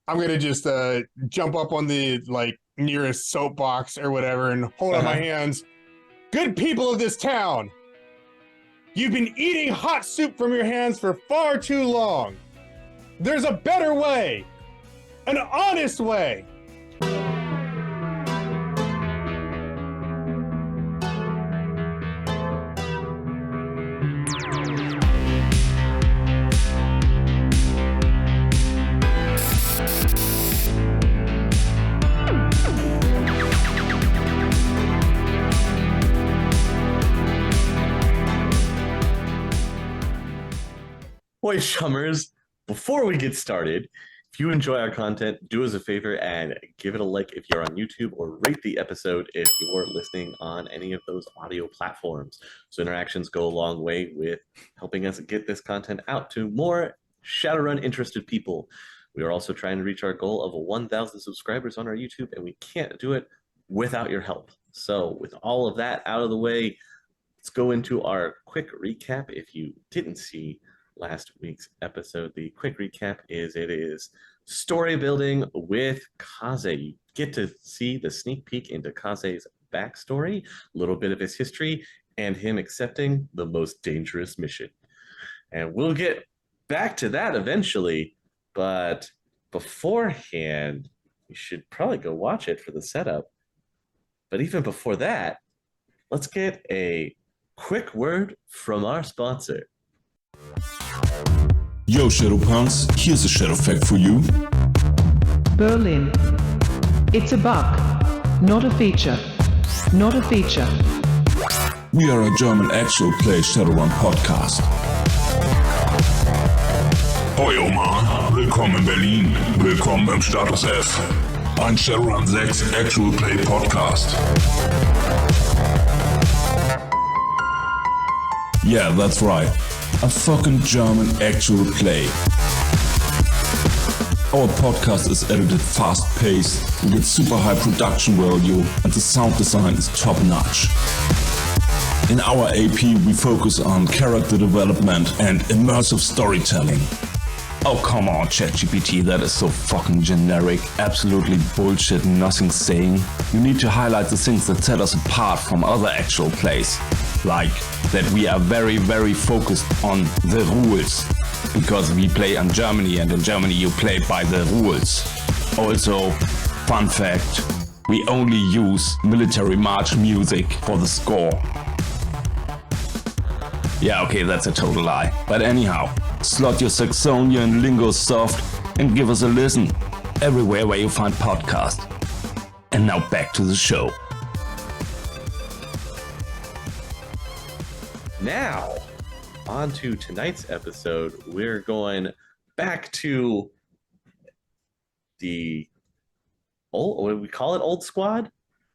I'm gonna just jump up on the nearest soapbox or whatever and hold out my hands. Good people of this town, you've been eating hot soup from your hands for far too long. There's a better way, an honest way. Boy, chummers, before we get started, if you enjoy our content, do us a favor and give it a like if you're on YouTube, or rate the episode if you're listening on any of those audio platforms. So interactions go a long way with helping us get this content out to more Shadowrun interested people. We are also trying to reach our goal of 1,000 subscribers on our YouTube, and we can't do it without your help. So with all of that out of the way, let's go into our quick recap. If you didn't see last week's episode, the quick recap is it is story building with Kaze. You get to see the sneak peek into Kaze's backstory, a little bit of his history, and him accepting the most dangerous mission. And we'll get back to that eventually, but beforehand, you should probably go watch it for the setup. But even before that, let's get a quick word from our sponsor. Yo, Shadowpunks, here's a shadow fact for you. Berlin. It's a bug, not a feature. Not a feature. We are a German actual play Shadowrun podcast. Hoi Oma, willkommen in Berlin, willkommen im Status F. Ein Shadowrun 6 Actual Play Podcast. Yeah, that's right. A fucking German actual play. Our podcast is edited fast-paced, we get super high production value, and the sound design is top-notch. In our AP, we focus on character development and immersive storytelling. Oh, come on, ChatGPT, that is so fucking generic, absolutely bullshit, nothing saying. You need to highlight the things that set us apart from other actual plays. Like that we are very, very focused on the rules. Because we play in Germany, and in Germany you play by the rules. Also, fun fact, we only use military march music for the score. Yeah, okay, that's a total lie. But anyhow, slot your Saxonian lingo soft and give us a listen everywhere where you find podcasts. And now back to the show. Now, on to tonight's episode. We're going back to the old, what do we call it? Old squad?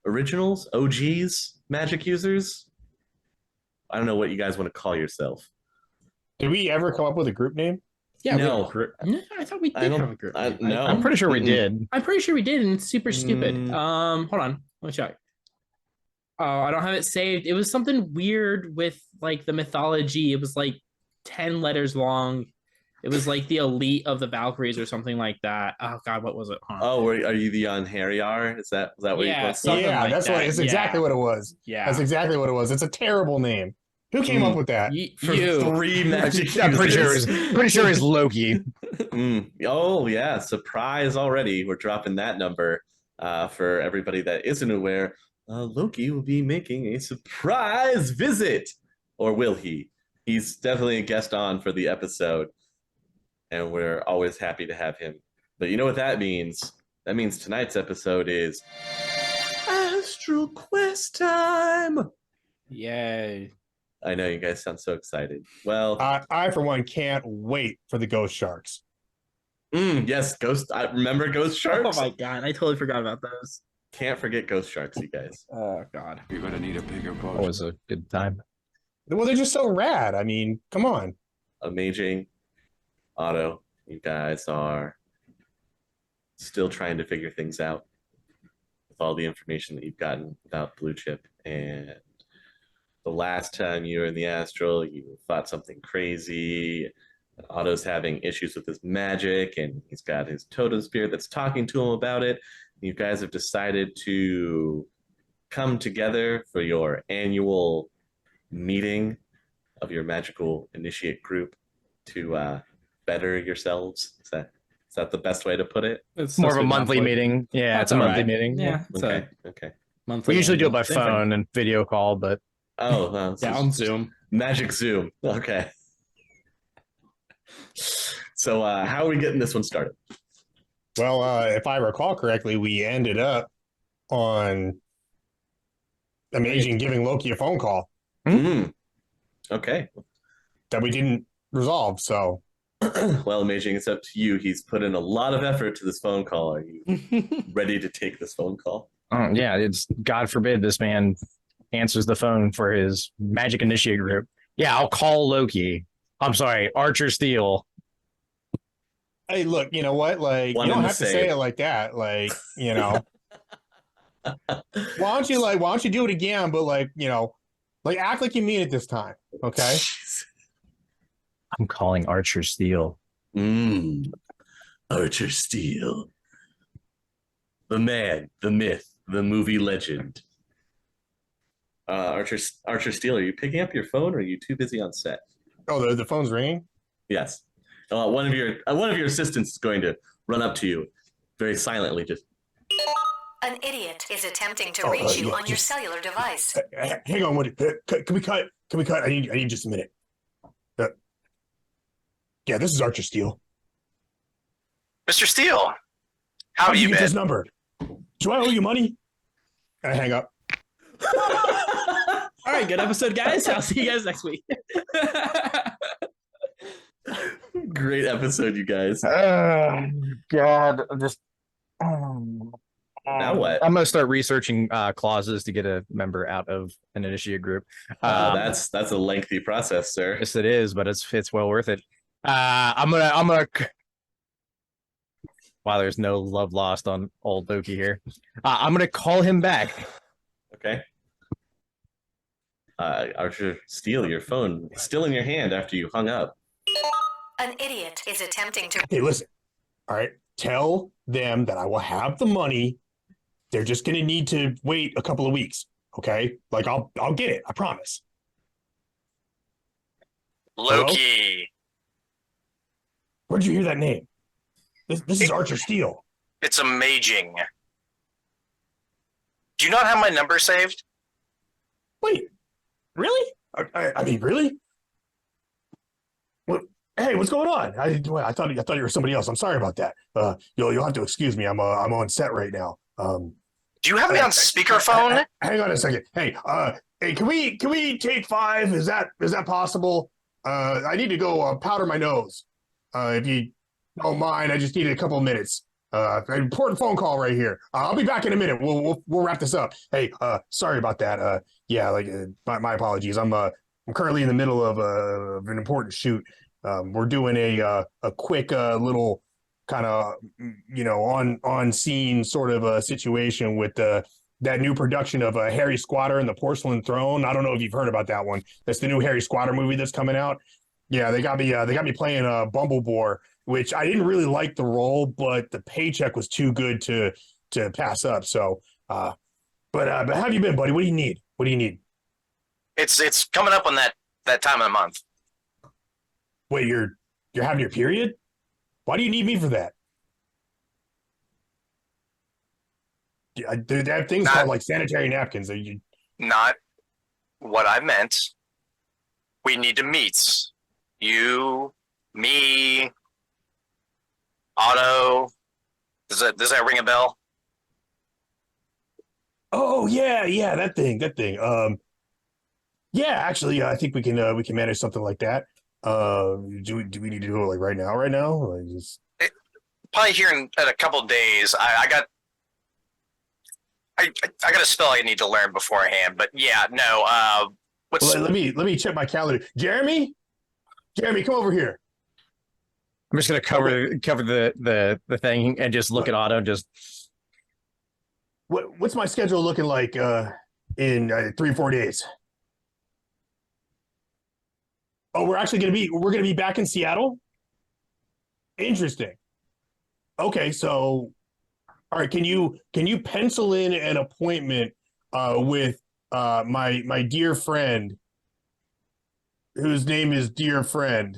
Originals? OGs? Magic users? I don't know what you guys want to call yourself. Did we ever come up with a group name? Yeah, No. No, I thought we did have a group. No. I'm pretty sure we did. I'm pretty sure we did, and it's super stupid. Hold on, let me check. Oh, I don't have it saved. It was something weird with like the mythology. It was like 10 letters long. It was like the elite of the Valkyries or something like that. Oh God, what was it? Oh, are you the Onhariar? Is that what Yeah, you want? something Yeah, like that's that. what it's exactly what it was. Yeah, That's exactly what it was. It's a terrible name. Who came up with that? For you. 3 magic I'm pretty users. sure it's Loki. Oh yeah, surprise already. We're dropping that number for everybody that isn't aware. Loki will be making a surprise visit, or will he? He's definitely a guest on for the episode, and we're always happy to have him. But you know what that means? That means tonight's episode is Astral Quest time. Yay. I know you guys sound so excited. Well, I for one can't wait for the Ghost Sharks. yes, Ghost. I remember Ghost Sharks. Oh my God, I totally forgot about those. Can't forget Ghost Sharks, you guys. Oh God. You're gonna need a bigger boat. That was a good time. Well, they're just so rad. I mean, come on. Amaging, Otto, you guys are still trying to figure things out with all the information that you've gotten about Blue Chip. And the last time you were in the Astral, you thought something crazy, Otto's having issues with his magic, and he's got his totem spirit that's talking to him about it. You guys have decided to come together for your annual meeting of your magical initiate group to better yourselves. Is that the best way to put it? It's More of a monthly meeting. Yeah, That's it's a all monthly right. meeting. Yeah, it's Okay. a Okay. monthly. We usually do it by annual. Same thing. phone and video call, but Oh, well, Yeah, on Zoom. Magic Zoom. Okay. So how are we getting this one started? Well, if I recall correctly, we ended up on Amaging giving Loki a phone call Okay. that we didn't resolve. So, Well, Amaging, it's up to you. He's put in a lot of effort to this phone call. Are you ready to take this phone call? yeah, it's God forbid this man answers the phone for his magic initiate group. Yeah, I'll call Loki. I'm sorry, Archer Steel. hey, look, you know what? Like, Want you him don't to have to say say it. it like that. Like, you know, why don't you do it again? But like, you know, like act like you mean it this time. Okay. I'm calling Archer Steel. Archer Steel. The man, the myth, the movie legend. Archer Steel, are you picking up your phone, or are you too busy on set? Oh, the phone's ringing. Yes. One of your assistants is going to run up to you, very silently. Just An idiot is attempting to reach you on your cellular device. Hang on, can we cut? Can we cut? I need just a minute. Yeah, this is Archer Steel. Mr. Steele, how have did you get this been? number? Do I owe you money? I hang up. All right, good episode, guys. I'll see you guys next week. great episode, you guys. God, I'm just. Now what? I'm gonna start researching clauses to get a member out of an initiate group. That's a lengthy process, sir. Yes, it is, but it's well worth it. I'm gonna. Wow, there's no love lost on old Loki here. I'm gonna call him back. Okay. Archer Steel, your phone still in your hand after you hung up. An idiot is attempting to. Hey, listen. All right, tell them that I will have the money. They're just gonna need to wait a couple of weeks. Okay, like I'll get it. I promise. Loki. Where'd you hear that name? This is Archer Steel. It's Amaging. Do you not have my number saved? Wait, really? I mean, really? What? Hey, what's going on? I thought you were somebody else. I'm sorry about that. You'll have to excuse me. I'm on set right now. Do you have me on speakerphone? Hang on a second. Hey, can we take 5? Is that possible? I need to go powder my nose. If you don't mind, I just need a couple of minutes. An important phone call right here. I'll be back in a minute. We'll wrap this up. Hey, sorry about that. Yeah, like my apologies. I'm currently in the middle of an important shoot. We're doing a quick little kind of on scene sort of a situation with that new production of Harry Squatter and the Porcelain Throne. I don't know if you've heard about that one. That's the new Harry Squatter movie that's coming out. Yeah, they got me playing Bumblebore, which I didn't really like the role, but the paycheck was too good to pass up. So, but how have you been, buddy? What do you need? What do you need? It's coming up on that time of the month. Wait, you're having your period? Why do you need me for that? Yeah, they have things called like sanitary napkins. Not what I meant. We need to meet. You, me, Otto. Does that ring a bell? Oh yeah, that thing. Yeah, actually, I think we can manage something like that. Do we need to do it like right now? Like just... Probably here in a couple of days. I got a spell I need to learn beforehand. But yeah, no. Well, let me check my calendar. Jeremy, come over here. I'm just gonna cover the thing and just look at Otto and just. What's my schedule looking like in 3-4 days? Oh, we're gonna be back in Seattle. Interesting. Okay, so all right, can you pencil in an appointment with my dear friend whose name is Dear Friend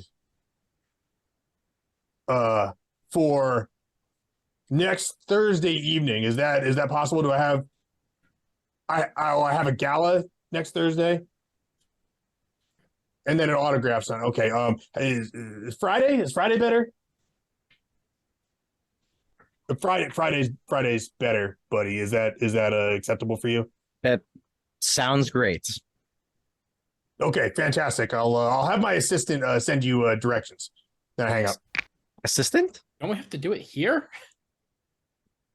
for next Thursday evening? Is that possible? Do I have I have a gala next Thursday? And then an autograph sign. Okay. Is Friday? Is Friday better? Friday's better, buddy. Is that acceptable for you? That sounds great. Okay, fantastic. I'll have my assistant send you directions. Then I hang up. Assistant? Don't we have to do it here?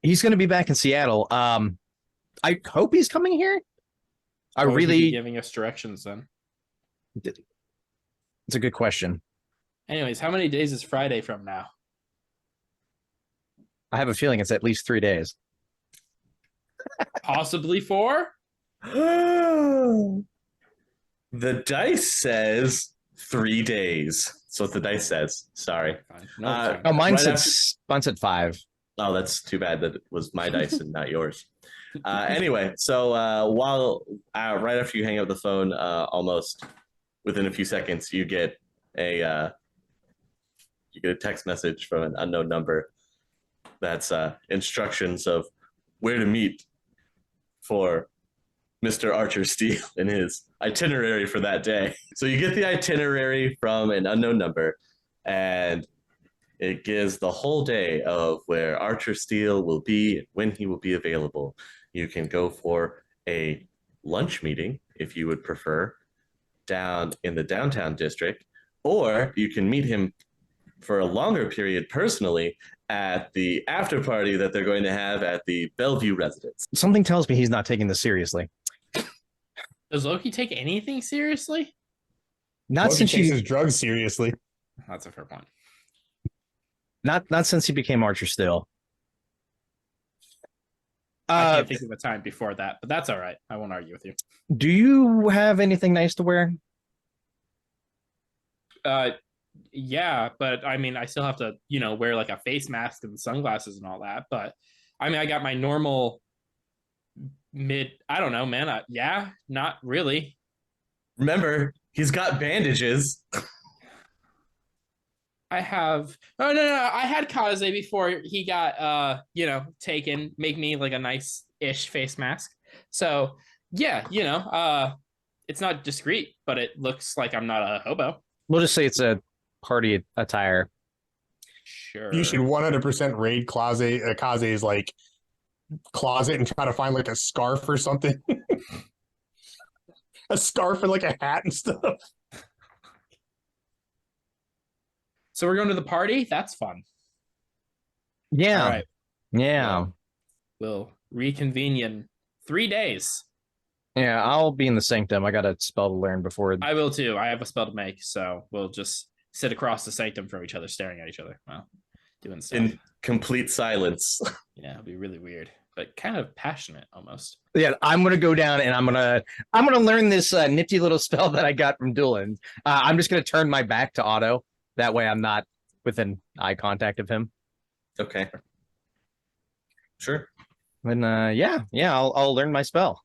He's going to be back in Seattle. I hope he's coming here. I Why would he be really giving us directions then. It's a good question. Anyways, how many days is Friday from now? I have a feeling it's at least 3 days. Possibly 4? The dice says 3 days. That's what the dice says. Sorry. Fine. No, it's fine. Oh, mine Right said 5. Oh, that's too bad that it was my dice and not yours. Anyway, so while right after you hang up the phone, almost within a few seconds, you get a text message from an unknown number. That's instructions of where to meet for Mr. Archer Steele in his itinerary for that day. So you get the itinerary from an unknown number, and it gives the whole day of where Archer Steele will be and when he will be available. You can go for a lunch meeting, if you would prefer, down in the downtown district, or you can meet him for a longer period personally at the after party that they're going to have at the Bellevue residence. Something tells me he's not taking this seriously. Does Loki take anything seriously? Not Loki since takes he his drugs seriously. That's a fair point. not since he became Archer Steele. I can't think of a time before that, but that's all right. I won't argue with you. Do you have anything nice to wear? Yeah, but I mean, I still have to, wear like a face mask and sunglasses and all that. But I mean, I got my normal I don't know, man. Yeah, not really. Remember, he's got bandages. I have. Oh no, I had Kaze before he got taken. Make me like a nice-ish face mask. So yeah, it's not discreet, but it looks like I'm not a hobo. We'll just say it's a party attire. Sure. You should 100% raid Kaze's like closet and try to find like a scarf or something. A scarf and like a hat and stuff. So we're going to the party? That's fun. Yeah. All right. Yeah. We'll reconvene in 3 days. Yeah, I'll be in the sanctum. I got a spell to learn before. I will too. I have a spell to make, so we'll just sit across the sanctum from each other, staring at each other. Well, doing stuff. In complete silence. Yeah, it'll be really weird, but kind of passionate almost. Yeah, I'm gonna go down and I'm gonna learn this nifty little spell that I got from Doolin. I'm just gonna turn my back to Otto. That way, I'm not within eye contact of him. Okay. Sure. And I'll learn my spell.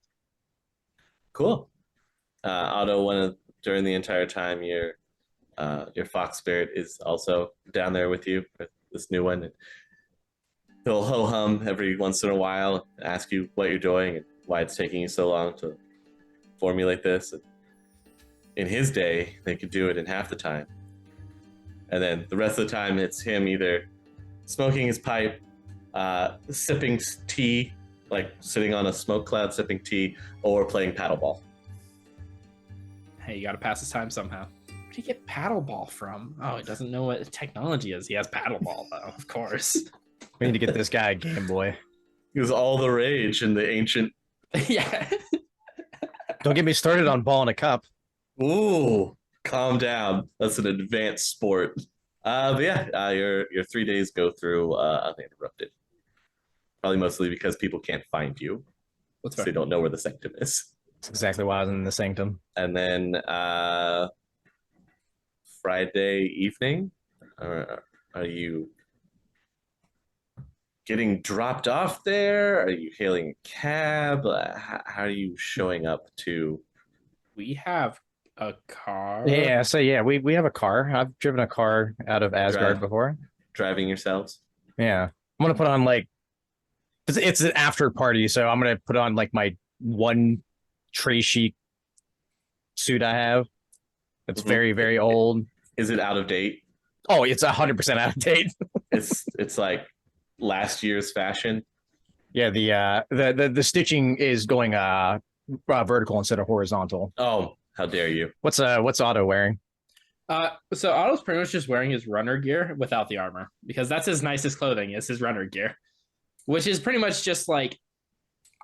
Cool. Otto, during the entire time, your fox spirit is also down there with you, with this new one. He'll ho-hum every once in a while, ask you what you're doing and why it's taking you so long to formulate this. And in his day, they could do it in half the time. And then the rest of the time, it's him either smoking his pipe, sipping tea, like sitting on a smoke cloud sipping tea, or playing paddleball. Hey, you got to pass his time somehow. Where did he get paddleball from? Oh, he doesn't know what technology is. He has paddleball, though, of course. We need to get this guy a Game Boy. He was all the rage in the ancient. Yeah. Don't get me started on ball in a cup. Ooh, calm down. That's an advanced sport. But yeah, your 3 days go through uninterrupted. Probably mostly because people can't find you. What's so they don't know where the sanctum is. That's exactly why I was in the sanctum. And then Friday evening, Are you getting dropped off there? Are you hailing a cab? How are you showing up to? We have a car. Yeah, so yeah, we have a car. I've driven a car out of Asgard before. Driving yourselves? Yeah. I'm gonna put on like it's an after party, so I'm gonna put on like my one tray chic suit I have. It's very, very old. Is it out of date? Oh, it's 100% out of date. It's like last year's fashion. Yeah, the stitching is going vertical instead of horizontal. Oh, how dare you! What's Otto wearing? So Otto's pretty much just wearing his runner gear without the armor because that's his nicest clothing is his runner gear, which is pretty much just like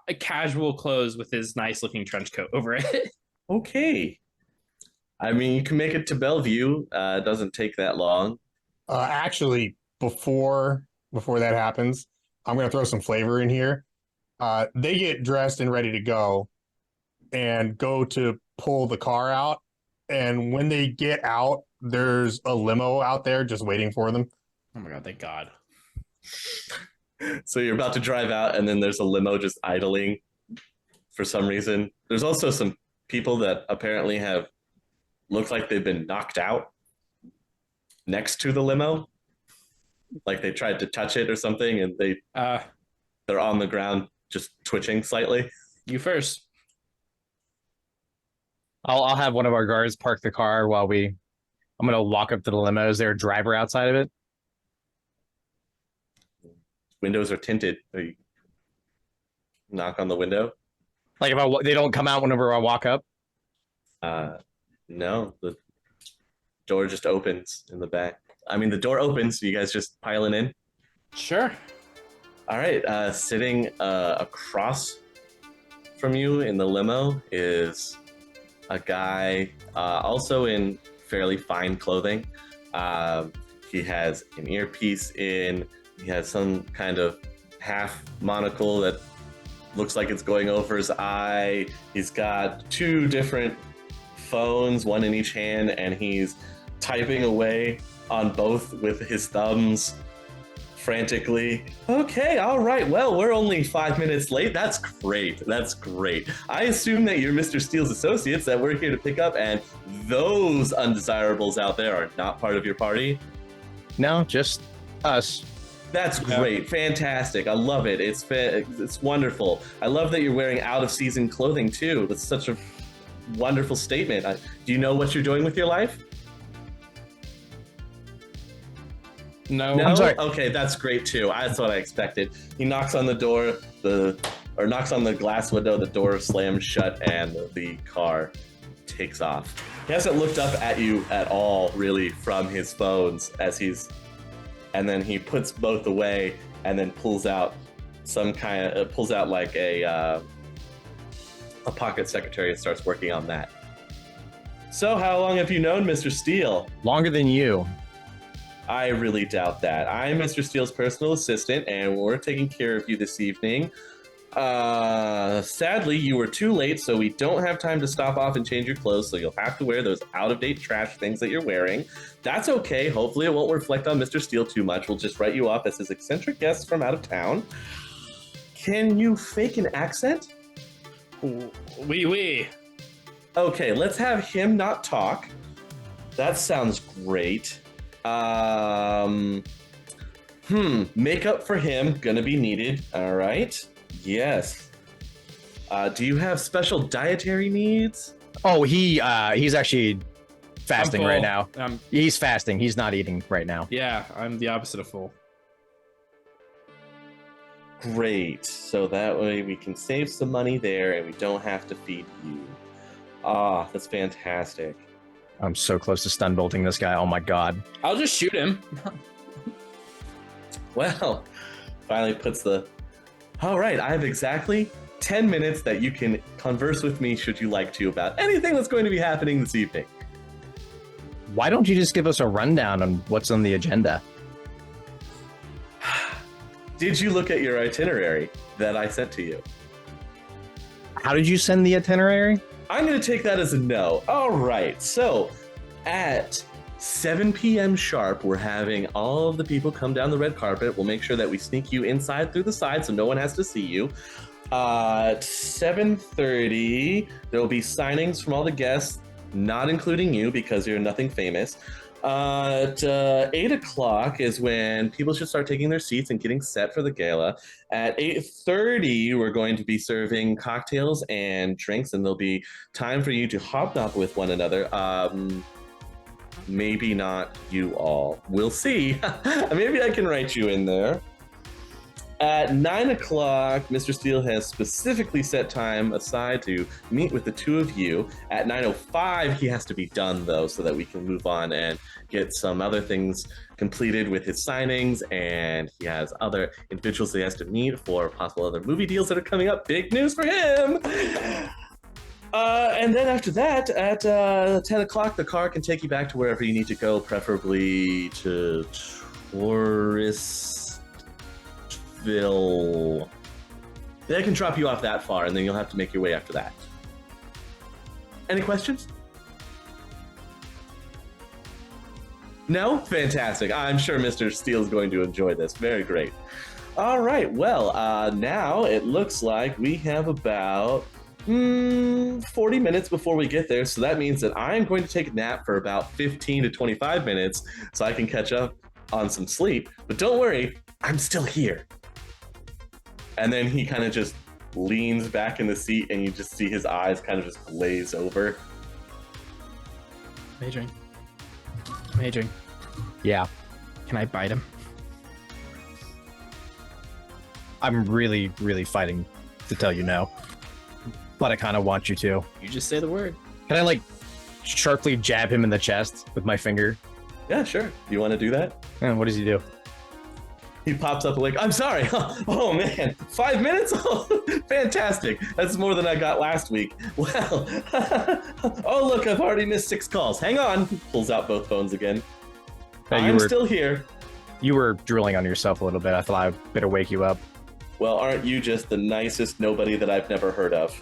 a casual clothes with his nice looking trench coat over it. Okay. I mean, you can make it to Bellevue. It doesn't take that long. Actually, before that happens, I'm gonna throw some flavor in here. They get dressed and ready to go, and go to pull the car out. And when they get out, there's a limo out there just waiting for them. Oh my god! Thank God. So you're about to drive out, and then there's a limo just idling for some reason. There's also some people that apparently have looked like they've been knocked out next to the limo. Like they tried to touch it or something, and they're on the ground just twitching slightly. You first. I'll have one of our guards park the car while I'm gonna walk up to the limo. Is there a driver outside of it? Windows are tinted. You knock on the window. Like if they don't come out whenever I walk up? No, the door just opens in the back. I mean, the door opens, so you guys just piling in? Sure. All right, sitting across from you in the limo is a guy also in fairly fine clothing. He has an earpiece in. He has some kind of half monocle that looks like it's going over his eye. He's got two different phones, one in each hand, and he's typing away on both with his thumbs frantically. Okay, all right. Well, we're only 5 minutes late. That's great. That's great. I assume that you're Mr. Steele's associates that we're here to pick up, and those undesirables out there are not part of your party? No, just us. That's great. Fantastic. I love it. It's wonderful. I love that you're wearing out-of-season clothing, too. That's such a wonderful statement. Do you know what you're doing with your life? No. I'm sorry. Okay, that's great, too. That's what I expected. He knocks on the door, knocks on the glass window, the door slams shut, and the car takes off. He hasn't looked up at you at all, really, from his phones and then he puts both away and then pulls out like a pocket secretary and starts working on that. So how long have you known Mr. Steele? Longer than you. I really doubt that. I'm Mr. Steele's personal assistant, and we're taking care of you this evening. Sadly, you were too late, so we don't have time to stop off and change your clothes, so you'll have to wear those out-of-date trash things that you're wearing. That's okay. Hopefully it won't reflect on Mr. Steele too much. We'll just write you off as his eccentric guest from out of town. Can you fake an accent? Oui. Okay, let's have him not talk. That sounds great. Makeup for him, gonna be needed. All right. Yes. Do you have special dietary needs? Oh, he's actually fasting right now. Um, He's fasting. He's not eating right now. Yeah, I'm the opposite of full. Great. So that way we can save some money there and we don't have to feed you. Ah, that's fantastic. I'm so close to stun bolting this guy. Oh my god. I'll just shoot him. Well, finally puts the... All right, I have exactly 10 minutes that you can converse with me should you like to about anything that's going to be happening this evening. Why don't you just give us a rundown on what's on the agenda? Did you look at your itinerary that I sent to you? How did you send the itinerary? I'm going to take that as a no. All right, so at 7 p.m. sharp, we're having all of the people come down the red carpet. We'll make sure that we sneak you inside through the side so no one has to see you. At 7:30, there will be signings from all the guests, not including you because you're nothing famous. At 8 o'clock is when people should start taking their seats and getting set for the gala. At 8:30, we're going to be serving cocktails and drinks, and there'll be time for you to hobnob with one another. Maybe not you all. We'll see. Maybe I can write you in there. At 9 o'clock, Mr. Steele has specifically set time aside to meet with the two of you. At 9:05, he has to be done, though, so that we can move on and get some other things completed with his signings, and he has other individuals that he has to meet for possible other movie deals that are coming up. Big news for him! And then after that, at 10 o'clock, the car can take you back to wherever you need to go, preferably to Touristville. They can drop you off that far, and then you'll have to make your way after that. Any questions? No? Fantastic. I'm sure Mr. Steele is going to enjoy this. Very great. All right. Well, now it looks like we have about 40 minutes before we get there. So that means that I'm going to take a nap for about 15 to 25 minutes so I can catch up on some sleep. But don't worry, I'm still here. And then he kind of just leans back in the seat, and you just see his eyes kind of just glaze over. Amaging. Yeah. Can I bite him? I'm really, really fighting to tell you no. But I kind of want you to. You just say the word. Can I, like, sharply jab him in the chest with my finger? Yeah, sure. You want to do that? And what does he do? He pops up like, I'm sorry. Oh, man. 5 minutes? Oh, fantastic. That's more than I got last week. Well, oh, look, I've already missed 6 calls. Hang on. He pulls out both phones again. I'm still here. You were drooling on yourself a little bit. I thought I better wake you up. Well, aren't you just the nicest nobody that I've never heard of?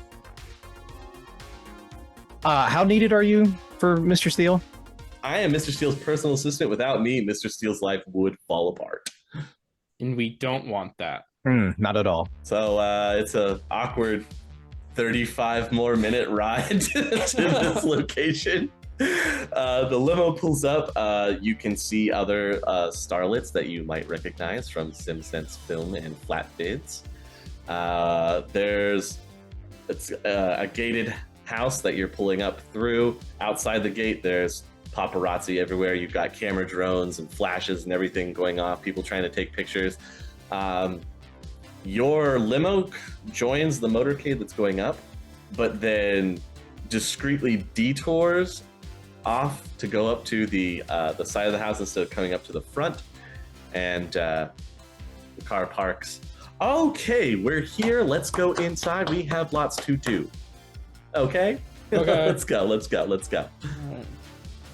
How needed are you for Mr. Steele? I am Mr. Steele's personal assistant. Without me, Mr. Steele's life would fall apart. And we don't want that. Not at all. So it's a awkward 35 more minute ride to this location. The limo pulls up. You can see other starlets that you might recognize from SimSense Film and Flatbids. There's a gated house that you're pulling up through. Outside the gate, there's paparazzi everywhere. You've got camera drones and flashes and everything going off, people trying to take pictures. Your limo joins the motorcade that's going up, but then discreetly detours off to go up to the side of the house instead of coming up to the front. And the car parks. Okay, we're here. Let's go inside. We have lots to do. Okay? Let's go.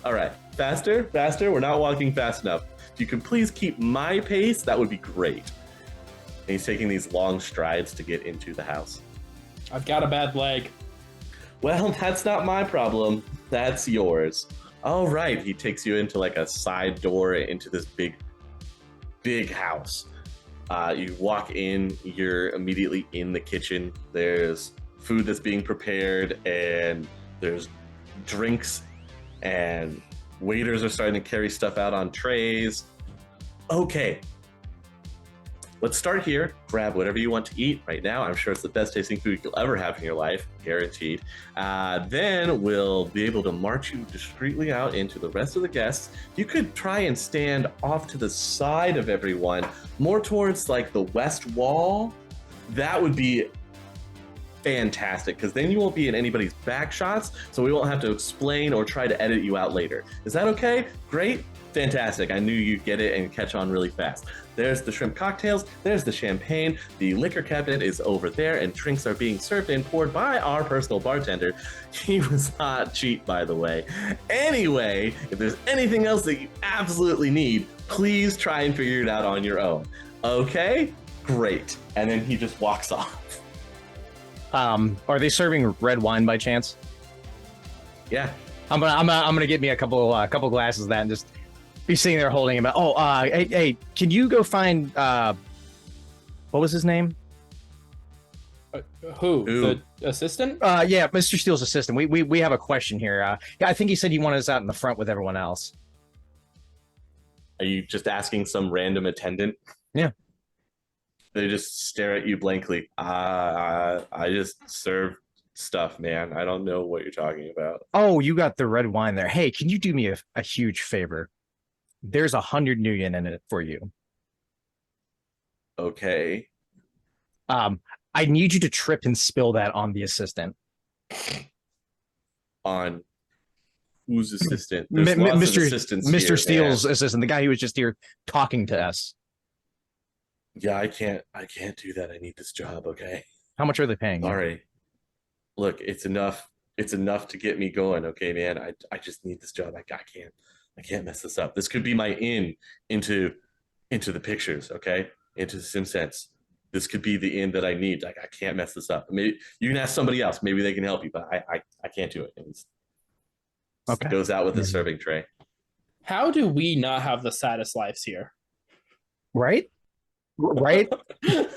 All right. Faster. We're not walking fast enough. If you could please keep my pace, that would be great. And he's taking these long strides to get into the house. I've got a bad leg. Well, that's not my problem. That's yours. All right. He takes you into like a side door into this big house. You walk in, you're immediately in the kitchen. There's food that's being prepared, and there's drinks, and waiters are starting to carry stuff out on trays. Okay. Let's start here. Grab whatever you want to eat right now. I'm sure it's the best tasting food you'll ever have in your life, guaranteed. Then we'll be able to march you discreetly out into the rest of the guests. You could try and stand off to the side of everyone, more towards like the west wall. That would be fantastic, because then you won't be in anybody's back shots, so we won't have to explain or try to edit you out later. Is that okay? Great. Fantastic. I knew you'd get it and catch on really fast. There's the shrimp cocktails. There's the champagne. The liquor cabinet is over there, and drinks are being served and poured by our personal bartender. He was not cheap, by the way. Anyway, if there's anything else that you absolutely need, please try and figure it out on your own. Okay? Great. And then he just walks off. Are they serving red wine by chance? Yeah. I'm gonna get me a couple glasses of that and just be sitting there holding him. Hey, can you go find what was his name? Who? The assistant? Yeah, Mr. Steele's assistant. We have a question here. Yeah, I think he said he wanted us out in the front with everyone else. Are you just asking some random attendant? Yeah. They just stare at you blankly. I just serve stuff, man. I don't know what you're talking about. Oh, you got the red wine there. Hey, can you do me a huge favor? There's 100 million in it for you. Okay. I need you to trip and spill that on the assistant. On whose assistant? There's lots of assistants Mr. here, Steele's man. assistant, the guy who was just here talking to us. Yeah, I can't do that. I need this job, okay? How much are they paying? All right. Look, it's enough. It's enough to get me going, okay, man. I just need this job. I can't mess this up. This could be my in into the pictures, okay? Into the SimSense. This could be the in that I need. Like, I can't mess this up. Maybe you can ask somebody else. Maybe they can help you, but I can't do it. And Okay. Goes out with the serving tray. How do we not have the saddest lives here? Right? Right? I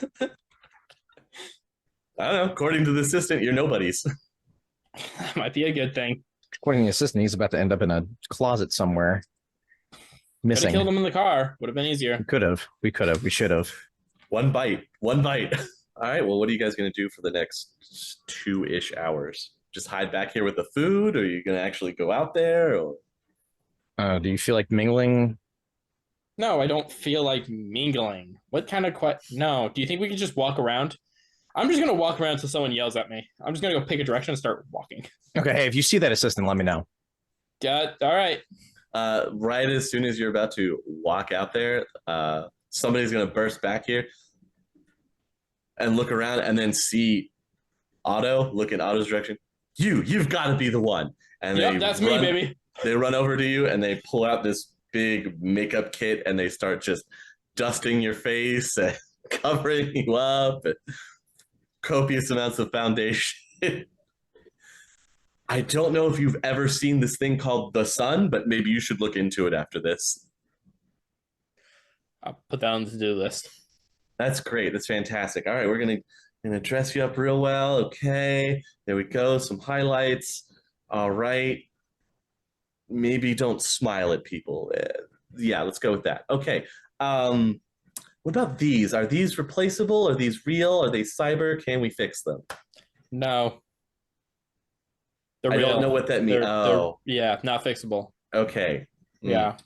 don't know. According to the assistant, you're nobodies. That might be a good thing. According to the assistant, he's about to end up in a closet somewhere. Could have Missing. killed him in the car. Would have been easier. We could have. We should have. One bite. All right. Well, what are you guys going to do for the next 2-ish hours? Just hide back here with the food, or are you going to actually go out there? Or... Do you feel like mingling? No, I don't feel like mingling. What kind of No. Do you think we could just walk around? I'm just going to walk around until someone yells at me. I'm just going to go pick a direction and start walking. Okay, hey, if you see that assistant, let me know. All right. Right as soon as you're about to walk out there, somebody's going to burst back here and look around and then see Otto, look in Otto's direction. You've got to be the one. And that's me, baby. They run over to you and they pull out this big makeup kit and they start just dusting your face and covering you up and copious amounts of foundation. I don't know if you've ever seen this thing called the sun, but maybe you should look into it after this. I'll put that on the to-do list. That's great. That's fantastic. All right, we're gonna dress you up real well. Okay, there we go. Some highlights. All right. Maybe don't smile at people. Yeah, let's go with that. Okay. What about these? Are these replaceable? Are these real? Are they cyber? Can we fix them? No. They're I real. don't know what that means. Yeah, not fixable. Okay. Yeah.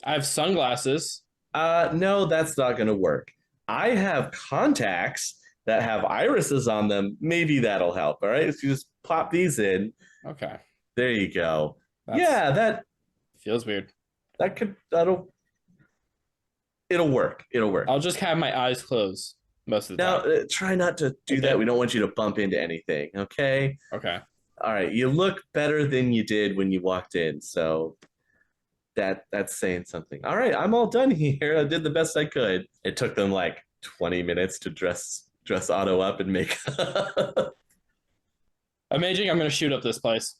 I have sunglasses. No, that's not going to work. I have contacts that have irises on them. Maybe that'll help. All right. So you just pop these in. Okay. There you go. That's, that feels weird. It'll work. It'll work. I'll just have my eyes closed most of the time. Now, try not to do that. We don't want you to bump into anything. Okay. Okay. All right. You look better than you did when you walked in. So that's saying something. All right. I'm all done here. I did the best I could. It took them like 20 minutes to dress Otto up and make Amaging, I'm going to shoot up this place.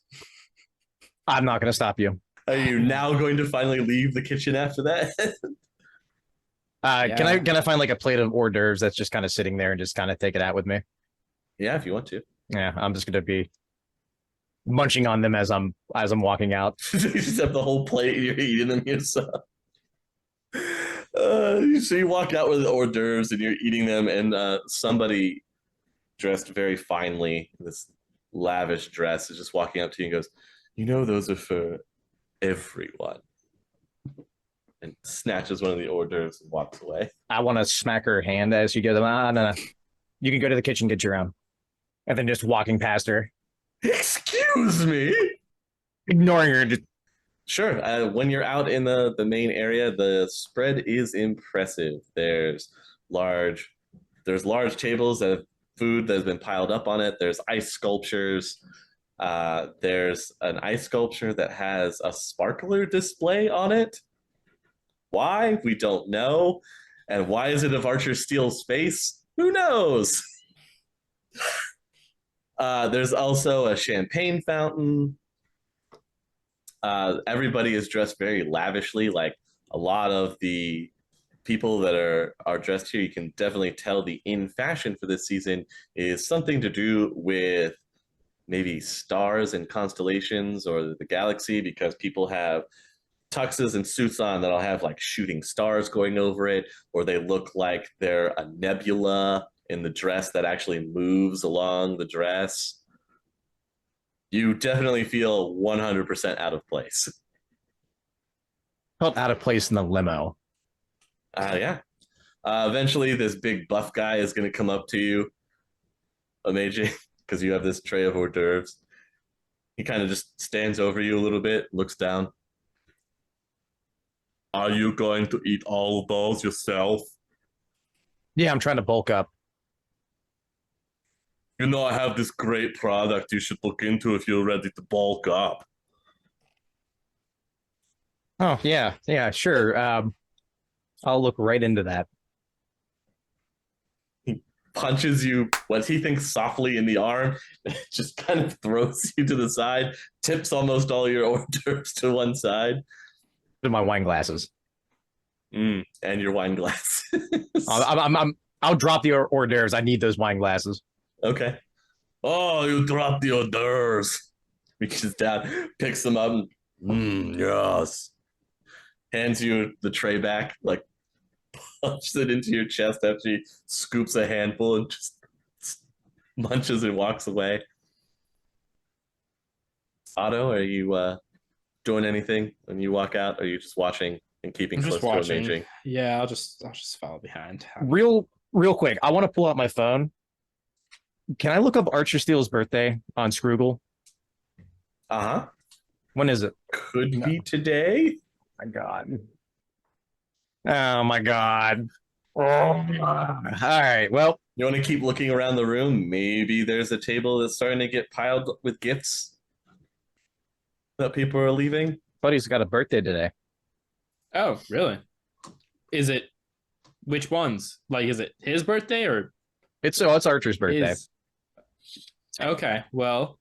I'm not going to stop you. Are you now going to finally leave the kitchen after that? Yeah. Can I find like a plate of hors d'oeuvres that's just kind of sitting there and just kind of take it out with me? Yeah, if you want to. Yeah, I'm just going to be munching on them as I'm walking out. You just have the whole plate and you're eating them yourself. So you walk out with the hors d'oeuvres and you're eating them, and somebody dressed very finely in this lavish dress is just walking up to you and goes, "You know, those are for everyone." And snatches one of the hors d'oeuvres and walks away. I want to smack her hand as she goes, no. You can go to the kitchen, get your own. And then just walking past her. Excuse me? Ignoring her. Sure. When you're out in the main area, the spread is impressive. There's large tables that have food that has been piled up on it. There's ice sculptures. There's an ice sculpture that has a sparkler display on it. Why? We don't know. And why is it of Archer Steele's face? Who knows? There's also a champagne fountain. Everybody is dressed very lavishly. Like a lot of the people that are dressed here, you can definitely tell the in fashion for this season is something to do with maybe stars and constellations or the galaxy, because people have tuxes and suits on that'll have like shooting stars going over it, or they look like they're a nebula in the dress that actually moves along the dress. You definitely feel 100% out of place. Felt out of place in the limo. Yeah. Eventually, this big buff guy is going to come up to you, Amaging, because you have this tray of hors d'oeuvres. He kind of just stands over you a little bit, looks down. Are you going to eat all of those yourself? Yeah, I'm trying to bulk up. You know, I have this great product you should look into if you're ready to bulk up. Oh, yeah, sure. I'll look right into that. He punches you, what he thinks softly in the arm, just kind of throws you to the side, tips almost all your hors d'oeuvres to one side. To my wine glasses. And your wine glasses. I'll drop the hors d'oeuvres. I need those wine glasses. Okay. Oh, you dropped the hors d'oeuvres. Reaches down, picks them up, and yes. Hands you the tray back, like punches it into your chest after he scoops a handful and just munches and walks away. Otto, are you doing anything when you walk out? Or are you just watching and keeping close to Amaging? Yeah, I'll just follow behind. Real quick, I want to pull out my phone. Can I look up Archer Steele's birthday on Scroogle? When is it? Could be today. My God. Oh my God. All right. Well, you want to keep looking around the room? Maybe there's a table that's starting to get piled with gifts that people are leaving. Buddy's got a birthday today. Oh, really? Is it which ones? Like, is it his birthday or it's Archer's birthday? Okay, well,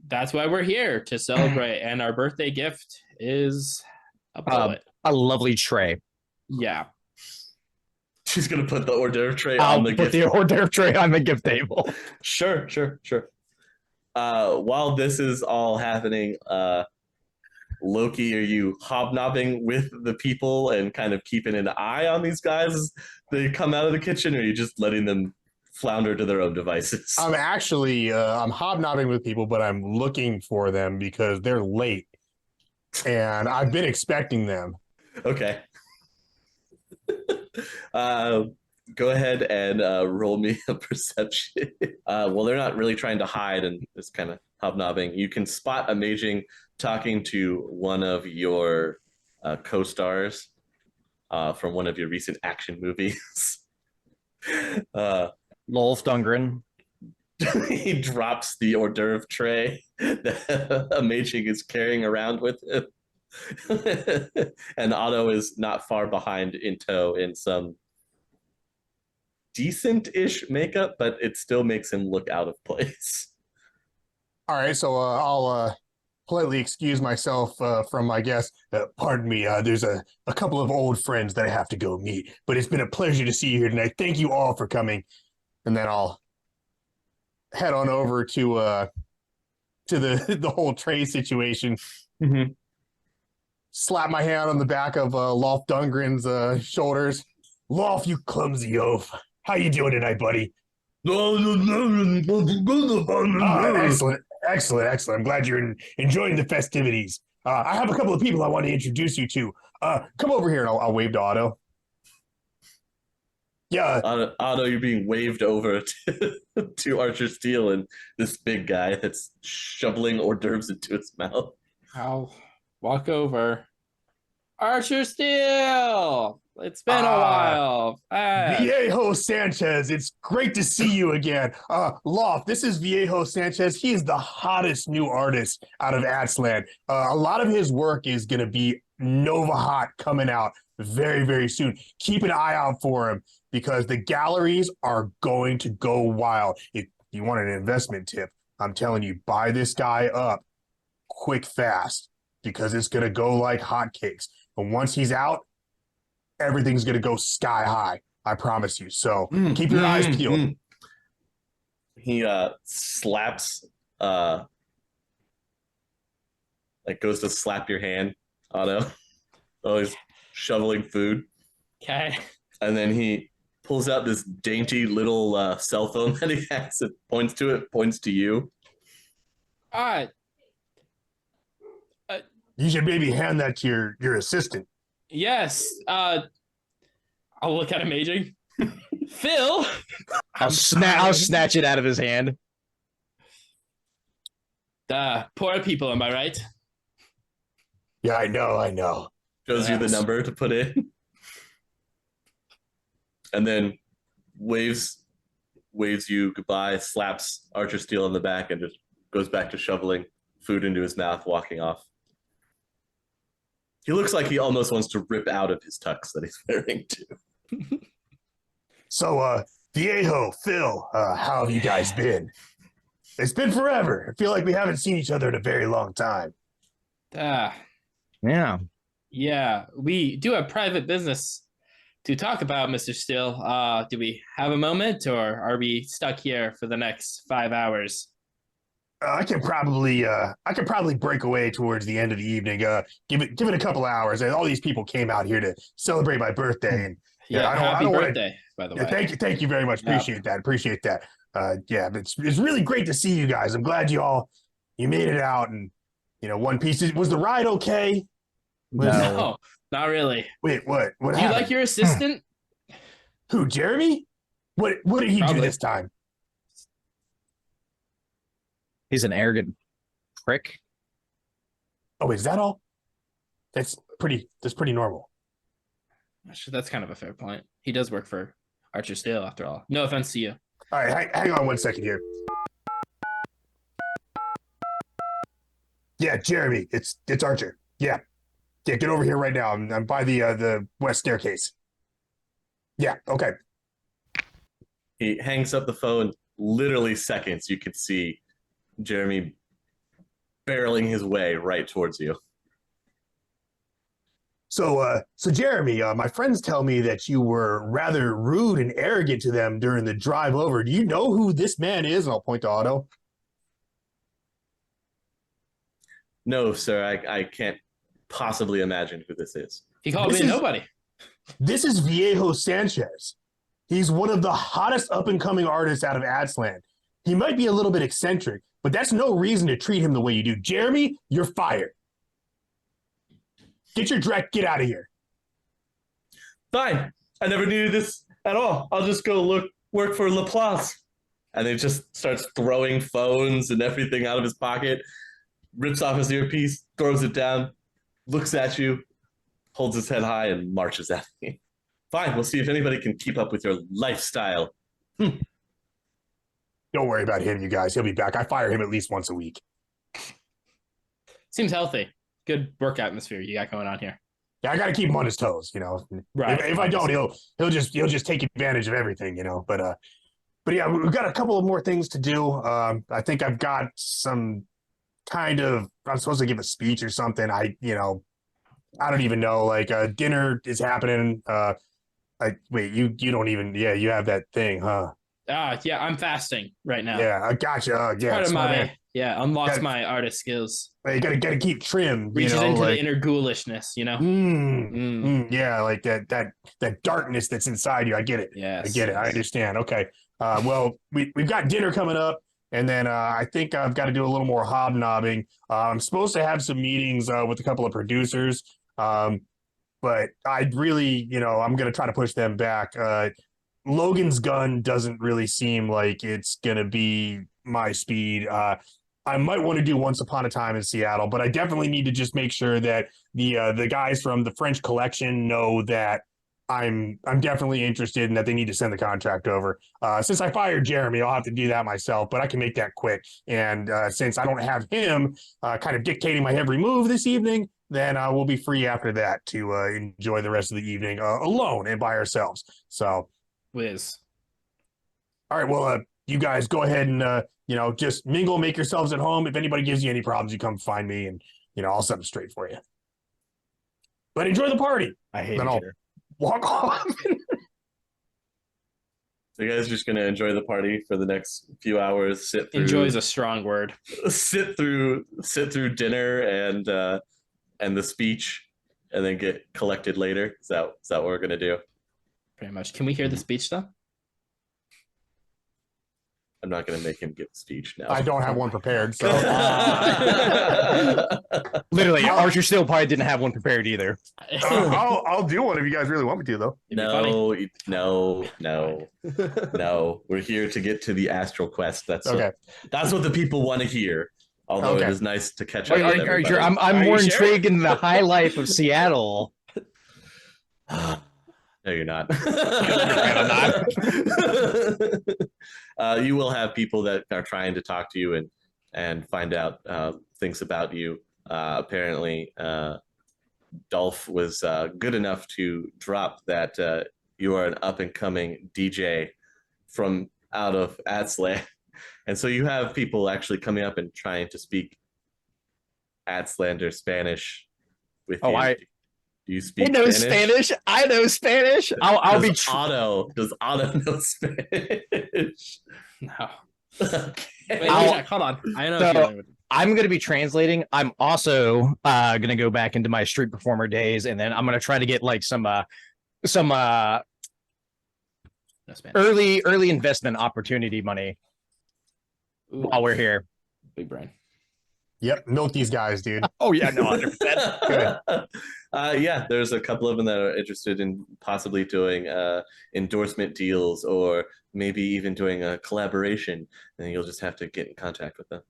that's why we're here to celebrate, and our birthday gift is a lovely tray. Yeah. She's gonna put the hors d'oeuvre tray on the gift. The hors d'oeuvre tray on the gift table. Sure. While this is all happening, Loki, are you hobnobbing with the people and kind of keeping an eye on these guys as they come out of the kitchen, or are you just letting them flounder to their own devices? I'm actually I'm hobnobbing with people, but I'm looking for them because they're late, and I've been expecting them. Okay. Go ahead and roll me a perception. Well, they're not really trying to hide and just kind of hobnobbing. You can spot Amaging talking to one of your co-stars from one of your recent action movies. Lolf Dungren. He drops the hors d'oeuvre tray that Amaging is carrying around with him. And Otto is not far behind in tow in some decent-ish makeup, but it still makes him look out of place. All right, so I'll politely excuse myself from my guest. Pardon me, there's a couple of old friends that I have to go meet, but it's been a pleasure to see you here tonight. Thank you all for coming. And then I'll head on over to the whole tray situation. Mm-hmm. Slap my hand on the back of Lolf Dungren's shoulders. Lolf, you clumsy oaf. How you doing tonight, buddy? Excellent. I'm glad you're enjoying the festivities. I have a couple of people I want to introduce you to. Come over here, and I'll wave to Otto. Yeah. Otto, you're being waved over to Archer Steele and this big guy that's shoveling hors d'oeuvres into his mouth. I'll walk over. Archer Steele! It's been a while. Viejo Sanchez, it's great to see you again. Loft, this is Viejo Sanchez. He is the hottest new artist out of Atsland. A lot of his work is going to be Nova Hot coming out very, very soon. Keep an eye out for him because the galleries are going to go wild. If you want an investment tip, I'm telling you, buy this guy up quick, fast. because it's going to go like hotcakes. And once he's out, everything's going to go sky high. I promise you. So keep your eyes peeled. He slaps, like goes to slap your hand, Otto. Oh, he's shoveling food. Okay. And then he pulls out this dainty little cell phone that he has. It points to you. All right. You should maybe hand that to your assistant. Yes. I'll look at Amaging. Phil. I'll snatch it out of his hand. Poor people, am I right? Yeah, I know. Shows you the number to put in. And then waves you goodbye, slaps Archer Steel on the back, and just goes back to shoveling food into his mouth, walking off. He looks like he almost wants to rip out of his tux that he's wearing too. So, Viejo, Phil, how have you guys been? It's been forever. I feel like we haven't seen each other in a very long time. Yeah. Yeah, we do have private business to talk about, Mr. Steele. Do we have a moment, or are we stuck here for the next 5 hours? I can probably break away towards the end of the evening. Give it a couple hours. All these people came out here to celebrate my birthday, and Happy birthday, by the way. Thank you very much. Appreciate that. It's really great to see you guys. I'm glad you made it out, and one piece. Was the ride okay? No, not really. Wait, what? What Do happened? you like your assistant? Who, Jeremy? What did he do this time? He's an arrogant prick. Oh, is that all? That's pretty normal. That's kind of a fair point. He does work for Archer Steel, after all. No offense to you. All right, hang on 1 second here. Yeah, Jeremy, it's Archer. Yeah, get over here right now. I'm by the west staircase. Yeah, okay. He hangs up the phone. Literally seconds, you could see Jeremy barreling his way right towards you. So Jeremy, my friends tell me that you were rather rude and arrogant to them during the drive over. Do you know who this man is? And I'll point to Otto. No, sir, I can't possibly imagine who this is. He called me nobody. This is Viejo Sanchez. He's one of the hottest up-and-coming artists out of Adsland. He might be a little bit eccentric, but that's no reason to treat him the way you do. Jeremy, you're fired. Get your Drek, get out of here. Fine. I never needed this at all. I'll just go work for Laplace. And he just starts throwing phones and everything out of his pocket, rips off his earpiece, throws it down, looks at you, holds his head high, and marches at me. Fine, we'll see if anybody can keep up with your lifestyle. Don't worry about him, you guys. He'll be back. I fire him at least once a week. Seems healthy. Good work atmosphere you got going on here. Yeah, I got to keep him on his toes, Right. If I don't, he'll just take advantage of everything, But yeah, we've got a couple of more things to do. I think I've got some kind of. I'm supposed to give a speech or something. I don't even know. Like dinner is happening. Wait, you don't even. Yeah, you have that thing, huh? Yeah, I'm fasting right now. Yeah, I gotcha. Yeah, part of my unlocks my artist skills. You gotta keep trim. Reaches into the inner ghoulishness, Yeah, like that darkness that's inside you. I get it. Yeah, I get it. I understand. Okay. Well, we've got dinner coming up, and then I think I've got to do a little more hobnobbing. I'm supposed to have some meetings with a couple of producers, but I really, I'm gonna try to push them back. Logan's gun doesn't really seem like it's gonna be my speed. I might want to do Once Upon a Time in Seattle, but I definitely need to just make sure that the guys from the French Collection know that I'm definitely interested and that they need to send the contract over. Since I fired Jeremy, I'll have to do that myself, but I can make that quick. And since I don't have him kind of dictating my every move this evening, then we'll be free after that to enjoy the rest of the evening alone and by ourselves. So, Wiz. All right, well, you guys go ahead and just mingle, make yourselves at home. If anybody gives you any problems, you come find me, and I'll set them straight for you. But enjoy the party. I hate Then it I'll here. walk off. So you guys are just gonna enjoy the party for the next few hours. Sit through. Enjoy is a strong word. Sit through dinner and the speech, and then get collected later. Is that what we're gonna do? Pretty much. Can we hear the speech though? I'm not gonna make him give a speech now. I don't have one prepared, so Literally, Archer still probably didn't have one prepared either. I'll do one if you guys really want me to, though. No. We're here to get to the astral quest. That's Okay. That's what the people want to hear. Although Okay. it is nice to catch up with everybody. I'm Are more you sure? intrigued in the high life of Seattle. No, you're not. I'm You will have people that are trying to talk to you and find out things about you. Apparently, Dolph was good enough to drop that you are an up-and-coming DJ from out of Adsland. And so you have people actually coming up and trying to speak Adslander Spanish with you. Do you speak Spanish? I know Spanish. I'll be. Does Otto know Spanish? No. Okay. Wait, let me check. Hold on. I know. So, I'm going to be translating. I'm also going to go back into my street performer days, and then I'm going to try to get like some no Spanish. early investment opportunity money while we're here. Big brain. Yep, milk these guys, dude. Oh yeah, no, 100%. Yeah, there's a couple of them that are interested in possibly doing endorsement deals or maybe even doing a collaboration, and you'll just have to get in contact with them.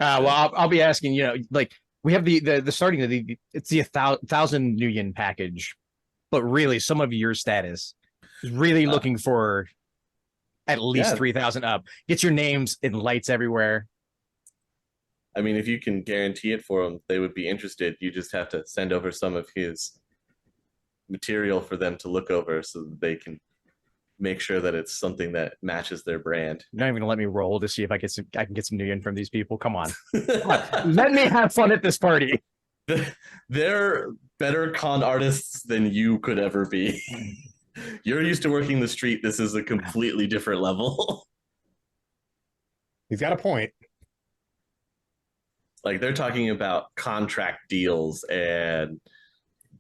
Well, I'll be asking. Like we have the starting of it's the 1,000 new yen package, but really some of your status is really looking for at least 3,000 up. Get your names in lights everywhere. I mean, if you can guarantee it for them, they would be interested. You just have to send over some of his material for them to look over so that they can make sure that it's something that matches their brand. You're not even gonna let me roll to see if I can get some new yen from these people. Come on. Let me have fun at this party. They're better con artists than you could ever be. You're used to working the street. This is a completely different level. He's got a point. Like they're talking about contract deals and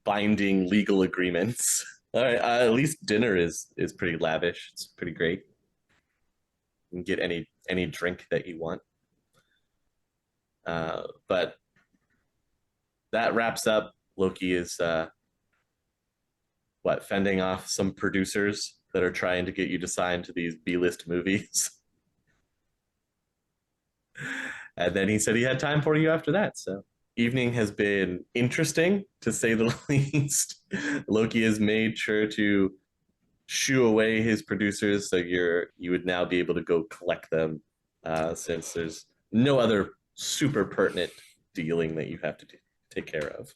binding legal agreements. All right, at least dinner is pretty lavish. It's pretty great. You can get any drink that you want. But that wraps up. Loki is fending off some producers that are trying to get you to sign to these B-list movies. And then he said he had time for you after that. So evening has been interesting, to say the least. Loki has made sure to shoo away his producers, so you would now be able to go collect them, since there's no other super pertinent dealing that you have to take care of.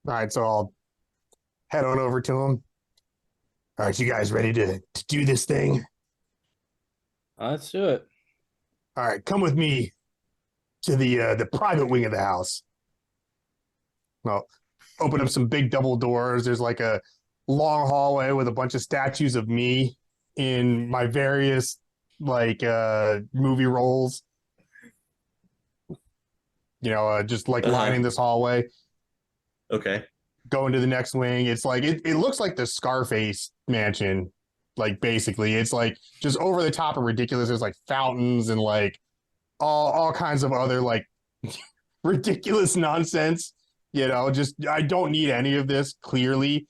All right, so I'll head on over to him. All right, you guys ready to do this thing? Let's do it. All right, come with me to the private wing of the house. Well, open up some big double doors. There's like a long hallway with a bunch of statues of me in my various movie roles. Just like lining this hallway. Okay. Go into the next wing. It's like it looks like the Scarface mansion. Like basically, it's like just over the top and ridiculous. There's like fountains and like all kinds of other like ridiculous nonsense. Just I don't need any of this clearly,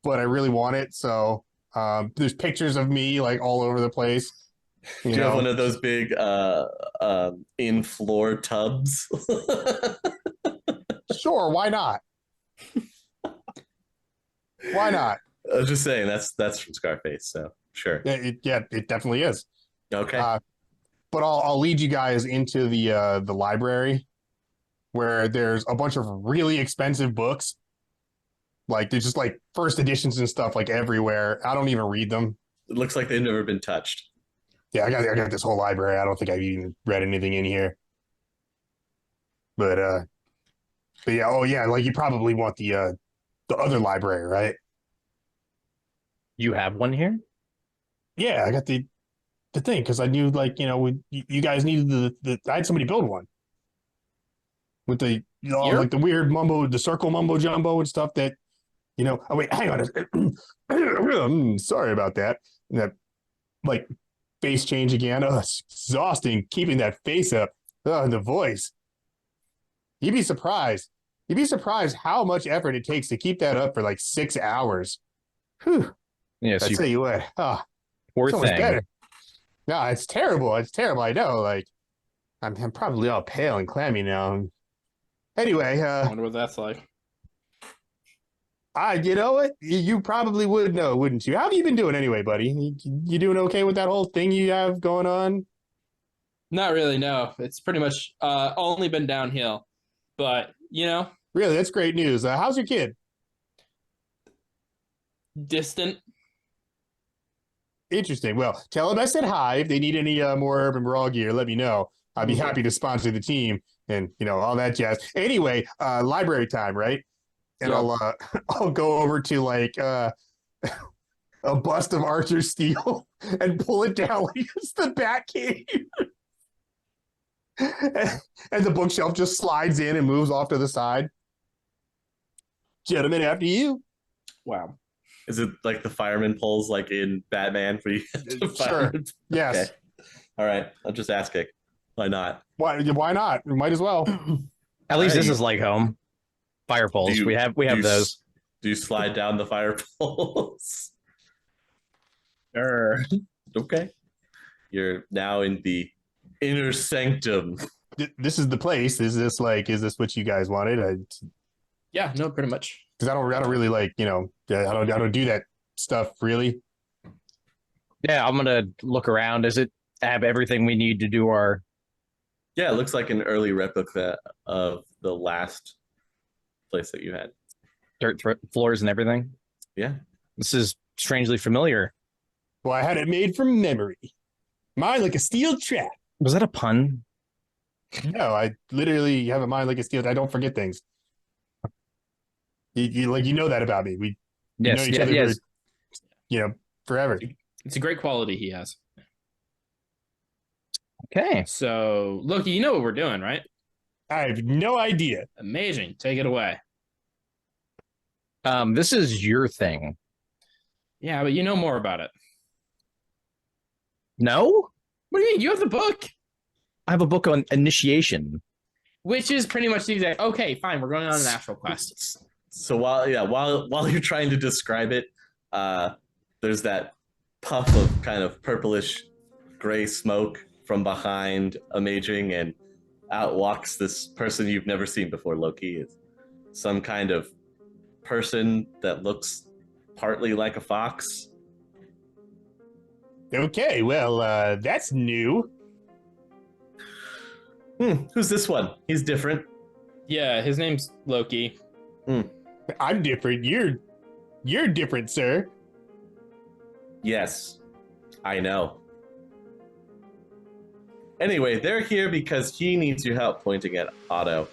but I really want it. So there's pictures of me like all over the place. Do you have one of those big in floor tubs? Sure, why not? Why not? I was just saying that's from Scarface, so sure. It definitely is. Okay. But I'll lead you guys into the library, where there's a bunch of really expensive books. Like there's just like first editions and stuff like everywhere. I don't even read them. It looks like they've never been touched. Yeah, I got this whole library. I don't think I've even read anything in here. But yeah, oh yeah, like you probably want the other library, right? You have one here? Yeah, I got the thing because I knew like you guys needed the I had somebody build one with the Here? like the weird the circle mumbo jumbo and stuff that oh wait, hang on. Sorry about that. And that like face change again. Oh, it's exhausting keeping that face up. Oh, and the voice. You'd be surprised. You'd be surprised how much effort it takes to keep that up for like 6 hours. Whew. Yes, I tell you what. Oh, poor so much thing. better. No, it's terrible. It's terrible. I know. Like, I'm probably all pale and clammy now. Anyway, I wonder what that's like. you know what? You probably would know, wouldn't you? How have you been doing anyway, buddy? You doing okay with that whole thing you have going on? Not really, no. It's pretty much only been downhill. But, Really, that's great news. How's your kid? distant. Interesting. Well, tell them I said hi. If they need any more Urban Brawl gear, let me know. I'd be happy to sponsor the team and all that jazz. Anyway, library time, right? And Yeah. I'll go over to like a bust of Archer Steel and pull it down like it's the Batcave. And the bookshelf just slides in and moves off to the side. Gentlemen, after you. Wow. Is it like the fireman pulls like in Batman for you? Sure. Yes. Okay. All right. I'm just asking. Why not? Why not? We might as well. At least this Hey. is like home. Fire poles. We have those. Do you slide down the fire poles? Sure. Okay. You're now in the inner sanctum. This is the place. Is this what you guys wanted? Yeah, no, pretty much. Because I don't really like, I don't do that stuff really. Yeah, I'm gonna look around. Does it have everything we need to do our? Yeah, it looks like an early replica of the last place that you had. Dirt floors and everything? Yeah. This is strangely familiar. Well, I had it made from memory. Mine like a steel trap. Was that a pun? No, I literally have a mind like a steel. I don't forget things. You know that about me. We know each other for, forever. It's a great quality he has. Okay. So, Loki, you know what we're doing, right? I have no idea. Amazing. Take it away. This is your thing. Yeah, but you know more about it. No? What do you mean? You have the book. I have a book on initiation. Which is pretty much the exact. Okay, fine. We're going on an astral quest. So while you're trying to describe it, there's that puff of kind of purplish gray smoke from behind Amaging, and out walks this person you've never seen before, Loki. It's some kind of person that looks partly like a fox. Okay, well, that's new. Who's this one? He's different. Yeah, his name's Loki. I'm different. You're different, sir. Yes, I know. Anyway, they're here because he needs your help pointing at Otto.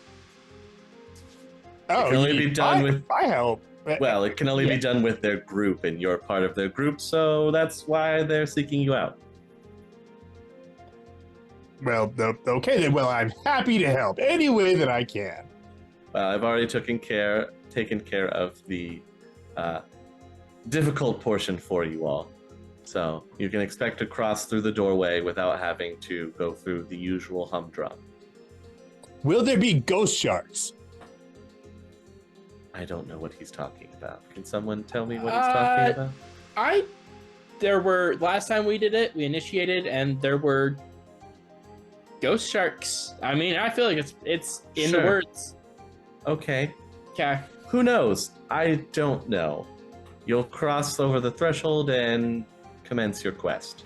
Oh, It can only be done with. I help. Well, it can only be done with their group, and you're part of their group, so that's why they're seeking you out. Well, okay then. Well, I'm happy to help any way that I can. Well, I've already taken care of the difficult portion for you all. So you can expect to cross through the doorway without having to go through the usual humdrum. Will there be ghost sharks? I don't know what he's talking about. Can someone tell me what he's talking about? There were, last time we did it, we initiated, and there were ghost sharks. I mean, I feel like it's in the Sure. words. Okay. Okay. Who knows? I don't know. You'll cross over the threshold and commence your quest.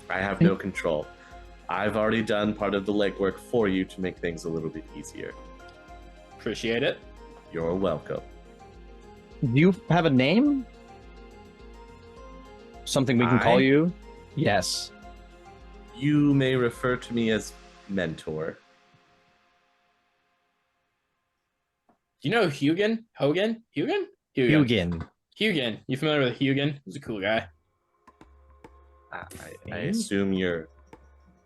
I have no control. I've already done part of the legwork for you to make things a little bit easier. Appreciate it. You're welcome. Do you have a name? Something we can call I? you? Yes. You may refer to me as Mentor. Do you know Hugin? Hogan? Hugin? Hugin. Hugin. You familiar with Hugin? He's a cool guy. I assume you're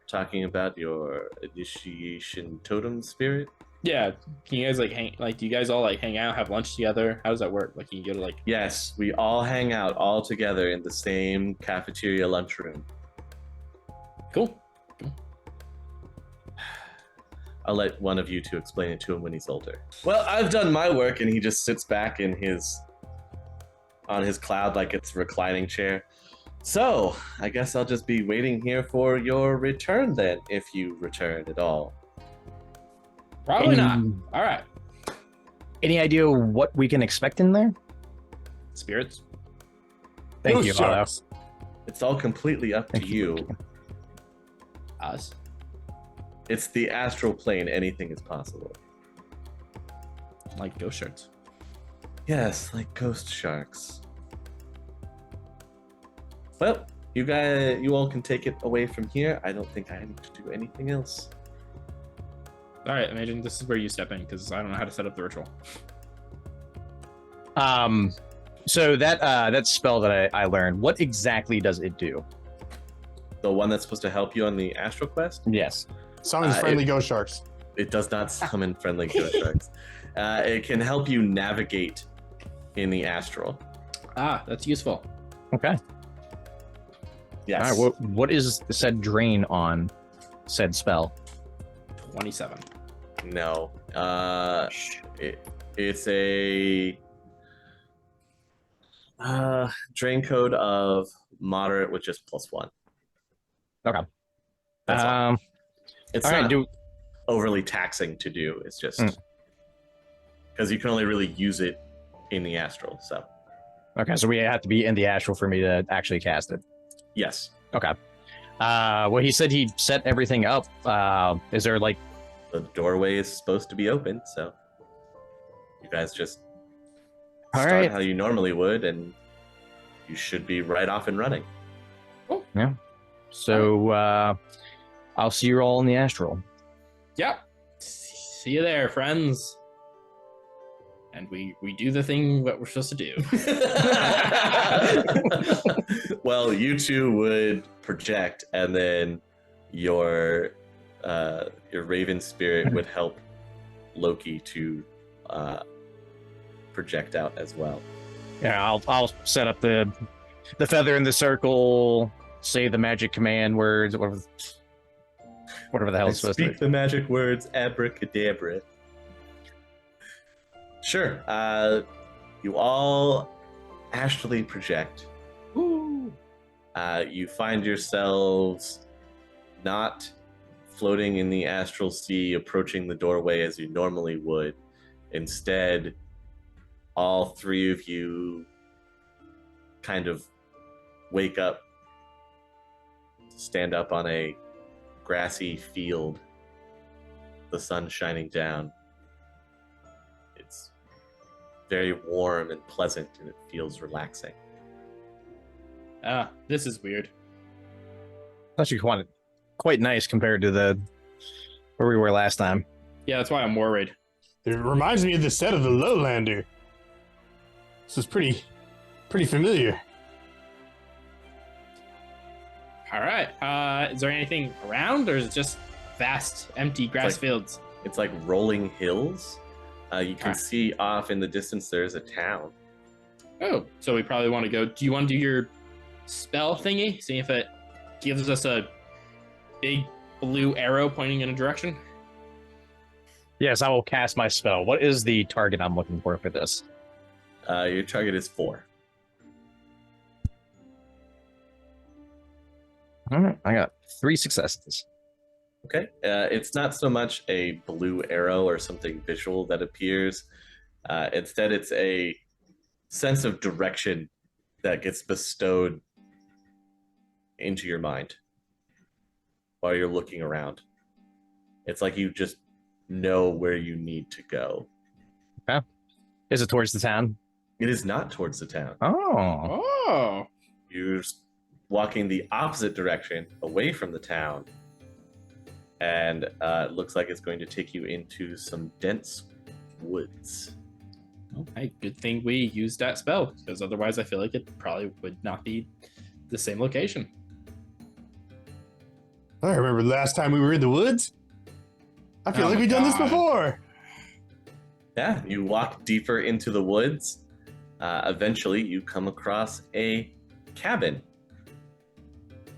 talking about your initiation totem spirit. Yeah. Can you guys like hang? Like, do you guys all like hang out, have lunch together? How does that work? Like, can you go to like? Yes, we all hang out all together in the same cafeteria lunchroom. Cool. I'll let one of you two explain it to him when he's older. Well, I've done my work, and he just sits back in on his cloud like it's a reclining chair. So, I guess I'll just be waiting here for your return then, if you return at all. Probably not. All right. Any idea what we can expect in there? Spirits. Thank you, Otto. sharks. It's all completely up to you. Us. It's the astral plane. Anything is possible. Like ghost sharks. Yes, like ghost sharks. Well, you all can take it away from here. I don't think I need to do anything else. All right, Amaging, this is where you step in because I don't know how to set up the ritual. So that spell that I learned, what exactly does it do? The one that's supposed to help you on the astral quest? Yes. Summons friendly ghost sharks. It does not summon friendly ghost sharks. It can help you navigate in the astral. Ah, that's useful. Okay. Yes. All right. What is said drain on said spell? 27. No. It's a drain code of moderate with just +1. Okay. That's all. It's all not right, overly taxing to do. It's just because you can only really use it in the astral. So. Okay, so we have to be in the astral for me to actually cast it. Yes. Okay. Well, he said he'd set everything up. Is there like the doorway is supposed to be open, so you guys just start how you normally would, and you should be right off and running. Cool. Yeah. So I'll see you all in the astral. Yep. See you there, friends. And we do the thing that we're supposed to do. Well, you two would project, and then your raven spirit would help Loki to project out as well. Yeah, I'll set up the feather in the circle, say the magic command words, whatever the hell it's supposed to be. Speak the magic words, abracadabra. Sure. You all astrally project. Woo. You find yourselves not floating in the astral sea, approaching the doorway as you normally would. Instead, all three of you kind of wake up, stand up on a grassy field, the sun shining down. It's very warm and pleasant, and it feels relaxing. Ah, this is weird. Actually, quite nice compared to where we were last time. Yeah, that's why I'm worried. It reminds me of the set of the Lowlander. This is pretty familiar. All right. Is there anything around, or is it just vast, empty grass fields? It's like rolling hills. You can see off in the distance there's a town. Oh, so we probably want to go. Do you want to do your spell thingy? See if it gives us a big blue arrow pointing in a direction? Yes, I will cast my spell. What is the target I'm looking for this? Your target is 4. All right, I got 3 successes. Okay. It's not so much a blue arrow or something visual that appears. Instead, it's a sense of direction that gets bestowed into your mind while you're looking around. It's like you just know where you need to go. Okay. Is it towards the town? It is not towards the town. Oh. You're walking the opposite direction, away from the town. And it looks like it's going to take you into some dense woods. Okay, good thing we used that spell, because otherwise I feel like it probably would not be the same location. I remember the last time we were in the woods. I feel Oh like my we've done this God. before. Yeah, you walk deeper into the woods. Eventually, you come across a cabin.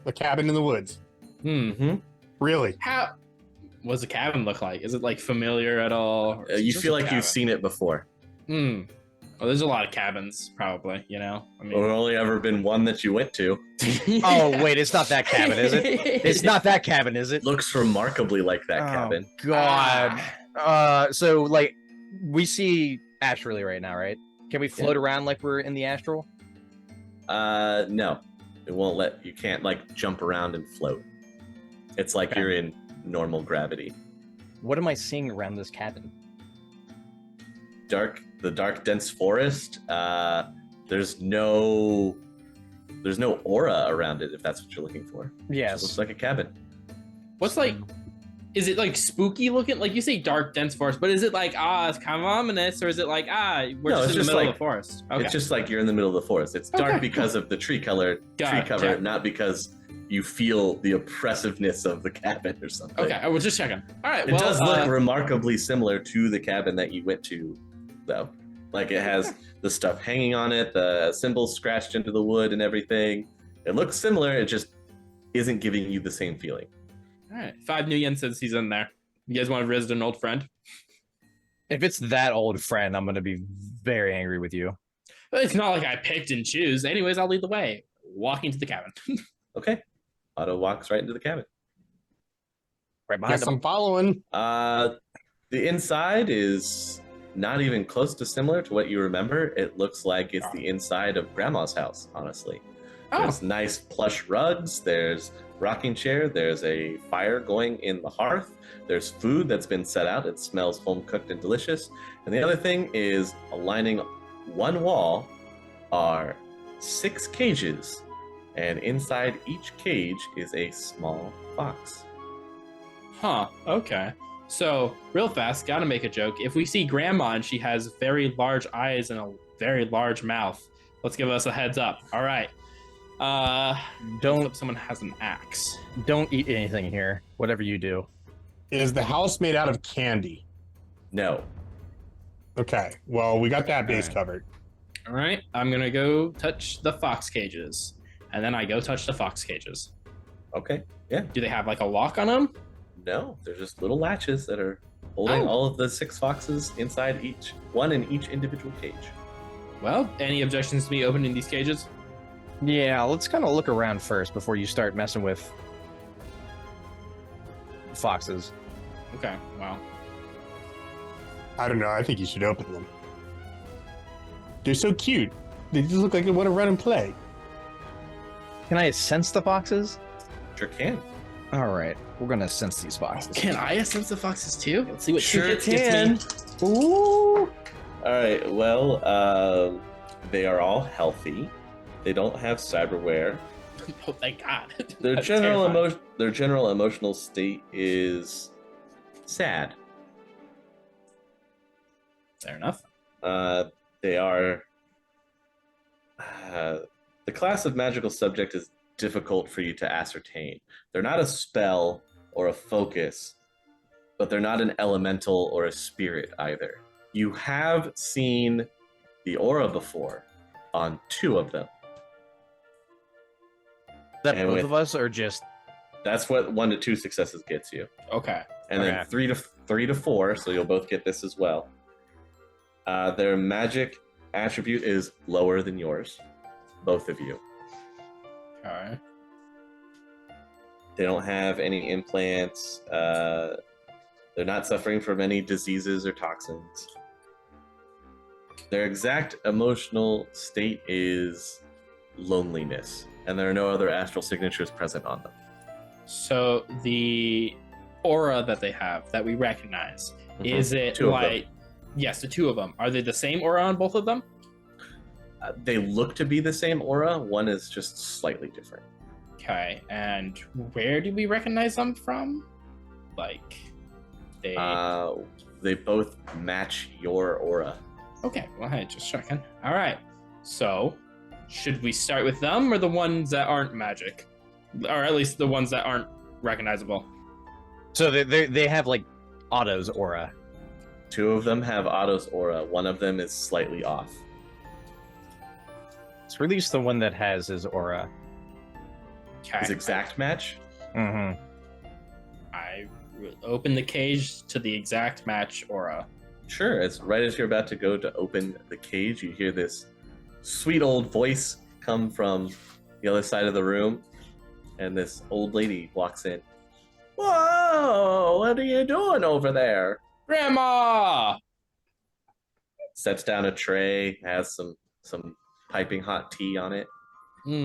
A cabin in the woods. Mm-hmm. Really? How? What does a cabin look like? Is it like familiar at all? Or is it You just feel a like cabin? you've seen it before. Well, there's a lot of cabins, probably. You know, I mean, There's only ever been one that you went to. Oh wait, it's not that cabin, is it? It's not that cabin, is it? Looks remarkably like that cabin. God. So like we see astrally right now, right? Can we float around like we're in the astral? No. It won't let you can't like jump around and float. It's like you're in normal gravity. What am I seeing around this cabin? The dark dense forest. There's no aura around it if that's what you're looking for. It Yes. just looks like a cabin. what's like? Is it like spooky looking? Like you say, dark, dense forest, but is it like it's kind of ominous, or is it like we're No, just it's in the just middle like- of the forest? Okay. It's just like you're in the middle of the forest. It's dark Okay, because of the tree cover, Gotcha. not because you feel the oppressiveness of the cabin or something. Okay, I was just checking. All right, It well, does look remarkably similar to the cabin that you went to, though. Like it has the stuff hanging on it, the symbols scratched into the wood and everything. It looks similar, it just isn't giving you the same feeling. all right. 5 new yen since he's in there. You guys want to visit an old friend? If it's that old friend, I'm gonna be very angry with you. But it's not like I picked and choose. Anyways, I'll lead the way. Walking to the cabin. Okay. Otto walks right into the cabin. Right behind Guess him. I'm following. The inside is not even close to similar to what you remember. It looks like it's the inside of Grandma's house, honestly. There's nice plush rugs, there's rocking chair, there's a fire going in the hearth, there's food that's been set out, it smells home cooked and delicious. And the other thing is, lining one wall are 6 cages, and inside each cage is a small fox. Huh, okay. So, real fast, gotta make a joke. If we see Grandma and she has very large eyes and a very large mouth, let's give us a heads up. All right. Don't Someone has an axe. don't eat anything here. Whatever you do. Is the house made out of candy? No. Okay. Well, we got that base covered. All right, I'm gonna go touch the fox cages, and then I go touch the fox cages. Okay. Yeah. Do they have like a lock on them? No, they're just little latches that are holding all of the 6 foxes inside each, one in each individual cage. Well, any objections to me opening these cages? Yeah, let's kind of look around first before you start messing with foxes. Okay, well, I don't know. I think you should open them. They're so cute. They just look like they want to run and play. Can I sense the foxes? Sure can. All right, we're gonna sense these foxes. can I sense the foxes too? Let's see what Sure two hits gets me. Ooh. All right. Well, they are all healthy. They don't have cyberware. Oh, thank God. Their That's general terrifying. their general emotional state is sad. Fair enough. They are the class of magical subject is difficult for you to ascertain. They're not a spell or a focus, but they're not an elemental or a spirit either. You have seen the aura before on 2 of them. Is that And both with- of us or just? That's what 1 to 2 successes gets you. Okay. And then Okay. 3 to 4, so you'll both get this as well. Their magic attribute is lower than yours, both of you. Okay. They don't have any implants. They're not suffering from any diseases or toxins. Their exact emotional state is loneliness, and there are no other astral signatures present on them. So the aura that they have that we recognize, is it 2 of them. like, yes, the 2 of them. Are they the same aura on both of them? They look to be the same aura. One is just slightly different. Okay, and where do we recognize them from? Like, they. They both match your aura. Okay, well, hey, just checking. All right. So, should we start with them or the ones that aren't magic? Or at least the ones that aren't recognizable? So they have like Otto's aura. 2 of them have Otto's aura. 1 of them is slightly off. Let's release the one that has his aura. Okay. His exact match? Mm-hmm. I open the cage to the exact match aura. Sure. It's right as you're about to go to open the cage, you hear this sweet old voice come from the other side of the room, and this old lady walks in. Whoa! What are you doing over there? Grandma! Sets down a tray, has some piping hot tea on it.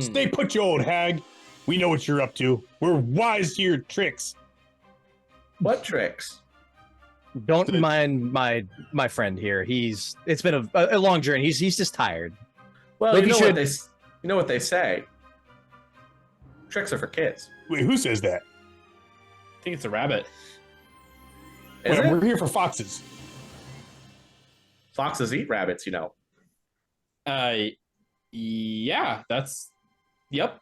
Stay put, you old hag. We know what you're up to. We're wise to your tricks. What tricks? Don't mind my friend here. It's been a long journey. He's just tired. Well, Loki you know what they say. Tricks are for kids. Wait, who says that? I think it's a rabbit. Is Well, it? we're here for foxes. Foxes eat rabbits, you know. Yeah, that's... Yep.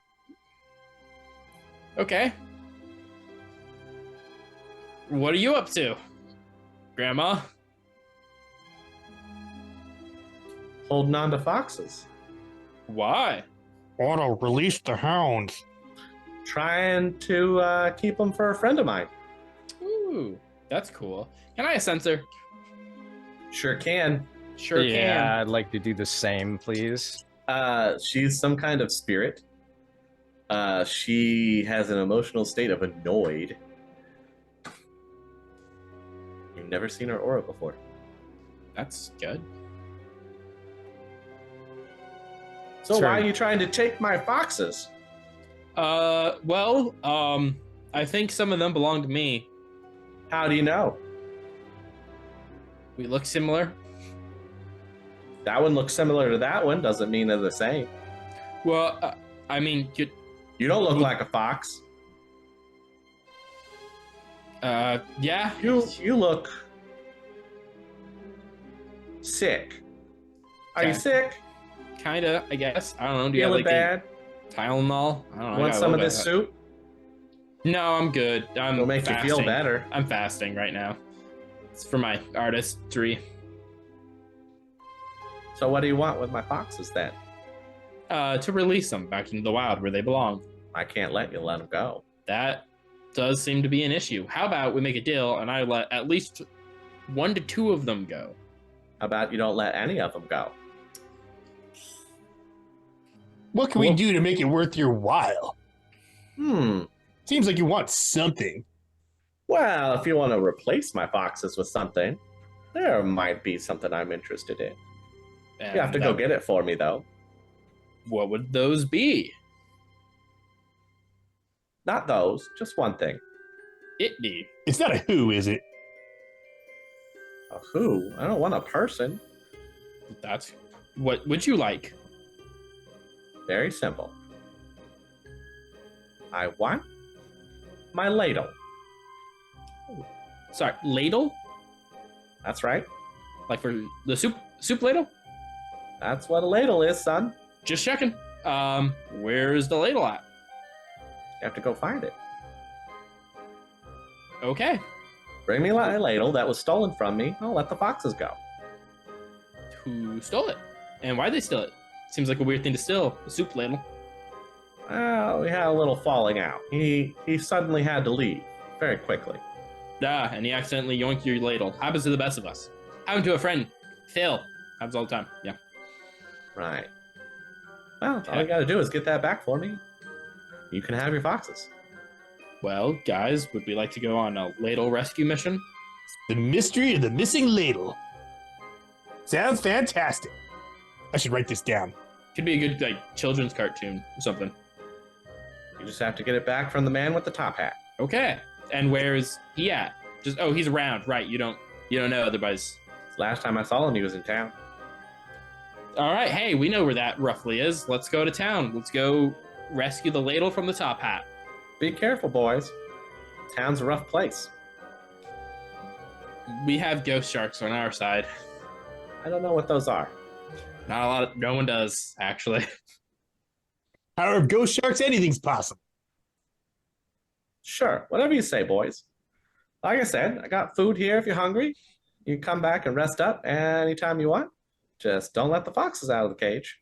Okay. What are you up to, Grandma? Holding on to foxes. Why? Ought to release the hounds. Trying to keep them for a friend of mine. Ooh, that's cool. Can I censor? Sure can. Sure Yeah, I'd like to do the same, please. She's some kind of spirit. She has an emotional state of annoyed. You've never seen her aura before. That's good. So Sure. why are you trying to take my foxes? Well, I think some of them belong to me. How do you know? We look similar. That one looks similar to that one. Doesn't mean they're the same. Well, I mean, You don't look like a fox. yeah. You look sick. Are you Okay. sick? Kinda, I guess. I don't know. Do you Feeling have bad? like Tylenol? I don't know. I Want got a some of little this bit soup? No, I'm good. It'll make you feel better. I'm fasting right now. It's for my artistry. So what do you want with my foxes then? To release them back into the wild where they belong. I can't let you let them go. That does seem to be an issue. How about we make a deal and I let at least 1 to 2 of them go? How about you don't let any of them go? What can we do to make it worth your while? Seems like you want something. Well, if you want to replace my foxes with something, there might be something I'm interested in. And You have to go get it for me, though. What would those be? Not those, just one thing. It'd It's not a who, is it? A who? I don't want a person. That's what would you like? Very simple. I want my ladle. Sorry, ladle? That's right. Like for the soup ladle? That's what a ladle is, son. Just checking. Where's the ladle at? You have to go find it. Okay. Bring me my ladle that was stolen from me. I'll let the foxes go. Who stole it? And why'd they steal it? Seems like a weird thing to steal, a soup ladle. Well, we had a little falling out. He suddenly had to leave very quickly. And he accidentally yoinked your ladle. Happens to the best of us. Happened to a friend. Phil. Happens all the time. Yeah. Right. Well, all you gotta do is get that back for me. You can have your foxes. Well, guys, would we like to go on a ladle rescue mission? The mystery of the missing ladle. Sounds fantastic. I should write this down. Could be a good like children's cartoon or something. You just have to get it back from the man with the top hat. Okay. And where's he at? Just he's around, right? You don't know otherwise. Last time I saw him, he was in town. All right, hey, we know where that roughly is. Let's go to town. Let's go rescue the ladle from the top hat. Be careful, boys. Town's a rough place. We have ghost sharks on our side. I don't know what those are. Not a lot of, no one does, actually. Power of ghost sharks, anything's possible. Sure, whatever you say, boys. Like I said, I got food here if you're hungry. You can come back and rest up anytime you want. Just don't let the foxes out of the cage.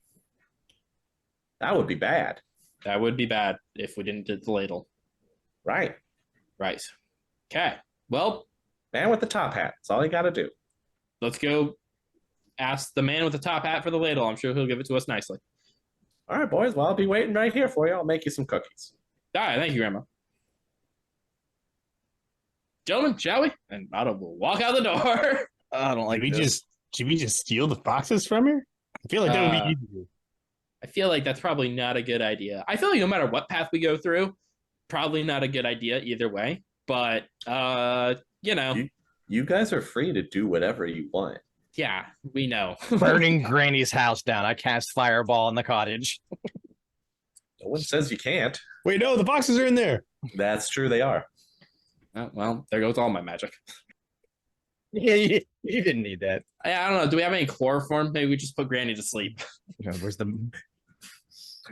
That would be bad. That would be bad if we didn't do the ladle. Right. Right. Okay. Well, Man with the top hat. That's all you got to do. let's go ask the man with the top hat for the ladle. I'm sure he'll give it to us nicely. All right, boys. Well, I'll be waiting right here for you. I'll make you some cookies. All right. Thank you, Grandma. Gentlemen, shall we? And Otto will walk out the door. I don't like Should we just steal the foxes from her? I feel like that would be easier. I feel like that's probably not a good idea. I feel like no matter what path we go through, probably not a good idea either way. But you know, You guys are free to do whatever you want. yeah, we know. burning Granny's house down. I cast fireball in the cottage. No one says you can't. Wait, no, the foxes are in there. That's true. They are. Oh, well, there goes all my magic. Yeah, you didn't need that. I don't know. Do we have any chloroform? Maybe we just put Granny to sleep. You know, where's the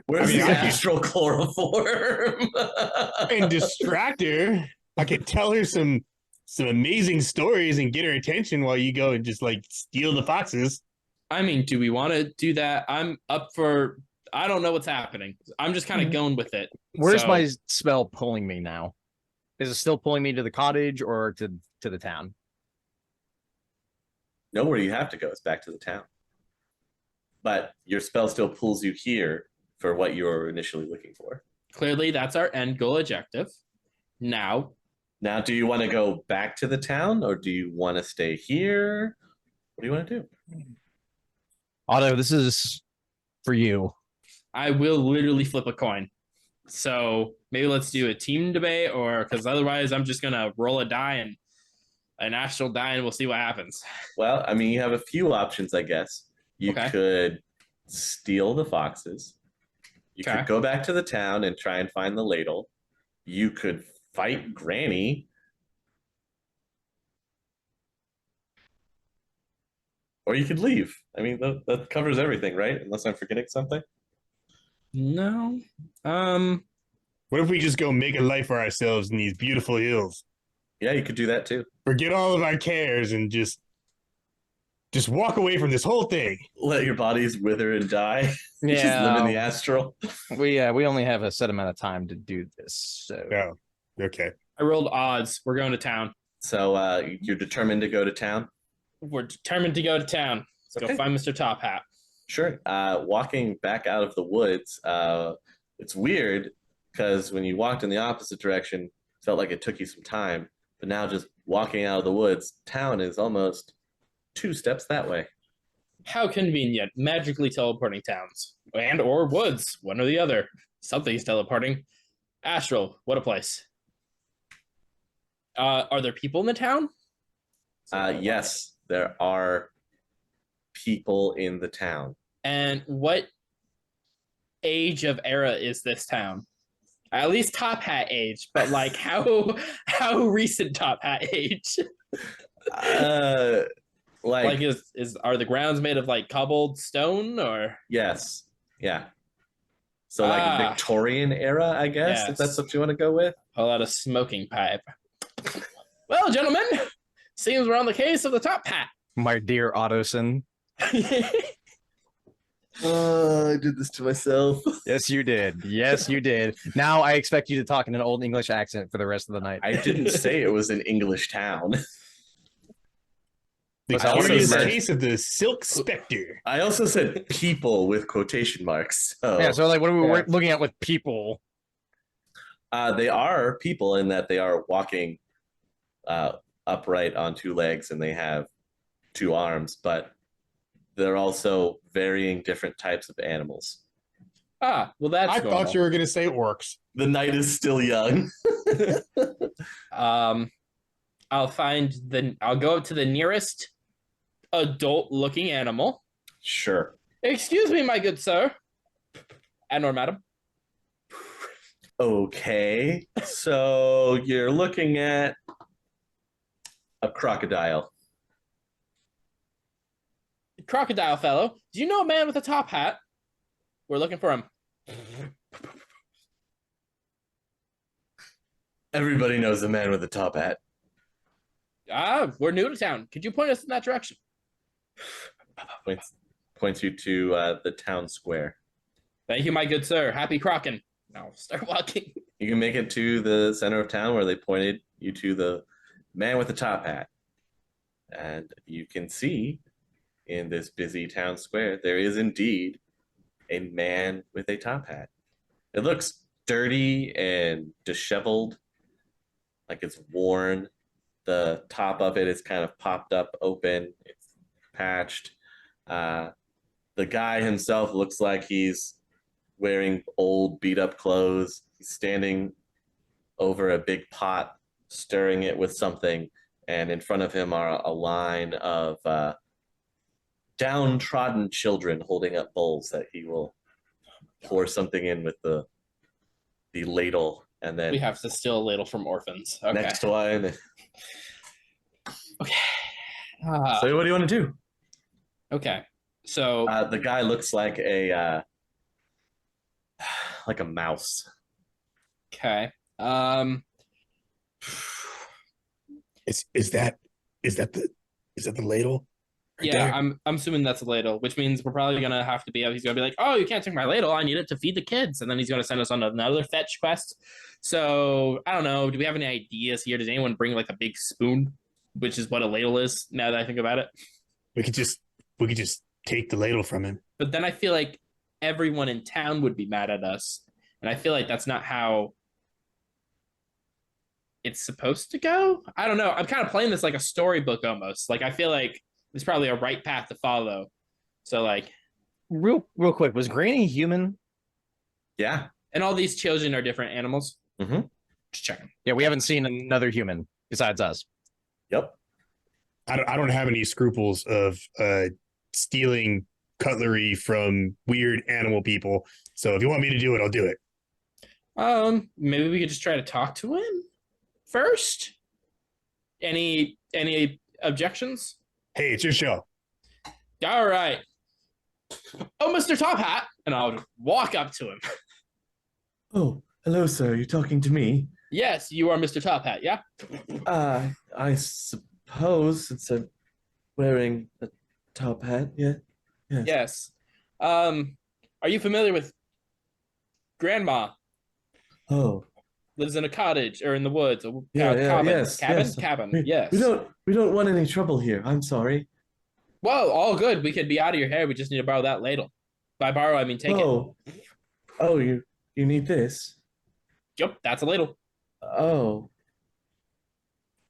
Where's I mean, the I can- astral chloroform? And distract her. I could tell her some amazing stories and get her attention while you go and just like steal the foxes. I mean, do we want to do that? I'm up for. I don't know what's happening. I'm just kind of going with it. Where's So- my spell pulling me now? Is it still pulling me to the cottage or to the town? Nowhere you have to go is back to the town. But your spell still pulls you here for what you were initially looking for. Clearly, that's our end goal objective. Now, Now, do you want to go back to the town or do you want to stay here? What do you want to do? Otto, this is for you. I will literally flip a coin. So maybe let's do a team debate, or because otherwise I'm just gonna roll a die and an astral die, and we'll see what happens. Well, I mean, you have a few options, I guess. You Okay. could steal the foxes. You Okay. could go back to the town and try and find the ladle. You could fight Granny. Or you could leave. I mean, that covers everything, right? Unless I'm forgetting something. No. What if we just go make a life for ourselves in these beautiful hills? Yeah, you could do that too. Forget all of our cares and just walk away from this whole thing. Let your bodies wither and die. Just live in the astral. we only have a set amount of time to do this. So Oh, okay. I rolled odds. We're going to town. So you're determined to go to town? We're determined to go to town. Let's Okay. go find Mr. Top Hat. Sure. Walking back out of the woods, it's weird because when you walked in the opposite direction, it felt like it took you some time. But now just walking out of the woods, town is almost 2 steps that way. How convenient. Magically teleporting towns. And or woods. One or the other. Something's teleporting. Astral. What a place. Are there people in the town? Yes, there are people in the town. And what age of era is this town? At least Top Hat age, but like how recent Top Hat age? Like is are the grounds made of like cobbled stone or? yes, yeah. So like Victorian era, I guess, if Yes. that's what you want to go with. Pull out a smoking pipe. Well, gentlemen, seems we're on the case of the Top Hat. my dear Ottoson. I did this to myself. Yes, you did. Yes, you did. Now I expect you to talk in an old English accent for the rest of the night. I didn't say it was an English town. The I also curious said- case of the Silk Spectre. I also said people with quotation marks. So, Yeah, so like what are we we're looking at with people? they are people in that they are walking upright on 2 legs and they have 2 arms, but they're also varying different types of animals. Well, that's I normal. thought you were going to say orcs. The night is still young. I'll go up to the nearest adult-looking animal. Sure. Excuse me, my good sir, and or madam. Okay. So you're looking at a crocodile. Crocodile fellow, do you know a man with a top hat? We're looking for him. Everybody knows the man with the top hat. We're new to town. Could you point us in that direction? Points you to the town square. Thank you, my good sir. Happy crocking. Now start walking. You can make it to the center of town where they pointed you to the man with the top hat. And you can see in this busy town square, there is indeed a man with a top hat. It looks dirty and disheveled, like it's worn. The top of it is kind of popped up open. It's patched. The guy himself looks like he's wearing old beat up clothes. He's standing over a big pot, stirring it with something. And in front of him are a line of downtrodden children holding up bowls that he will pour something in with the ladle. And then we have to steal a ladle from orphans. Okay. Next one. Okay. So what do you want to do? Okay. So the guy looks like a mouse. Okay. Is that the ladle? Right Yeah, there? I'm assuming that's a ladle, which means we're probably gonna have to be. He's gonna be like, "Oh, you can't take my ladle. I need it to feed the kids," and then he's gonna send us on another fetch quest. So I don't know. Do we have any ideas here? Does anyone bring like a big spoon, which is what a ladle is? Now that I think about it, We could just take the ladle from him. but then I feel like everyone in town would be mad at us, and I feel like that's not how it's supposed to go. I don't know. I'm kind of playing this like a storybook almost. Like I feel like there's probably a right path to follow. So like Real quick, was Granny human? Yeah. and all these children are different animals. Mm-hmm. Just checking. Yeah, we haven't seen another human besides us. Yep. I don't have any scruples of stealing cutlery from weird animal people. So if you want me to do it, I'll do it. Maybe we could just try to talk to him first. Any objections? Hey, it's your show. All right. Oh, Mr. Top Hat, and I'll walk up to him. Oh, hello, sir. You're talking to me. Yes, you are Mr. Top Hat. Yeah. I suppose since I'm wearing a top hat. Yeah. Yes. Are you familiar with Grandma? Oh. Lives in a cottage or in the woods. Cabin. Yes. Cabin. Yes. Cabin. Yes. We don't want any trouble here. I'm sorry. Whoa, all good. We could be out of your hair. We just need to borrow that ladle. By borrow, I mean take it. Oh, you need this. Yep, that's a ladle. Oh.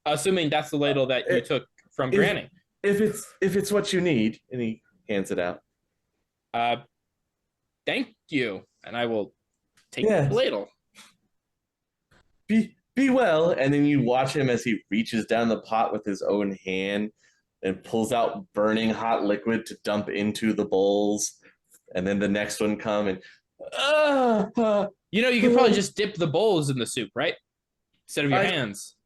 Assuming that's the ladle that you took from Granny. If it's what you need, and he hands it out. Thank you, and I will take Yes. the ladle. Be well, and then you watch him as he reaches down the pot with his own hand and pulls out burning hot liquid to dump into the bowls, and then the next one come and you know, you could probably just dip the bowls in the soup, right? Instead of your hands.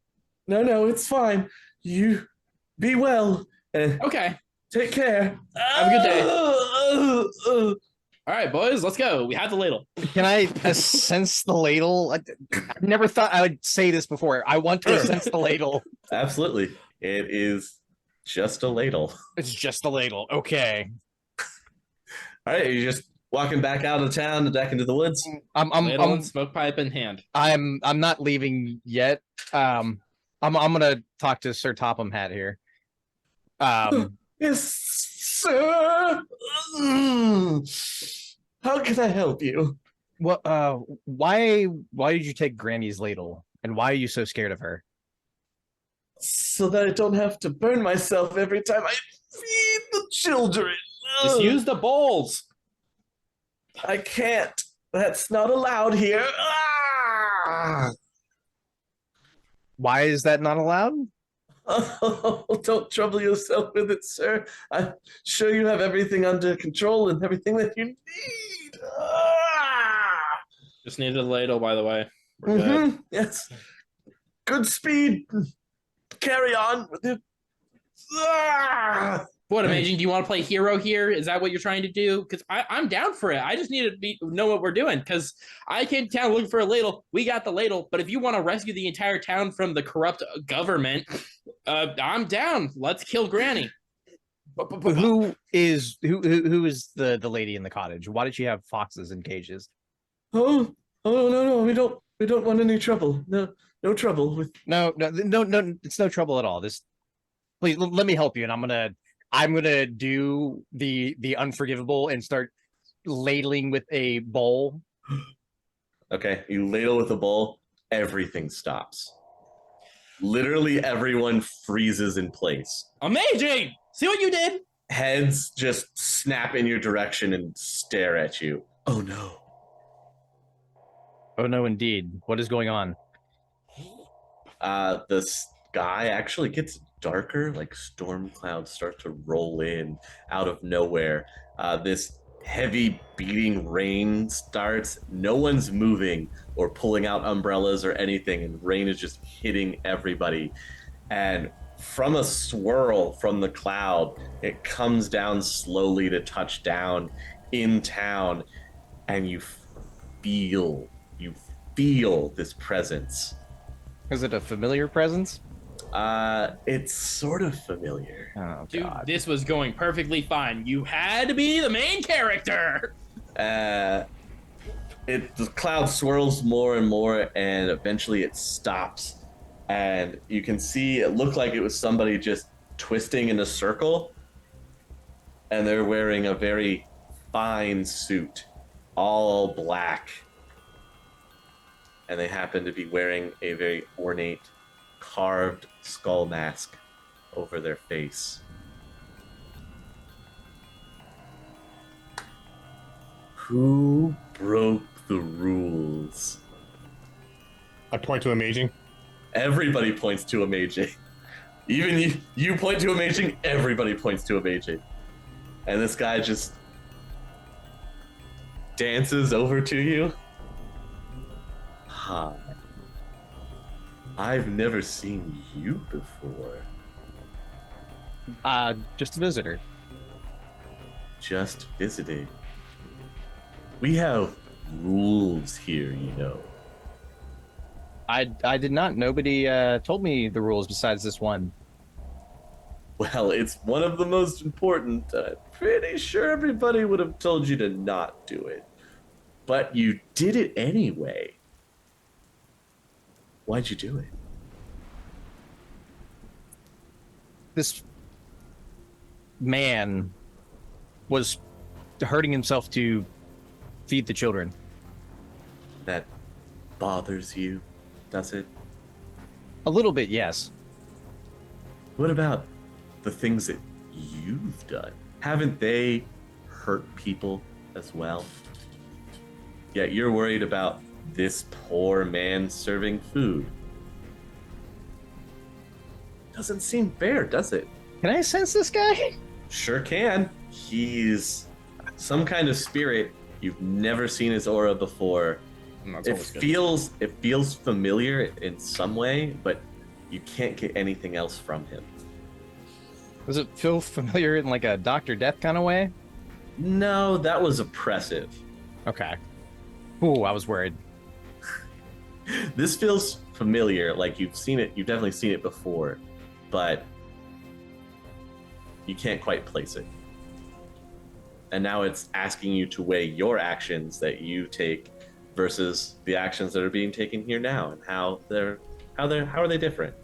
No, it's fine. You be well. Okay. Take care. Have a good day. All right, boys, let's go. We have the ladle. Can I sense the ladle? I never thought I would say this before. I want to sense the ladle. Absolutely. It is just a ladle. It's just the ladle. Okay. All right, you're just walking back out of town, back into the woods. Ladle and smoke pipe in hand. I'm not leaving yet. I'm gonna talk to Sir Topham Hat here. Yes, sir. How can I help you? Well, why did you take Granny's ladle, and why are you so scared of her? So that I don't have to burn myself every time I feed the children. Just use the bowls. I can't. That's not allowed here. Why is that not allowed? Oh, don't trouble yourself with it, sir. I'm sure you have everything under control and everything that you need. Just needed a ladle, by the way. We're good. Yes. Good speed. Carry on with it. What, Amaging? Do you want to play hero here? Is that what you're trying to do? Because I'm down for it. I just need to know what we're doing, because I came to town looking for a ladle. We got the ladle, but if you want to rescue the entire town from the corrupt government, I'm down. Let's kill Granny. Who is the lady in the cottage? Why did she have foxes in cages? Oh no, we don't want any trouble. No trouble with. No, it's no trouble at all. Please let me help you, and I'm gonna do the unforgivable and start ladling with a bowl. Okay, you ladle with a bowl, everything stops. Literally everyone freezes in place. Amazing! See what you did? Heads just snap in your direction and stare at you. Oh no. Oh no, indeed. What is going on? The sky actually gets darker, like storm clouds start to roll in out of nowhere. This heavy beating rain starts. No one's moving or pulling out umbrellas or anything, and rain is just hitting everybody. And from a swirl from the cloud, it comes down slowly to touch down in town, and you feel this presence. Is it a familiar presence? It's sort of familiar. Oh, Dude, God. this was going perfectly fine. You had to be the main character. The cloud swirls more and more, and eventually it stops. And you can see it looked like it was somebody just twisting in a circle. And they're wearing a very fine suit, all black. And they happen to be wearing a very ornate, carved skull mask over their face. Who broke the rules? I point to Amaging. Everybody points to Amaging. Even you point to Amaging, everybody points to Amaging. And this guy just dances over to you. Hi. I've never seen you before. Just a visitor. Just visiting. We have rules here, you know. I did not. Nobody told me the rules besides this one. Well, it's one of the most important. I'm pretty sure everybody would have told you to not do it. But you did it anyway. Why'd you do it? This man was hurting himself to feed the children. That bothers you, does it? A little bit, yes. What about the things that you've done? Haven't they hurt people as well? Yet you're worried about this poor man serving food. Doesn't seem fair, does it? Can I sense this guy? Sure can. He's some kind of spirit. You've never seen his aura before. It feels familiar in some way, but you can't get anything else from him. Does it feel familiar in like a Dr. Death kind of way? No, that was oppressive. Okay. Ooh, I was worried. This feels familiar, like you've seen it, you've definitely seen it before, but you can't quite place it. And now it's asking you to weigh your actions that you take versus the actions that are being taken here now, and how are they different?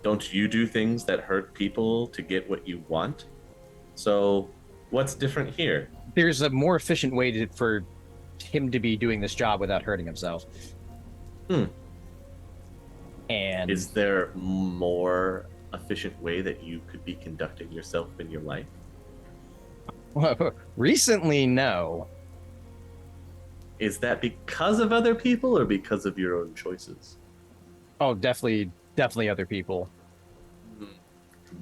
Don't you do things that hurt people to get what you want? So what's different here? There's a more efficient way for him to be doing this job without hurting himself. And is there more efficient way that you could be conducting yourself in your life? Recently, no. Is that because of other people or because of your own choices? Oh, definitely other people.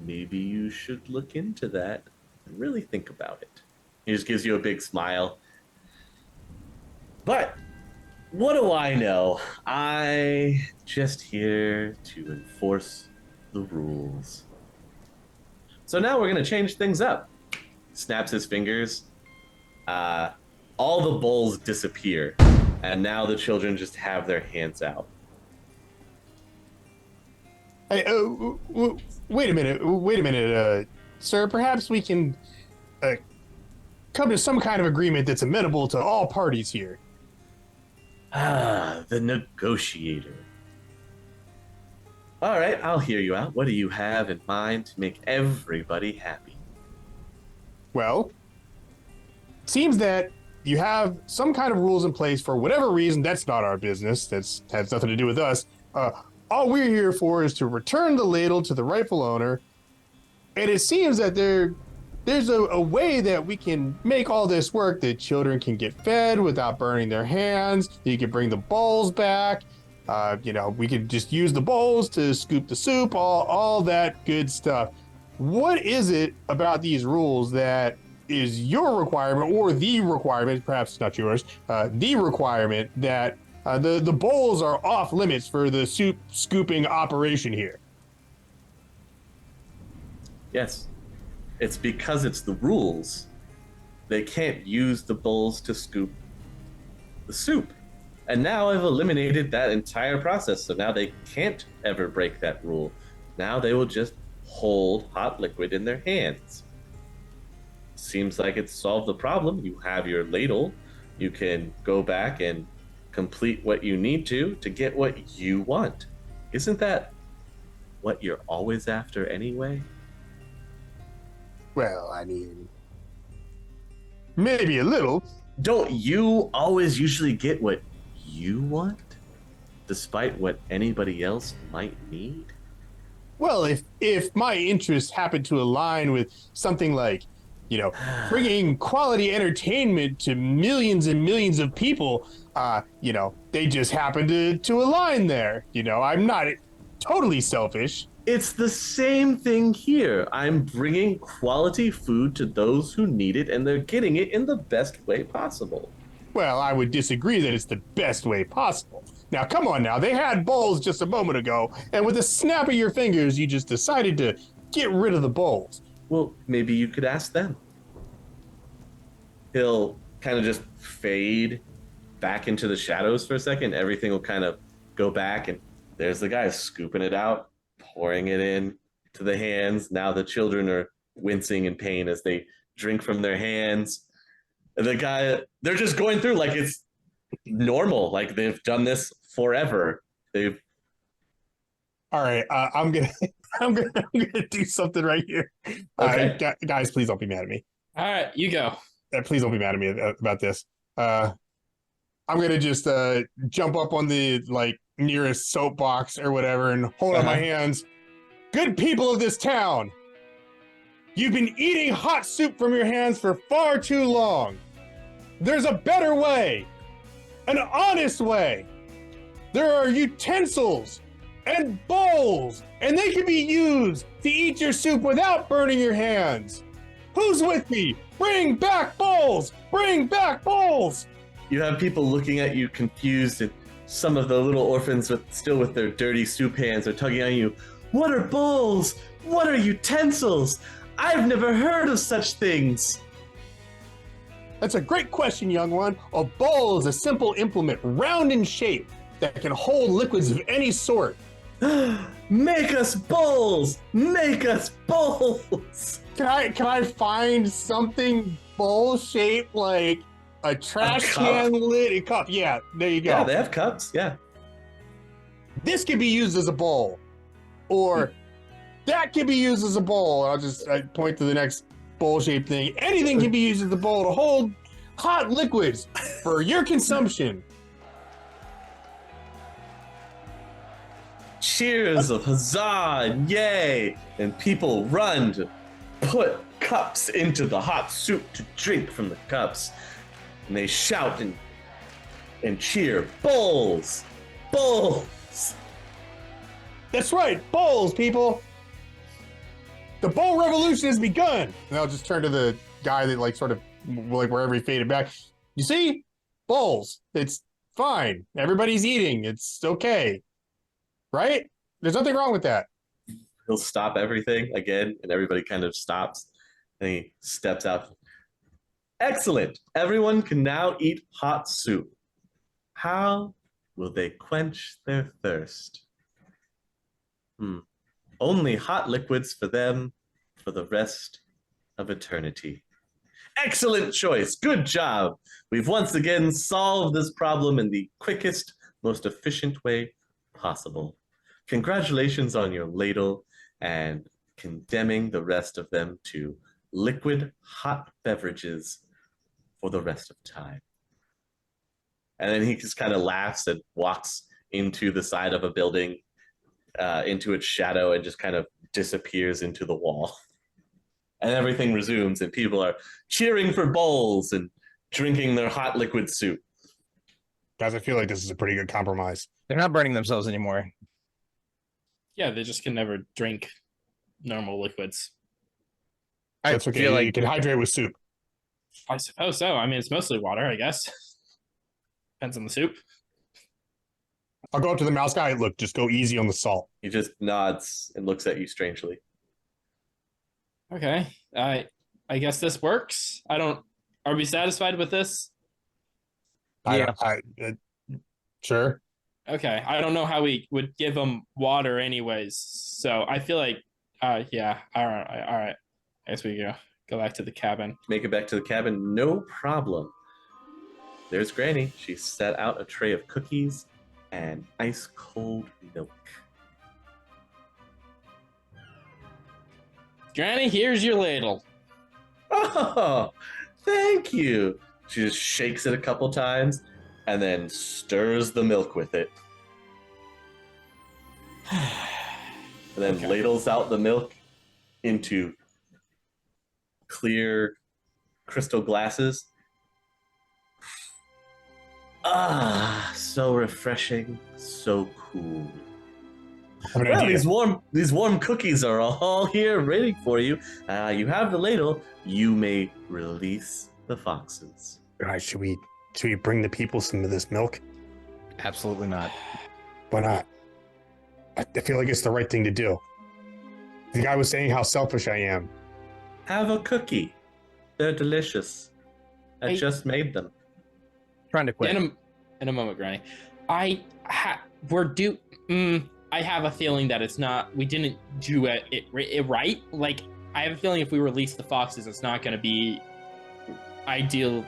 Maybe you should look into that and really think about it. He just gives you a big smile. But what do I know? I just here to enforce the rules. So now we're going to change things up. Snaps his fingers. All the bowls disappear. And now the children just have their hands out. Hey, wait a minute, sir. Perhaps we can come to some kind of agreement that's amenable to all parties here. Ah, the negotiator. All right, I'll hear you out. What do you have in mind to make everybody happy? Well, it seems that you have some kind of rules in place for whatever reason. That's not our business. That's has nothing to do with us. All we're here for is to return the ladle to the rightful owner. And it seems that there's a way that we can make all this work. The children can get fed without burning their hands. You can bring the bowls back. We could just use the bowls to scoop the soup, all that good stuff. What is it about these rules that is your requirement, or the requirement, perhaps not yours, the requirement that the bowls are off limits for the soup scooping operation here? Yes, it's because it's the rules. They can't use the bowls to scoop the soup. And now I've eliminated that entire process, so now they can't ever break that rule. Now they will just hold hot liquid in their hands. Seems like it's solved the problem. You have your ladle. You can go back and complete what you need to get what you want. Isn't that what you're always after anyway? Well, I mean, maybe a little. Don't you always usually get what you want, despite what anybody else might need? Well, if my interests happen to align with something like, bringing quality entertainment to millions and millions of people, they just happen to align there. I'm not totally selfish. It's the same thing here. I'm bringing quality food to those who need it, and they're getting it in the best way possible. Well, I would disagree that it's the best way possible. Now, come on now. They had bowls just a moment ago, and with a snap of your fingers, you just decided to get rid of the bowls. Well, maybe you could ask them. He'll kind of just fade back into the shadows for a second. Everything will kind of go back, and there's the guy scooping it out, pouring it in to the hands. Now the children are wincing in pain as they drink from their hands. And the guy, they're just going through like it's normal, like they've done this forever. All right, I'm gonna do something right here. Okay. Guys, please don't be mad at me. All right, you go. Please don't be mad at me about this. I'm gonna just jump up on the nearest soapbox or whatever and hold out my hands. Good people of this town, you've been eating hot soup from your hands for far too long. There's a better way, an honest way. There are utensils and bowls, and they can be used to eat your soup without burning your hands. Who's with me? Bring back bowls! Bring back bowls! You have people looking at you confused, and some of the little orphans still with their dirty soup hands are tugging on you. What are bowls? What are utensils? I've never heard of such things. That's a great question, young one. A bowl is a simple implement, round in shape, that can hold liquids of any sort. Make us bowls! Make us bowls! Can I find something bowl-shaped, like a trash can lid? A cup. Yeah, there you go. Yeah, they have cups, yeah. This can be used as a bowl. Or that can be used as a bowl. I point to the next bowl-shaped thing. Anything can be used as a bowl to hold hot liquids for your consumption. Cheers of huzzah and yay! And people run to put cups into the hot soup to drink from the cups. And they shout and cheer, bowls! Bowls! That's right, bowls, people! The bowl revolution has begun! And I'll just turn to the guy that sort of wherever he faded back. You see? Bowls. It's fine. Everybody's eating. It's okay. Right? There's nothing wrong with that. he'll stop everything again, and everybody kind of stops, and he steps out. Excellent. Everyone can now eat hot soup. How will they quench their thirst? Only hot liquids for them for the rest of eternity. Excellent choice. Good job. We've once again solved this problem in the quickest, most efficient way possible. Congratulations on your ladle and condemning the rest of them to liquid hot beverages for the rest of time. And then he just kind of laughs and walks into the side of a building, into its shadow, and just kind of disappears into the wall. And everything resumes, and people are cheering for bowls and drinking their hot liquid soup. Guys, I feel like this is a pretty good compromise. They're not burning themselves anymore. Yeah, they just can never drink normal liquids. That's okay. feel like You can hydrate with soup. I suppose so. I mean, it's mostly water, I guess. Depends on the soup. I'll go up to the mouse guy. Look, just go easy on the salt. He just nods and looks at you strangely. Okay. I guess this works. Are we satisfied with this? Yeah. Sure. Okay. I don't know how we would give them water anyways. So I feel like, yeah. All right. I guess we go back to the cabin. Make it back to the cabin, no problem. There's Granny. She set out a tray of cookies and ice cold milk. Granny, here's your ladle. Oh, thank you. She just shakes it a couple times and then stirs the milk with it. And then ladles out the milk into clear crystal glasses. Ah, so refreshing, so cool. Well, these warm cookies are all here waiting for you. You have the ladle. You may release the foxes. Guys, should we bring the people some of this milk? Absolutely not. Why not? I feel like it's the right thing to do. The guy was saying how selfish I am. Have a cookie. They're delicious. I just made them. Trying to quit. In a moment, Granny. I have a feeling that it's not. We didn't do it right. Like, I have a feeling if we release the foxes, it's not going to be ideal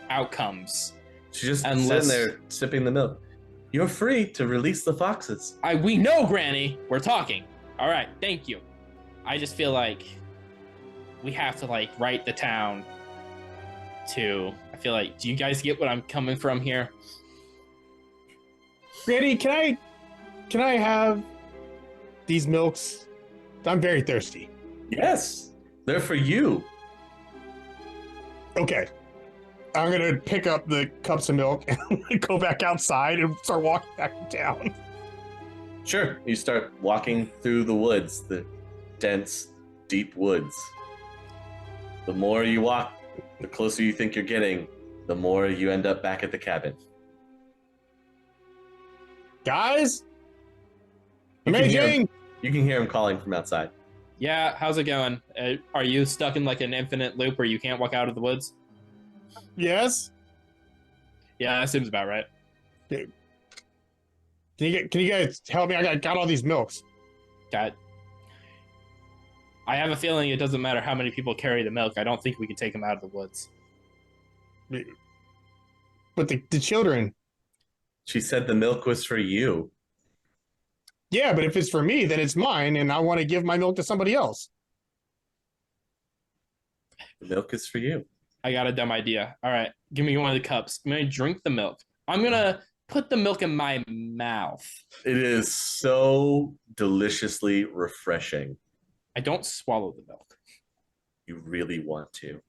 outcomes. She's just sitting there sipping the milk. You're free to release the foxes. We know, Granny. We're talking. All right. Thank you. I just feel like we have to write the town to. I feel like. Do you guys get what I'm coming from here? Granny, can I have these milks? I'm very thirsty. Yes, they're for you. Okay. I'm going to pick up the cups of milk and go back outside and start walking back down. Sure. You start walking through the woods, the dense, deep woods. The more you walk, the closer you think you're getting, the more you end up back at the cabin. Guys? Amaging! You can hear him calling from outside. Yeah, how's it going? Are you stuck in an infinite loop where you can't walk out of the woods? Yes. Yeah, that seems about right. Can you guys help me? I got all these milks. I have a feeling it doesn't matter how many people carry the milk. I don't think we can take them out of the woods. But the children. She said the milk was for you. Yeah, but if it's for me, then it's mine, and I want to give my milk to somebody else. The milk is for you. I got a dumb idea. All right, give me one of the cups. I'm going to drink the milk. I'm going to put the milk in my mouth. It is so deliciously refreshing. I don't swallow the milk. You really want to.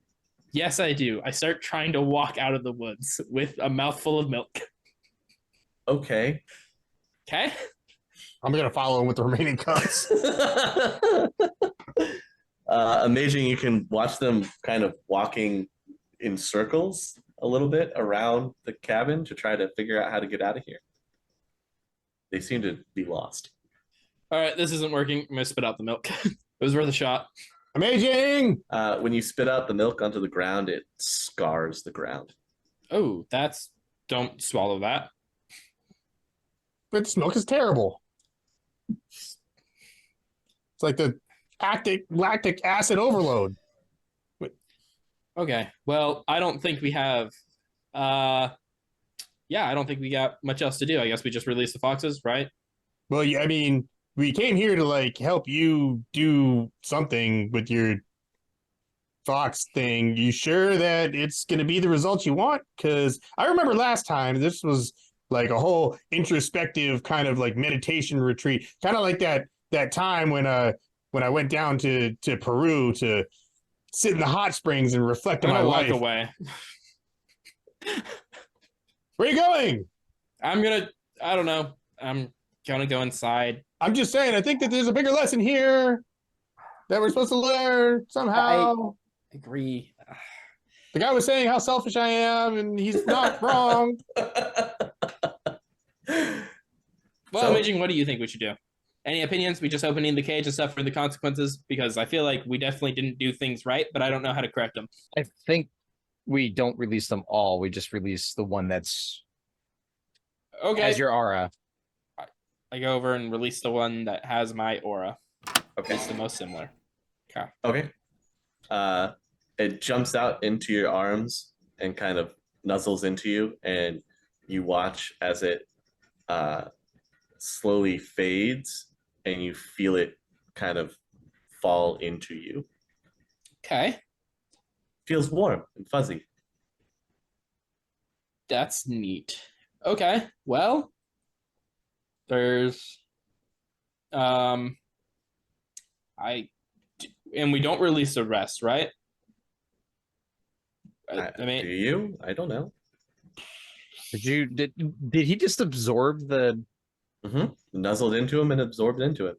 Yes, I do. I start trying to walk out of the woods with a mouthful of milk. Okay. Okay. I'm going to follow him with the remaining cups. Amazing. You can watch them kind of walking in circles a little bit around the cabin to try to figure out how to get out of here. They seem to be lost. All right, this isn't working. I'm gonna spit out the milk. It was worth a shot. Amazing. When you spit out the milk onto the ground, it scars the ground. Oh, that's don't swallow that. But this milk is terrible. It's like the lactic acid overload. Okay. Well, I don't think we have yeah, I don't think we got much else to do. I guess we just release the foxes, right? Well, yeah, I mean, we came here to like help you do something with your fox thing. You sure that it's going to be the results you want? Because I remember last time this was like a whole introspective kind of like meditation retreat, kind of like that time when I went down to Peru to sit in the hot springs and reflect on my life. Walk away. Where are you going? I don't know. I'm gonna go inside. I'm just saying, I think that there's a bigger lesson here that we're supposed to learn somehow. I agree. The guy was saying how selfish I am, and he's not wrong. Well, Amaging, what do you think we should do? Any opinions? We just opening the cage and stuff for the consequences? Because I feel like we definitely didn't do things right, but I don't know how to correct them. I think we don't release them all. We just release the one that's okay. Has your aura. I go over and release the one that has my aura. Okay. It's the most similar. Okay. Okay. It jumps out into your arms and kind of nuzzles into you, and you watch as it slowly fades, and you feel it kind of fall into you. Okay. Feels warm and fuzzy. That's neat. Okay. Well, there's and we don't release the rest, right? I mean, do you? I don't know. Did he just absorb the Nuzzled into him and absorbed into it.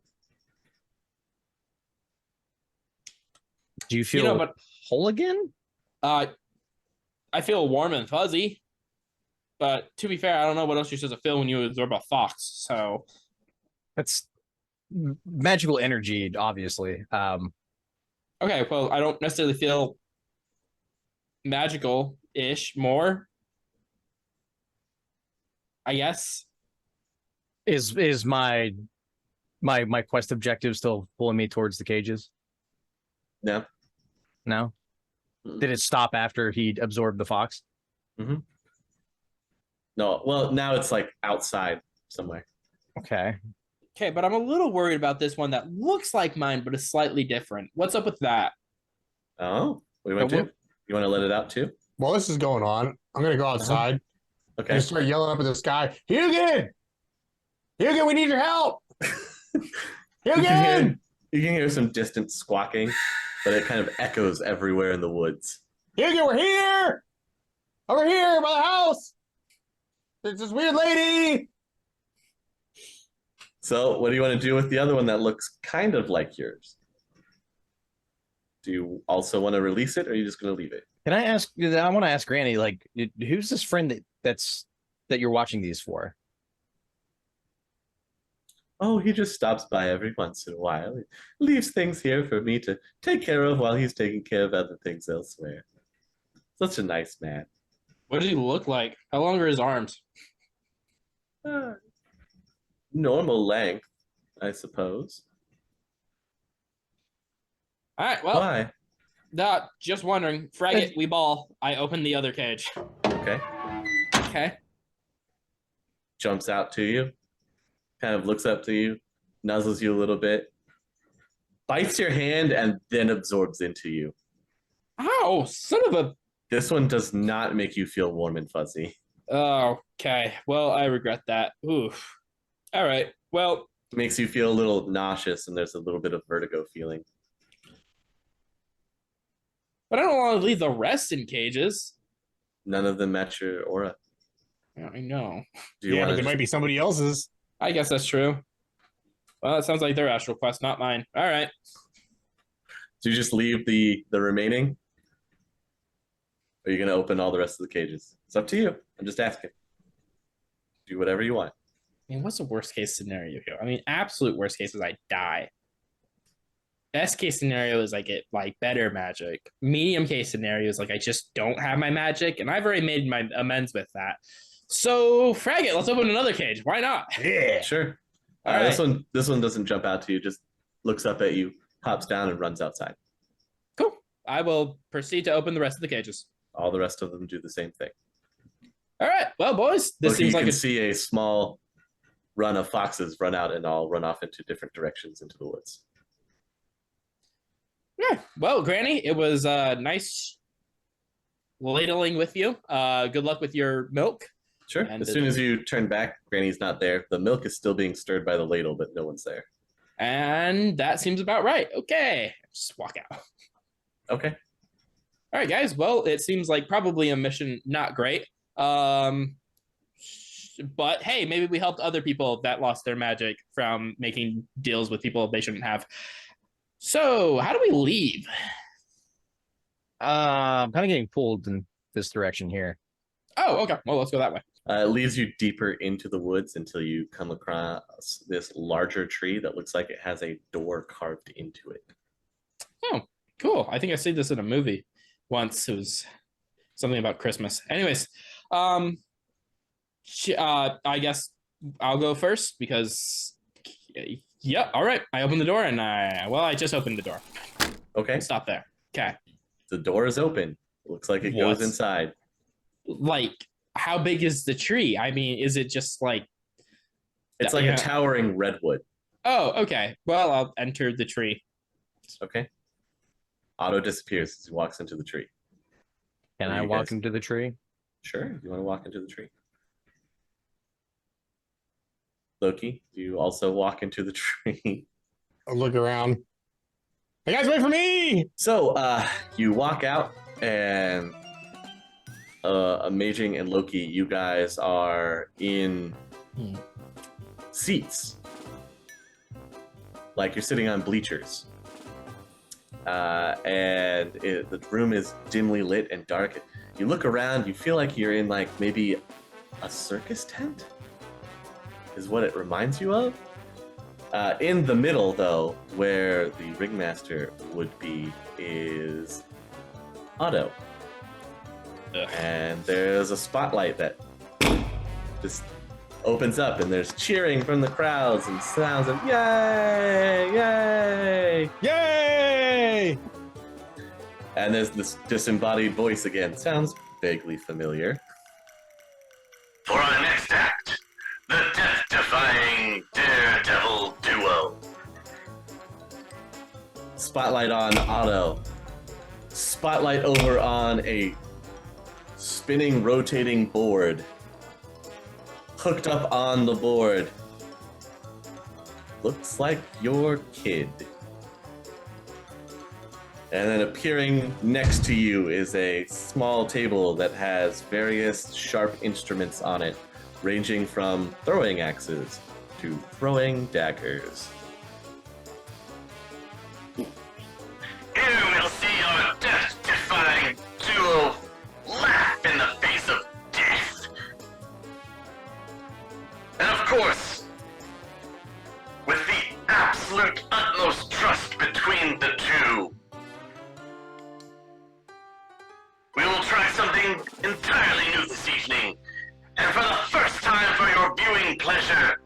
Do you feel whole again? I feel warm and fuzzy. But to be fair, I don't know what else you're supposed to feel when you absorb a fox. So that's magical energy, obviously. Okay, well, I don't necessarily feel magical-ish more. I guess. Is my quest objective still pulling me towards the cages? No. No? Did it stop after he absorbed the fox? No, well, now it's like outside somewhere. Okay. Okay, but I'm a little worried about this one that looks like mine, but is slightly different. What's up with that? Oh, what do you want to do? You want to let it out too? While this is going on, I'm going to go outside Okay. and start yelling up at the sky, Hugin! Hugin, we need your help! Hugin! You can hear some distant squawking, but it kind of echoes everywhere in the woods. Hugin, we're here! Over here by the house! There's this weird lady! So what do you want to do with the other one that looks kind of like yours? Do you also want to release it, or are you just going to leave it? Can I ask? I want to ask Granny, like, who's this friend that you're watching these for? Oh, he just stops by every once in a while. He leaves things here for me to take care of while he's taking care of other things elsewhere. Such a nice man. What does he look like? How long are his arms? Normal length, I suppose. All right, well, Why? Just wondering. Fraggot, we ball. I open the other cage. Okay. Okay. Jumps out to you, kind of looks up to you, nuzzles you a little bit, bites your hand, and then absorbs into you. Ow, son of a... This one does not make you feel warm and fuzzy. Oh, okay. Well, I regret that. Oof. All right. Well... Makes you feel a little nauseous, and there's a little bit of vertigo feeling. But I don't want to leave the rest in cages. None of them match your aura. I know. Yeah, but there might be somebody else's. I guess that's true. Well, it sounds like their astral quest, not mine. All right. So you just leave the remaining? Or are you going to open all the rest of the cages? It's up to you. I'm just asking. Do whatever you want. mean, what's the worst case scenario here? I mean, absolute worst case is I die. Best case scenario is I get like better magic. Medium case scenario is like I just don't have my magic, and I've already made my amends with that. So frag it, let's open another cage. Why not? Yeah, sure. All right. This one doesn't jump out to you. Just looks up at you, hops down, and runs outside. Cool. I will proceed to open the rest of the cages. All the rest of them do the same thing. All right. Well, boys, this seems like you can see a small run of foxes run out and all run off into different directions into the woods. Yeah. Well, Granny, it was nice ladling with you. Good luck with your milk. Sure. And as soon as you turn back, Granny's not there. The milk is still being stirred by the ladle, but no one's there. And that seems about right. Okay. Just walk out. Okay. All right, guys. Well, it seems like probably a mission not great. But hey, maybe we helped other people that lost their magic from making deals with people they shouldn't have. So how do we leave? I'm kind of getting pulled in this direction here. Oh, okay. Well, let's go that way. It leads you deeper into the woods until you come across this larger tree that looks like it has a door carved into it. Oh, cool. I think I seen this in a movie once. It was something about Christmas. Anyways, I guess I'll go first because, yeah, all right. I opened the door and I just opened the door. Okay. Stop there. Okay. The door is open. It looks like it goes inside. Like, how big is the tree? I mean, is it just like... It's like a towering redwood. Oh, okay. Well, I'll enter the tree. Okay. Otto disappears as he walks into the tree. Can I walk into the tree? Sure. You want to walk into the tree? Loki, do you also walk into the tree? I'll look around. Hey guys, wait for me! So, you walk out and Amaging and Loki, you guys are in seats. Like you're sitting on bleachers. And the room is dimly lit and dark. You look around, you feel like you're in like maybe a circus tent? Is what it reminds you of. In the middle, though, where the ringmaster would be, is Otto. Ugh. And there's a spotlight that just opens up, and there's cheering from the crowds and sounds of "Yay! Yay! Yay! And there's this disembodied voice again. Sounds vaguely familiar. For our next act, the death-defying daredevil duo. Spotlight on Otto. Spotlight over on a spinning, rotating board. Hooked up on the board. Looks like your kid. And then appearing next to you is a small table that has various sharp instruments on it, ranging from throwing axes to throwing daggers. Here we'll see our death-defying duo laugh in the face of death. And of course, with the absolute utmost trust between the two, we will try something entirely new this evening. And for the first time for your viewing pleasure,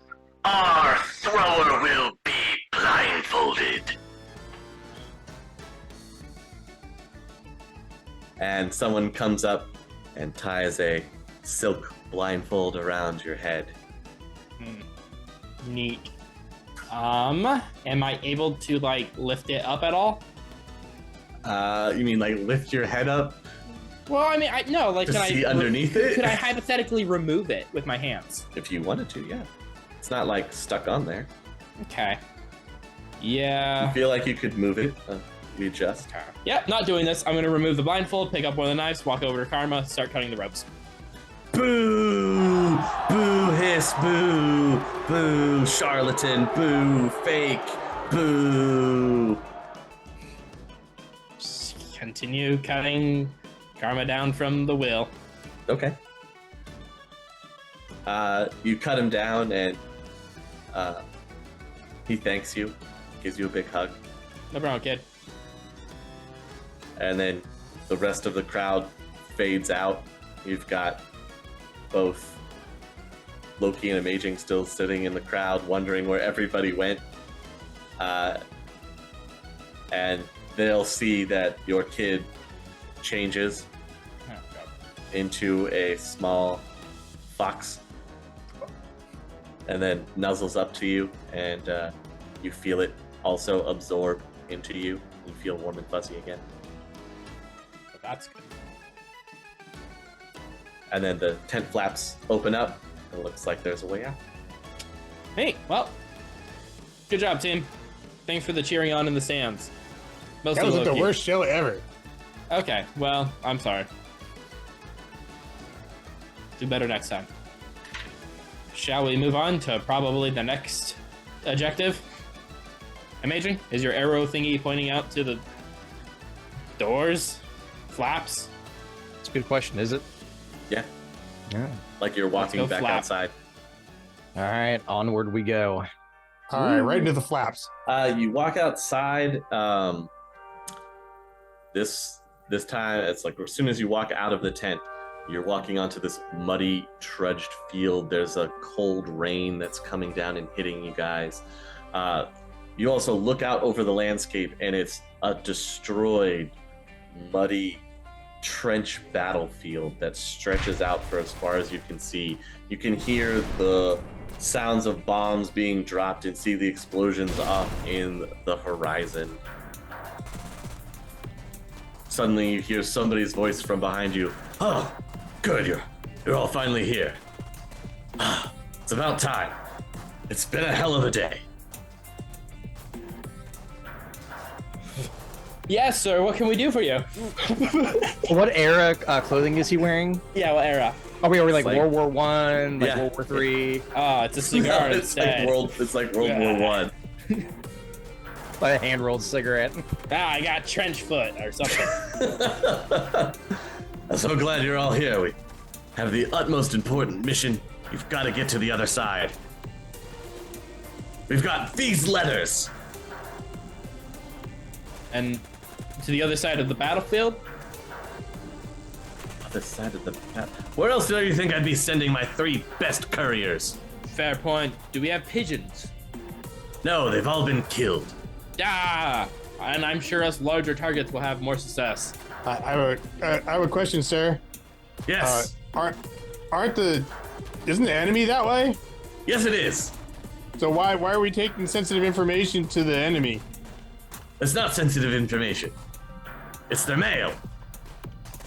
our thrower will be blindfolded. And someone comes up and ties a silk blindfold around your head. Neat. Am I able to like lift it up at all? You mean like lift your head up? Well, I mean, no, like To can see I underneath it? Could I hypothetically remove it with my hands? If you wanted to, yeah. It's not like stuck on there. Okay. You Yeah. feel like you could move it, readjust. Okay. Yep, not doing this. I'm gonna remove the blindfold, pick up one of the knives, walk over to Karma, start cutting the ropes. Boo! Boo hiss, boo! Boo, charlatan, boo, fake, boo! Just continue cutting Karma down from the wheel. Okay. You cut him down and He thanks you, gives you a big hug, No problem, kid. and then the rest of the crowd fades out. You've got both Loki and Amaging still sitting in the crowd, wondering where everybody went. And they'll see that your kid changes into a small fox, and then nuzzles up to you, and you feel it also absorb into you. You feel warm and fuzzy again. That's good. And then the tent flaps open up. It looks like there's a way out. Hey, well, good job, team. Thanks for the cheering on in the stands. That Mostly was like the Loki. worst show ever. Okay, well, I'm sorry. Do better next time. Shall we move on to probably the next objective? Amaging? Is your arrow thingy pointing out to the doors? Flaps? It's a good question, is it? Yeah, Yeah. like you're walking go back flap. outside. All right, onward we go. All right, right into the flaps. You walk outside. This time, it's like as soon as you walk out of the tent, you're walking onto this muddy, trudged field. There's a cold rain that's coming down and hitting you guys. You also look out over the landscape, and it's a destroyed, muddy, trench battlefield that stretches out for as far as you can see. You can hear the sounds of bombs being dropped and see the explosions up in the horizon. Suddenly you hear somebody's voice from behind you. Oh, good, you're all finally here. It's about time. It's been a hell of a day. Yes, sir. What can we do for you? What era clothing is he wearing? Yeah, what era? Are we like like- World War One, like Yeah. World War Three? Oh, it's a cigar it's instead. like World War One. Like a hand-rolled cigarette. I got trench foot or something. I'm so glad you're all here. We have the utmost important mission. You've got to get to the other side. We've got these letters. And to the other side of the battlefield? Other side of the map. Where else do you think I'd be sending my 3 best couriers? Fair point. Do we have pigeons? No, they've all been killed. Ah! And I'm sure us larger targets will have more success. I have a question, sir. Yes. Isn't the enemy that way? Yes, it is. So why are we taking sensitive information to the enemy? It's not sensitive information. It's their mail.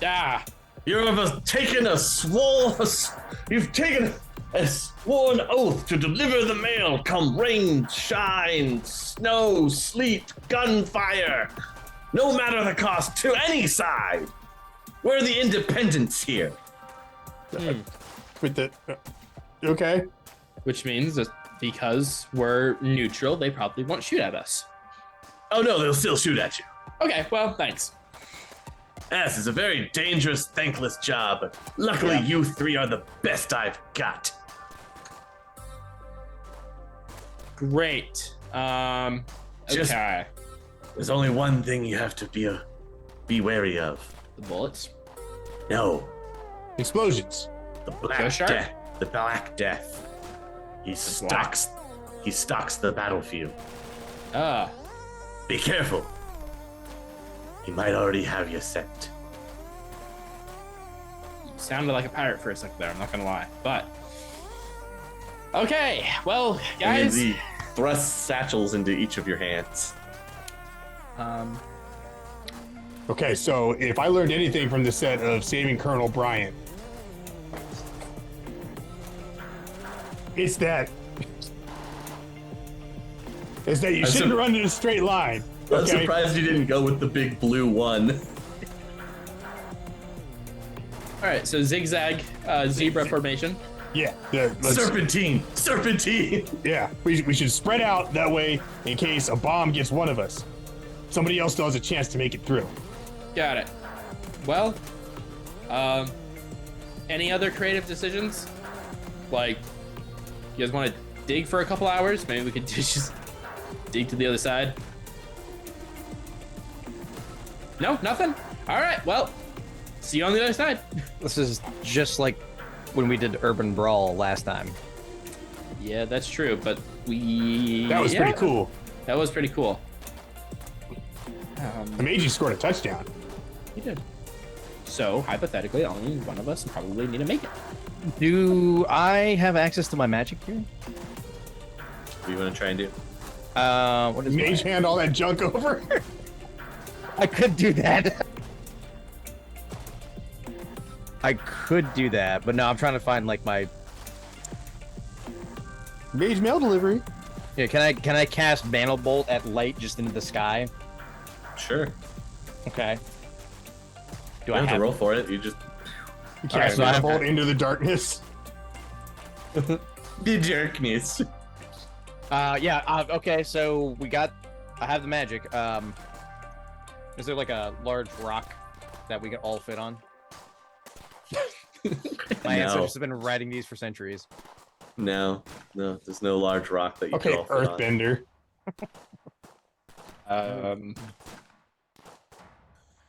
Ah! You've taken a sworn oath to deliver the mail, come rain, shine, snow, sleet, gunfire. No matter the cost, to any side. We're the independents here. With the okay. Which means that because we're neutral, they probably won't shoot at us. Oh no, they'll still shoot at you. Okay, well, thanks. Yes, it's a very dangerous, thankless job, but luckily you 3 are the best I've got. Great. Just- Okay. There's only one thing you have to be wary of. The bullets. No, Explosions. the Black Joe Sharp? Death. The Black Death. He stalks the battlefield. Ah. Be careful. He might already have you set. Sounded like a pirate for a second there, I'm not gonna lie. But okay, well, guys. And he thrusts satchels into each of your hands. Okay, so if I learned anything from the set of Saving Colonel Bryant, it's that you shouldn't run in a straight line. I'm Okay? surprised you didn't go with the big blue one. All right, so zigzag zebra formation. Yeah. Serpentine! Yeah, we should spread out that way in case a bomb gets one of us. Somebody else still has a chance to make it through. Got it. Well, any other creative decisions? Like, you guys want to dig for a couple hours. Maybe we could just dig to the other side. No, nothing? All right, well, see you on the other side. This is just like when we did Urban Brawl last time. Yeah, that's true, but we... That was pretty cool. That was pretty cool. Amaging scored a touchdown. He did. So, hypothetically, only one of us probably need to make it. Do I have access to my magic here? What do you want to try and do? What is Mage hand all that junk over. I could do that. I could do that, but no, I'm trying to find like my... Mage mail delivery. Yeah, can I cast Mantle Bolt at light just into the sky? Sure. Okay. Do I have to roll for it? You just Cast Alright, so bolt into the darkness. the jerkness. Okay, so I have the magic. Is there like a large rock that we can all fit on? My ancestors have been writing these for centuries. No, there's no large rock that you Okay, can all fit on. Earthbender.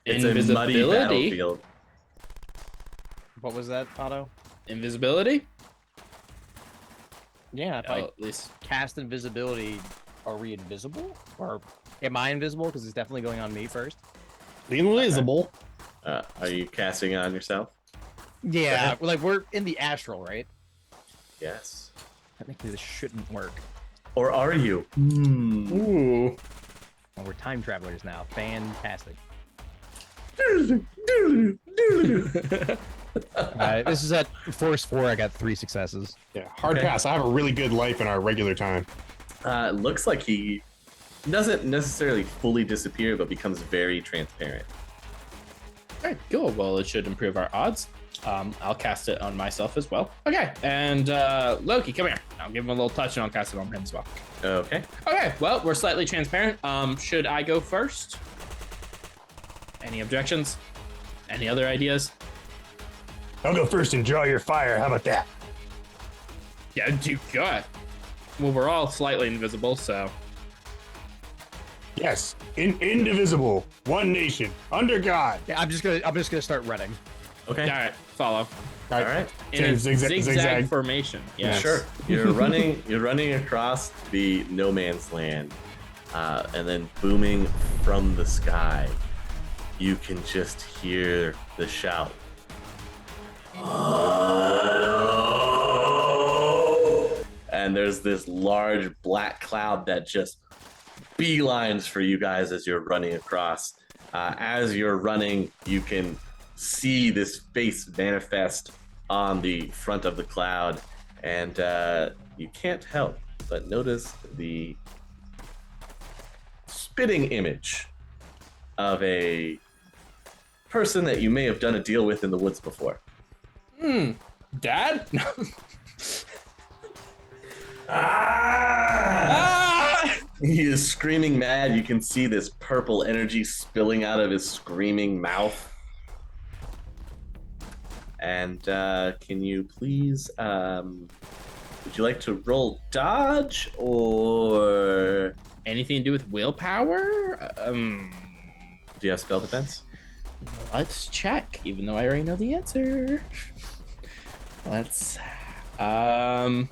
It's a muddy battlefield. What was that, Otto? Invisibility? Yeah, if I At least. cast invisibility, are we invisible? Or am I invisible? Because it's definitely going on me first. Invisible. Are you casting it on yourself? Yeah, like we're in the astral, right? Yes. Technically, this shouldn't work. Or are you? Ooh. Well, we're time travelers now. Fantastic. This is at Force 4. I got 3 successes. Yeah, hard pass. I have a really good life in our regular time. It looks like he doesn't necessarily fully disappear, but becomes very transparent. All right, cool. Well, it should improve our odds. I'll cast it on myself as well. Okay, and Loki, come here. I'll give him a little touch and I'll cast it on him as well. Okay. Okay, well, we're slightly transparent. Should I go first? Any objections? Any other ideas? I'll go first and draw your fire. How about that? Yeah, do good. Well, we're all slightly invisible, so. Yes, indivisible, one nation, under God. Yeah, I'm just gonna start running. Okay. All right, follow. All right. In a Zigzag. zigzag formation. Yeah. Sure. You're running across the no man's land, and then booming from the sky, you can just hear the shout. And there's this large black cloud that just beelines for you guys as you're running across. As you're running, you can see this face manifest on the front of the cloud, and you can't help but notice the spitting image of a person that you may have done a deal with in the woods before. Dad? He is screaming mad. You can see this purple energy spilling out of his screaming mouth. And can you please, would you like to roll dodge or Anything to do with willpower? do you have spell defense? Let's check, even though I already know the answer. Let's, I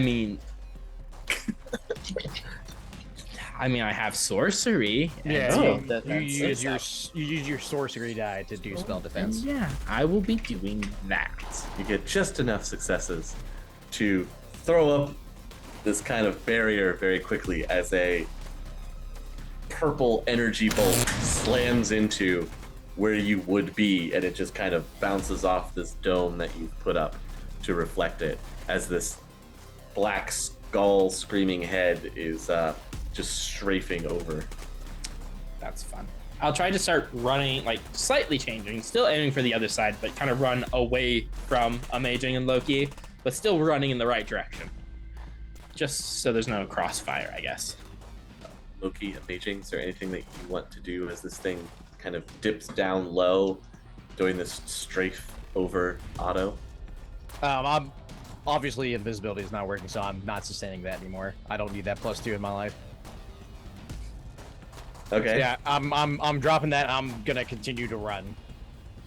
mean, I have sorcery. Yeah, so you use your sorcery die to do spell defense. Yeah, I will be doing that. You get just enough successes to throw up this kind of barrier very quickly as a purple energy bolt slams into where you would be, and it just kind of bounces off this dome that you've put up to reflect it, as this black skull screaming head is just strafing over. That's fun. I'll try to start running, like slightly changing, still aiming for the other side, but kind of run away from Amaging and Loki, but still running in the right direction. Just so there's no crossfire, I guess. Loki, Amaging, is there anything that you want to do as this thing kind of dips down low, doing this strafe over Otto? I'm obviously invisibility is not working, so I'm not sustaining that anymore. I don't need that +2 in my life. Okay. So yeah, I'm dropping that. I'm gonna continue to run.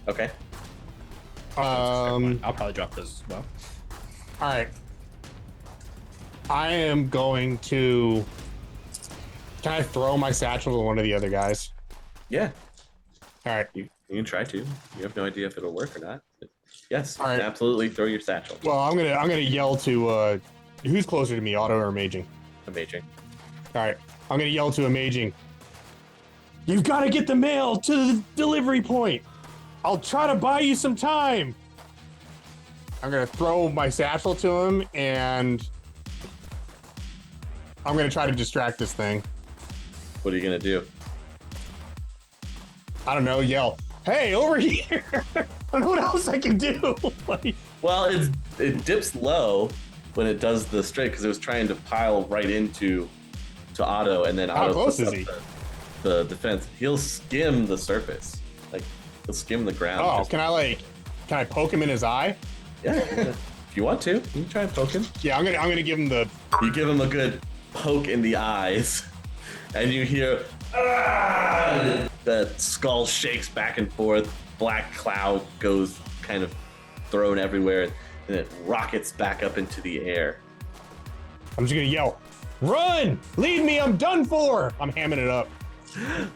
Okay. I'll probably drop those as well. All right. I am going to. Can I throw my satchel to one of the other guys? Yeah. All right. You can try to. You have no idea if it'll work or not. But yes, All right. absolutely throw your satchel. Well, I'm gonna yell to who's closer to me, Otto or Amaging? Amazing. All right. I'm gonna yell to Amaging. You've got to get the mail to the delivery point. I'll try to buy you some time. I'm gonna throw my satchel to him, and I'm gonna try to distract this thing. What are you gonna do? I don't know. Yell, "Hey, over here!" I don't know what else I can do. Like, Well, it dips low when it does the straight because it was trying to pile right into Otto, and then how Otto close puts is up he? the defense. He'll skim the surface, like he'll skim the ground. Oh, Just- can I poke him in his eye? yeah. If you want to, you can try and poke him. Yeah, I'm gonna give him the. You give him a good poke in the eyes, and you hear "Ah!" The skull shakes back and forth. Black cloud goes kind of thrown everywhere, and it rockets back up into the air. I'm just gonna yell, "Run! Leave me! I'm done for!" I'm hamming it up.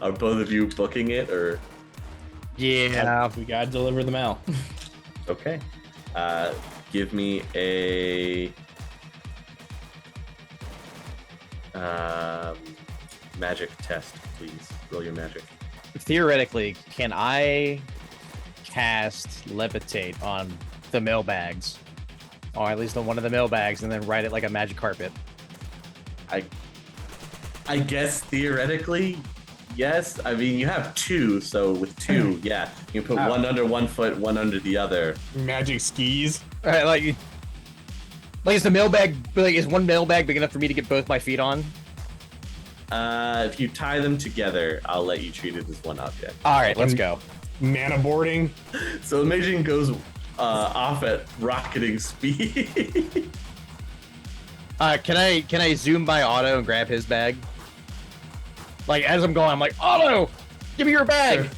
Are both of you booking it, or Yeah. We gotta deliver the mail. okay? Give me a magic test, please. Roll your magic. Theoretically, can I cast levitate on the mailbags, or at least on one of the mailbags, and then ride it like a magic carpet? I guess theoretically, yes. I mean, you have two, so with two, yeah, you can put one under one foot, one under the other. Magic skis. All right, like is the mailbag is one mailbag big enough for me to get both my feet on? If you tie them together, I'll let you treat it as one object. All right, let's go. Mana boarding. So Amaging goes off at rocketing speed. Can I zoom by Otto and grab his bag? Like as I'm going, I'm like, Otto, give me your bag. Sure.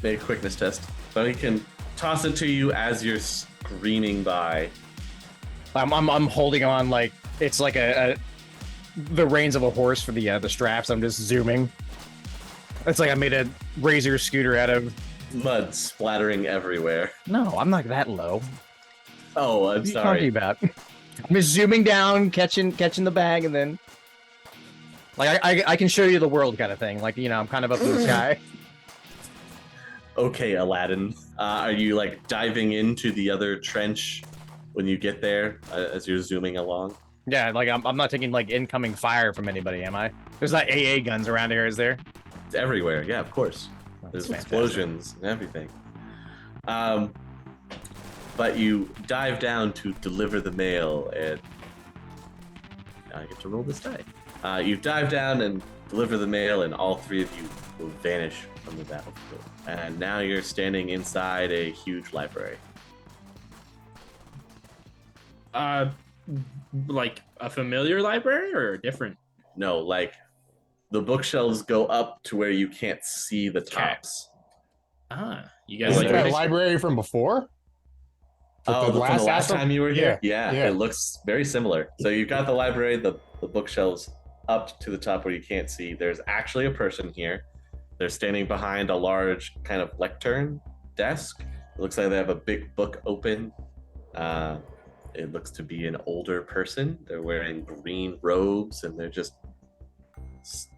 Make a quickness test. So he can toss it to you as you're screaming by. I'm holding on like it's like the reins of a horse for the straps. I'm just zooming. It's like I made a razor scooter out of Mud splattering everywhere. No, I'm not that low. Oh, I'm What are you sorry. talking about? I'm just zooming down, catching the bag, and then like I can show you the world kind of thing. Like, you know, I'm kind of up in the sky. Okay, Aladdin. Are you like diving into the other trench when you get there as you're zooming along? Yeah, like I'm not taking like incoming fire from anybody, am I? There's not AA guns around here, is there? It's everywhere. Yeah, of course. There's That's explosions and everything. But you dive down to deliver the mail, and I get to roll this die. You dive down and deliver the mail, and all three of you will vanish from the battlefield. And now you're standing inside a huge library. Like a familiar library or different? No, like the bookshelves go up to where you can't see the tops. You guys Is like it that this? library from before? Oh, from the last astral? time you were here? Yeah. It looks very similar. So you've got the library, the bookshelves up to the top where you can't see. There's actually a person here. They're standing behind a large kind of lectern desk. It looks like they have a big book open. It looks to be an older person. They're wearing green robes and they're just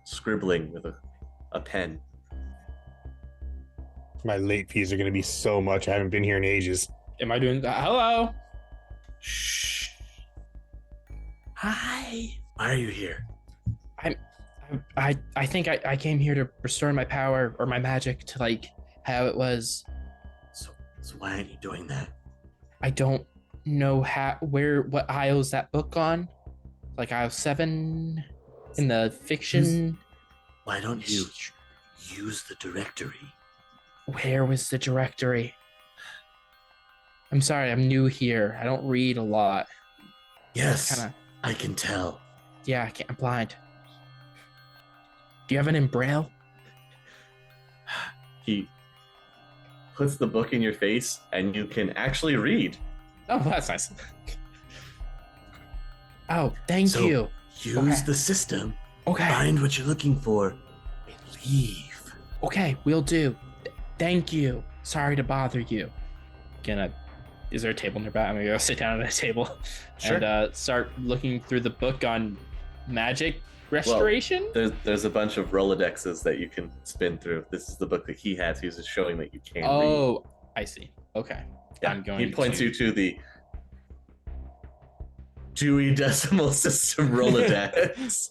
scribbling with a pen. My late fees are going to be so much. I haven't been here in ages. Am I doing that? Hello? Shh. Hi. Why are you here? I think I came here to restore my power or my magic to like how it was. So why are you doing that? I don't know what aisle is that book on? Like aisle 7 in the fiction. Why don't you use the directory? Where was the directory? I'm sorry, I'm new here. I don't read a lot. Yes, Kinda, I can tell. yeah, I'm blind. Do you have it in Braille? He puts the book in your face, and you can actually read. Oh, that's nice. Oh, thank you. Use the system, Okay. find what you're looking for, and leave. Okay, we'll do. Thank you. Sorry to bother you. Is there a table nearby? I'm gonna go sit down at a table and start looking through the book on magic restoration. Well, there's a bunch of Rolodexes that you can spin through. This is the book that he has. He's just showing that you can read. Oh, I see. Okay. Yeah, he points you to the Dewey Decimal System Rolodex.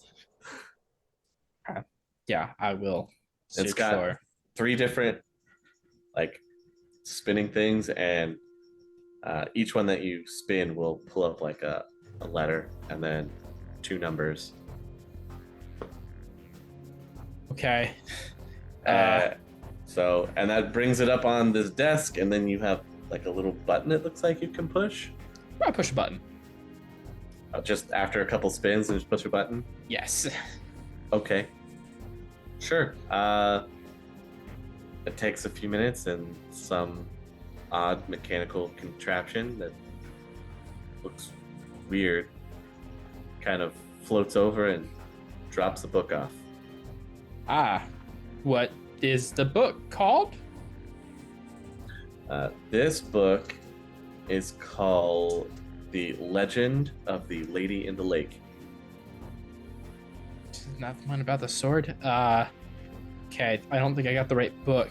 Yeah, I will. It's got 3 different spinning things, and each one that you spin will pull up like a letter and then 2 numbers. Okay. So, and that brings it up on this desk, and then you have like a little button it looks like you can push. I'll push a button. Just after a couple spins and just push a button? Yes. Okay. Sure. It takes a few minutes and some odd mechanical contraption that looks weird kind of floats over and drops the book off. What is the book called? This book is called The Legend of the Lady in the Lake. Not the one about the sword? Okay, I don't think I got the right book.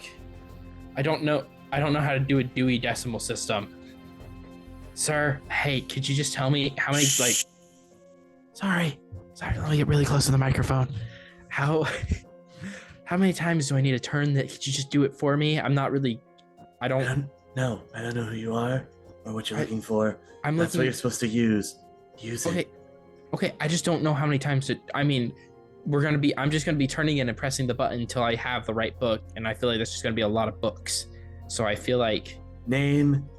I don't know how to do a Dewey Decimal System. Sir, hey, could you just tell me how many, Sorry, let me get really close to the microphone. How many times do I need to turn that? Could you just do it for me? I'm not really, I don't know who you are or what you're looking for. That's what you're supposed to use. Use it. Okay, I just don't know how many times I'm just gonna be turning in and pressing the button until I have the right book, and I feel like that's just gonna be a lot of books. So I feel like name,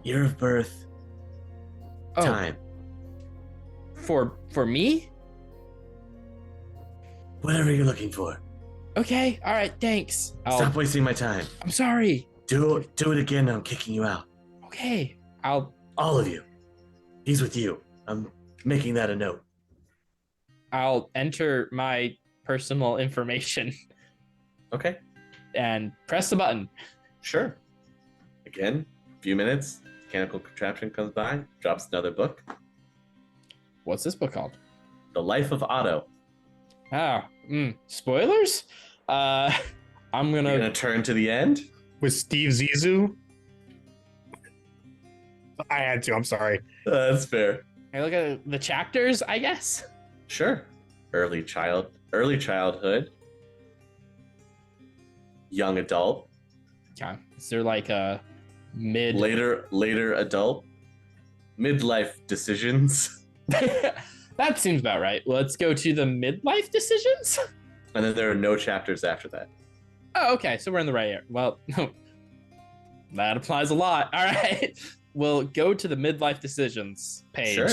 year of birth, time. For me? Whatever you're looking for. Okay, all right, thanks. Stop wasting my time. I'm sorry. Do it again, I'm kicking you out. Okay, all of you. He's with you. I'm making that a note. I'll enter my personal information. Okay. And press the button. Sure. Again, a few minutes, mechanical contraption comes by, drops another book. What's this book called? The Life of Otto. Spoilers? You're gonna turn to the end? With Steve Zissou? I had to, I'm sorry. That's fair. Can I look at the chapters, I guess? Sure. Early childhood. Young adult. Okay. Is there like a later adult? Midlife decisions. That seems about right. Let's go to the midlife decisions. And then there are no chapters after that. Oh, okay. So we're in the right area. Well, that applies a lot. All right. We'll go to the midlife decisions page. Sure.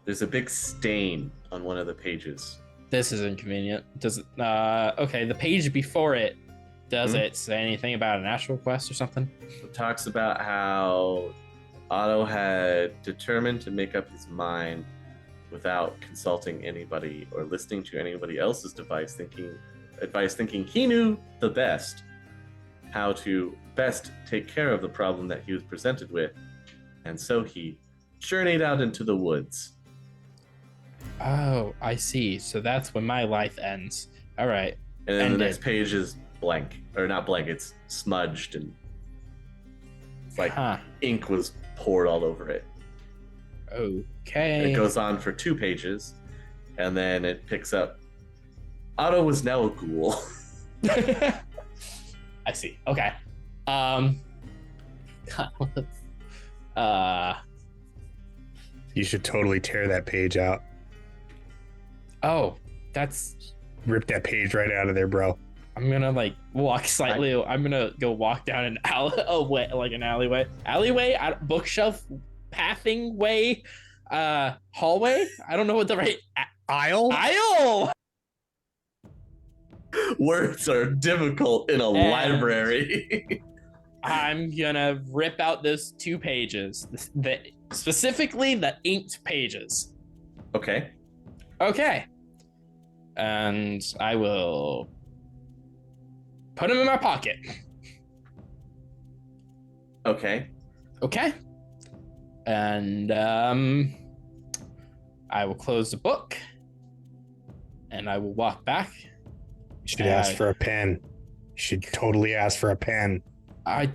There's a big stain on one of the pages. This is inconvenient. Does it? Okay. The page before it, does it say anything about an astral quest or something? It talks about how Otto had determined to make up his mind without consulting anybody or listening to anybody else's advice, thinking he knew the best how to best take care of the problem that he was presented with. And so he journeyed out into the woods. Oh, I see. So that's when my life ends. All right. And then the next page is blank. Or not blank, it's smudged and it's like ink was poured all over it. Okay. It goes on for 2 pages, and then it picks up. Otto was now a ghoul. I see. Okay. You should totally tear that page out. Oh, that's rip that page right out of there, bro. I'm gonna walk slightly. I'm gonna go walk down an alleyway, bookshelf pathing way. hallway. I don't know what the right Aisle? aisle. Words are difficult in a And- library. I'm gonna rip out those 2 pages, specifically the inked pages. Okay. Okay. And I will put them in my pocket. Okay. Okay. And I will close the book. And I will walk back. You should ask for a pen. You should totally ask for a pen. I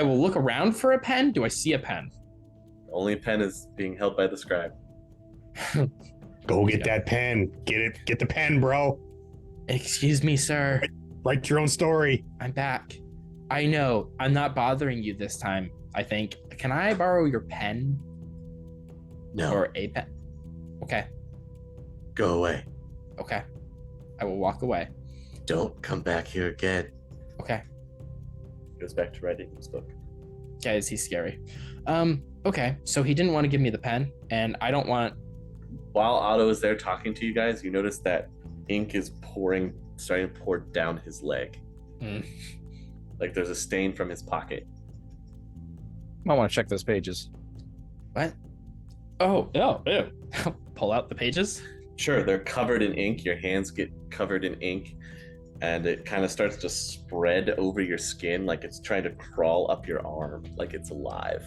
will look around for a pen. Do I see a pen? The only pen is being held by the scribe. Go get that pen. Get it. Get the pen, bro. Excuse me, sir. Write your own story. I'm back. I know. I'm not bothering you this time, I think. Can I borrow your pen? No. Or a pen? Okay. Go away. Okay. I will walk away. Don't come back here again. Okay. Goes back to writing his book. Guys, he's scary. Okay. So he didn't want to give me the pen, and I don't want... While Otto is there talking to you guys, you notice that ink is starting to pour down his leg. Like there's a stain from his pocket. I want to check those pages. What? Oh, ew. Pull out the pages? Sure, they're covered in ink. Your hands get covered in ink, and it kind of starts to spread over your skin like it's trying to crawl up your arm, like it's alive.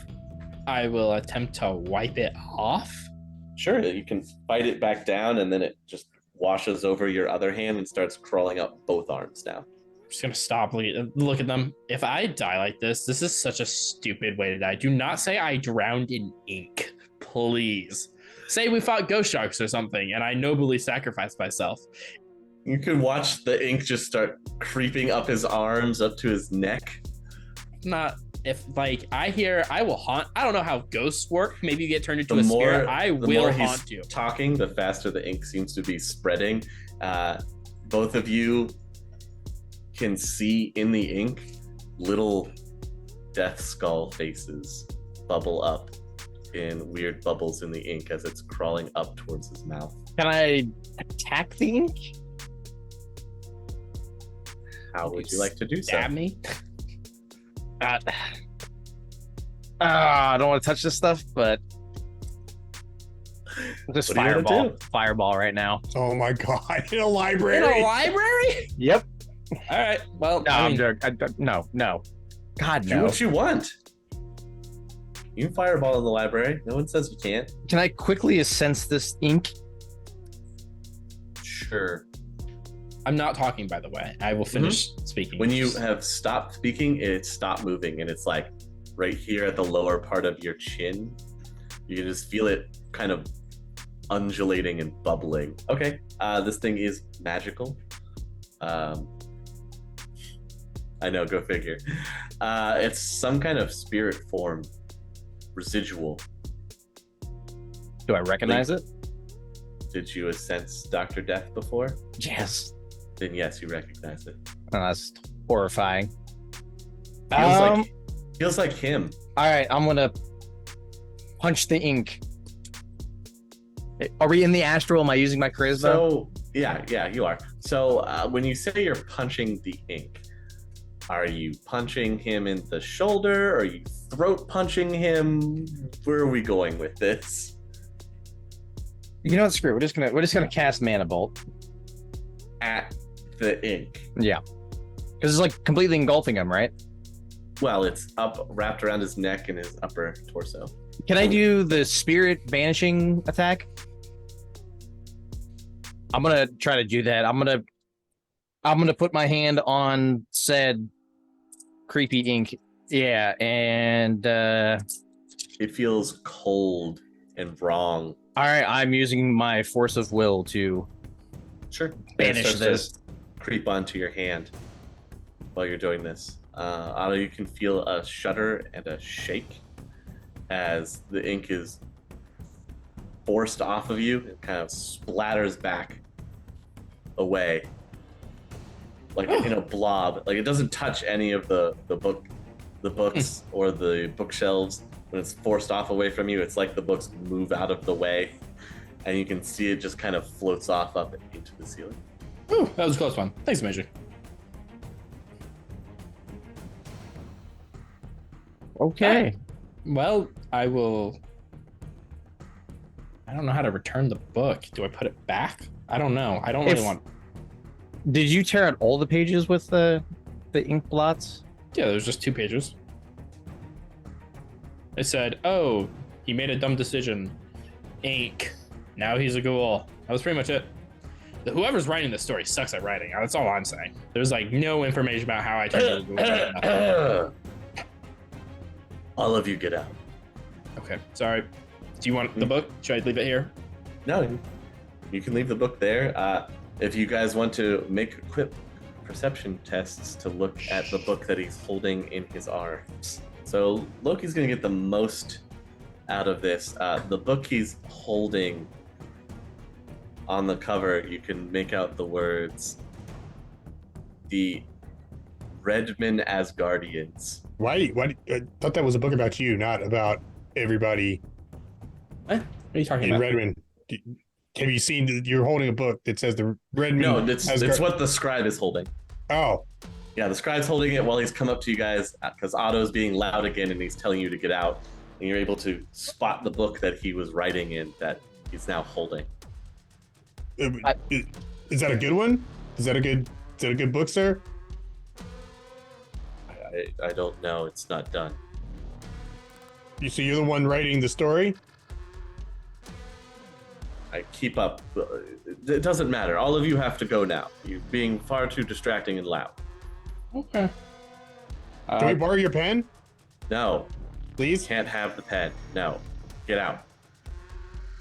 I will attempt to wipe it off. Sure, you can fight it back down, and then it just washes over your other hand and starts crawling up both arms now. I'm just gonna stop. Look at them. If I die like this is such a stupid way to die. Do not say I drowned in ink, please. Say we fought ghost sharks or something, and I nobly sacrificed myself. You can watch the ink just start creeping up his arms, up to his neck. Not if like I will haunt. I don't know how ghosts work. Maybe you get turned into The a more- spirit. I the will more he's haunt you. Talking, the faster the ink seems to be spreading. Both of you can see in the ink little death skull faces bubble up in weird bubbles in the ink as it's crawling up towards his mouth. Can I attack the ink? How would you like to do so? Stab me? I don't want to touch this stuff, but just What are you gonna fireball right now. Oh my god! In a library. In a library? Yep. All right. Well, No, I mean, no. God, Do no. what you want. You can fireball in the library. No one says you can't. Can I quickly sense this ink? Sure. I'm not talking, by the way. I will finish speaking. When you have stopped speaking, it stopped moving, and it's like right here at the lower part of your chin. You can just feel it kind of undulating and bubbling. Okay, this thing is magical. I know, go figure. It's some kind of spirit form, residual. Do I recognize it? Did you sense Dr. Death before? Yes. Then yes, you recognize it. Oh, that's horrifying. Feels like him. All right, I'm gonna punch the ink. Are we in the astral? Am I using my charisma? So yeah, you are. So when you say you're punching the ink, are you punching him in the shoulder? Are you throat punching him? Where are we going with this? You know what? Screw it. We're just gonna cast Mana Bolt. At the ink. Yeah, because it's like completely engulfing him, right? Well, it's up, wrapped around his neck and his upper torso. Can I do the spirit vanishing attack? I'm gonna try to do that. I'm gonna put my hand on said creepy ink. Yeah, and It feels cold and wrong. all right, I'm using my force of will to Sure. banish It starts this. to creep onto your hand while you're doing this. Otto, you can feel a shudder and a shake as the ink is forced off of you and kind of splatters back away like in a blob. Like it doesn't touch any of the books or the bookshelves. when it's forced off away from you, it's like the books move out of the way, and you can see it just kind of floats off up into the ceiling. Ooh, that was a close one. Thanks, Major. Okay. Well, I will. I don't know how to return the book. Do I put it back? I don't know. I don't really want. Did you tear out all the pages with the ink blots? Yeah, there's just 2 pages. It said, "Oh, he made a dumb decision. Ink. Now he's a ghoul." That was pretty much it. Whoever's writing this story sucks at writing. That's all I'm saying. There's like no information about how I turned into a ghoul. All of you get out. Okay, sorry. Do you want the book? Should I leave it here? No, you can leave the book there. If you guys want to make quick perception tests to look at the book that he's holding in his arms. So Loki's going to get the most out of this. The book he's holding, on the cover, you can make out the words, "The Redmen Asgardians." Why? I thought that was a book about you, not about everybody What are you talking in about? Redmond. Have you seen? You're holding a book that says the Redmond. No, it's what the scribe is holding. Oh, Yeah, the scribe's holding it while he's come up to you guys because Otto's being loud again and he's telling you to get out. And you're able to spot the book that he was writing in that he's now holding. is that a good one? Is that a good book, sir? I don't know. It's not done. So you're the one writing the story? I keep up. It doesn't matter. All of you have to go now. You're being far too distracting and loud. Okay. Can we borrow your pen, No, please? can't have the pen. No, get out.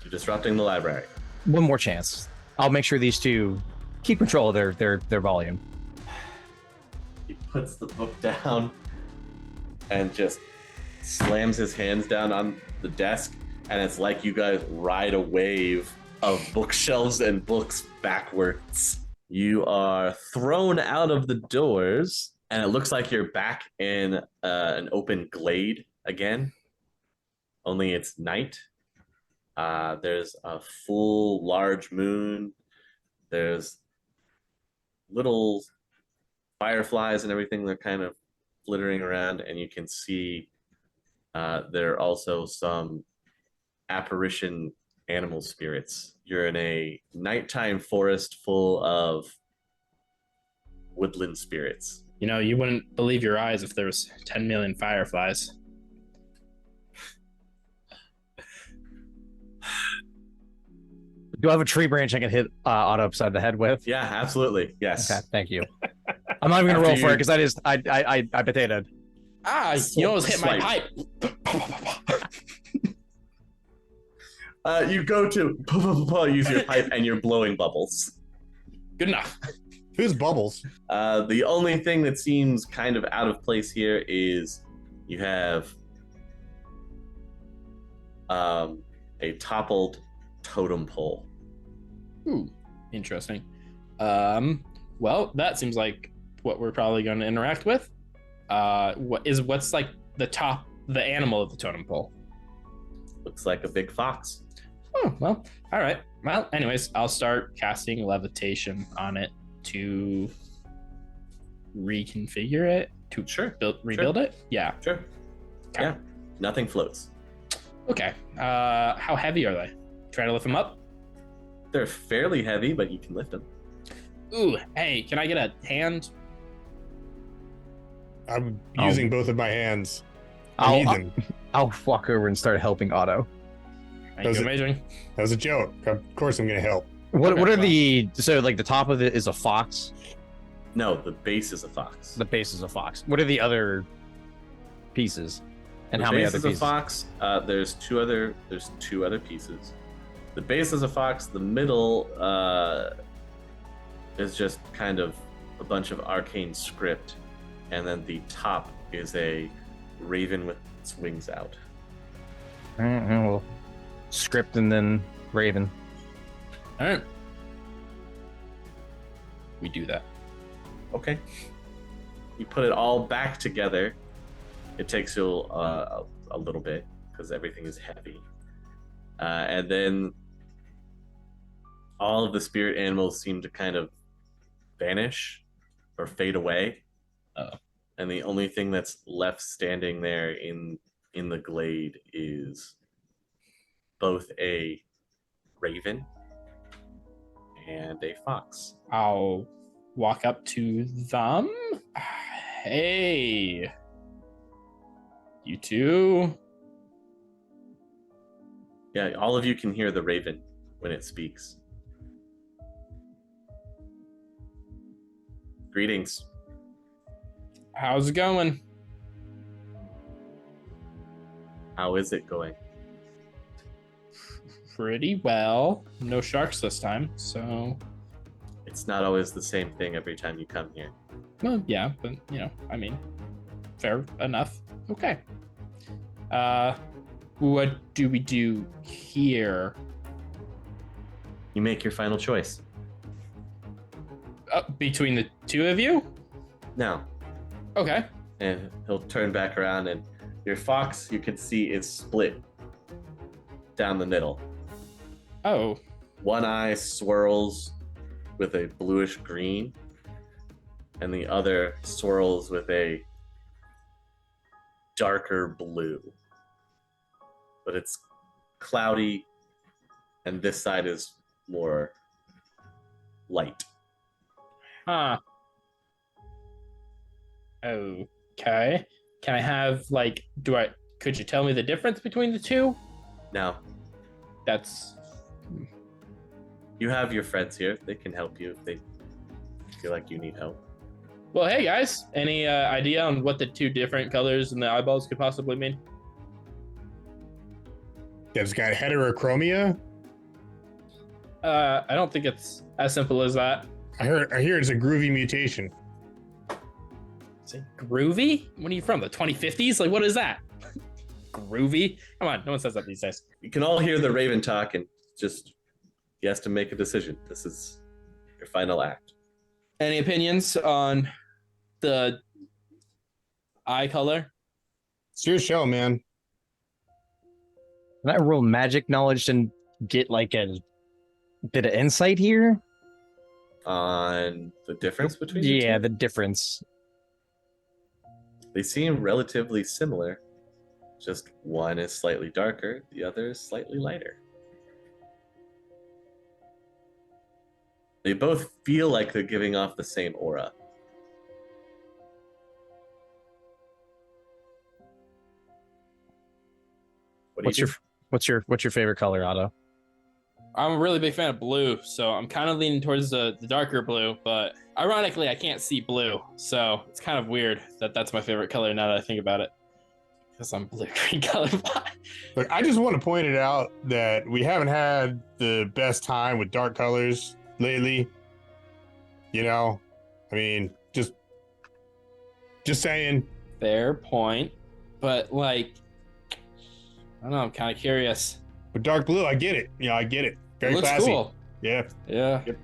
You're disrupting the library. One more chance. I'll make sure these 2 keep control of their volume. He puts the book down and just slams his hands down on the desk, and it's like you guys ride a wave of bookshelves and books backwards. You are thrown out of the doors, and it looks like you're back in an open glade again, only it's night. There's a full large moon. There's little fireflies and everything. They're kind of flittering around, and you can see there are also some apparition animal spirits. You're in a nighttime forest full of woodland spirits. You know, you wouldn't believe your eyes if there was 10 million fireflies. Do I have a tree branch I can hit Otto upside the head with? Yeah, absolutely. Yes. Okay, thank you. I'm not even gonna roll After for it you- because I potatoed. You almost hit my Swipe. pipe. You go to use your pipe and you're blowing bubbles. Good enough. Who's Bubbles? The only thing that seems kind of out of place here is you have a toppled totem pole. Ooh, interesting. Well, that seems like what we're probably going to interact with. What's like the animal of the totem pole? Looks like a big fox. Oh, well, all right. Well, anyways, I'll start casting levitation on it to reconfigure it, to rebuild it. Yeah. Sure. Okay. Yeah. Nothing floats. Okay. How heavy are they? Try to lift them up. They're fairly heavy, but you can lift them. Ooh, hey, can I get a hand? I'm using both of my hands. I'll- Heathen. I'll walk over and start helping Otto. Thank you, Amaging. That was a joke. Of course I'm going to help. What Okay, are well. the top of it is a fox. No, the base is a fox. The base is a fox. What are the other pieces? And The how many base other is a pieces? fox. There's two other pieces. The base is a fox. The middle is just kind of a bunch of arcane script, and then the top is a raven with its wings out. All right, well, script and then raven. All right. We do that. Okay. You put it all back together. It takes you a little bit. because everything is heavy. And then all of the spirit animals seem to kind of vanish or fade away. And the only thing that's left standing there in the glade is both a raven and a fox. I'll walk up to them. Hey, you two. Yeah, all of you can hear the raven when it speaks. Greetings. How's it going? How is it going? Pretty well. No sharks this time, so. It's not always the same thing every time you come here. Well, yeah, but I mean, fair enough. Okay. What do we do here? You make your final choice. Between the two of you? Now. Okay. And he'll turn back around, and your fox, you can see, is split down the middle. Oh. One eye swirls with a bluish green, and the other swirls with a darker blue. But it's cloudy, and this side is more light. Huh. Okay. Can I have, could you tell me the difference between the two? Now, That's... you have your friends here. They can help you if they feel like you need help. Well, hey guys, any idea on what the two different colors in the eyeballs could possibly mean? Dev's got heterochromia. I don't think it's as simple as that. I hear it's a groovy mutation. Is it groovy? When are you from? The 2050s? Like, what is that? Groovy? Come on, no one says that these days. You can all hear the raven talk, and just he has to make a decision. This is your final act. Any opinions on the eye color? It's your show, man. Can I roll magic knowledge and get like a bit of insight here? On the difference between the difference. They seem relatively similar. Just one is slightly darker, the other is slightly lighter. They both feel like they're giving off the same aura. What's your favorite color, Otto? I'm a really big fan of blue, so I'm kind of leaning towards the darker blue, but ironically, I can't see blue, so it's kind of weird that that's my favorite color now that I think about it. Because I'm blue-green colorblind. Look, I just want to point it out that we haven't had the best time with dark colors lately. I mean, just saying. Fair point, but I don't know, I'm kind of curious. With dark blue, I get it. I get it. Very Looks classy. cool. Yeah. Yep.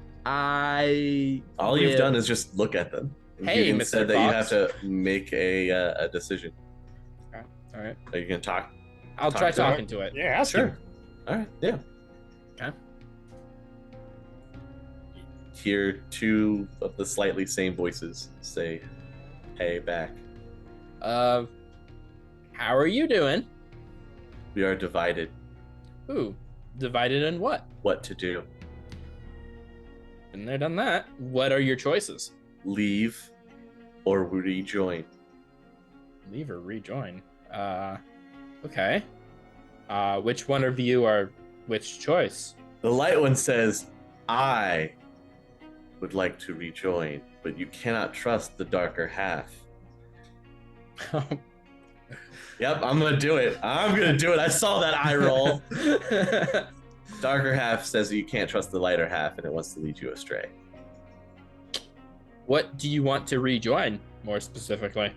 All you've done is just look at them. Hey, you Mr. said that Fox. you have to make a decision. All right. Are you gonna talk? I'll try talking to it. Yeah, ask him. All right. Yeah. Okay. Hear two of the slightly same voices say, "Hey, back." How are you doing? We are divided. Ooh, divided in what? What to do? Been there, done that. What are your choices? Leave or rejoin? Leave or rejoin? Okay. Which one of you are which choice? The light one says, "I would like to rejoin, but you cannot trust the darker half." Yep, I'm gonna do it. I saw that eye roll. Darker half says you can't trust the lighter half, and it wants to lead you astray. What do you want to rejoin, more specifically?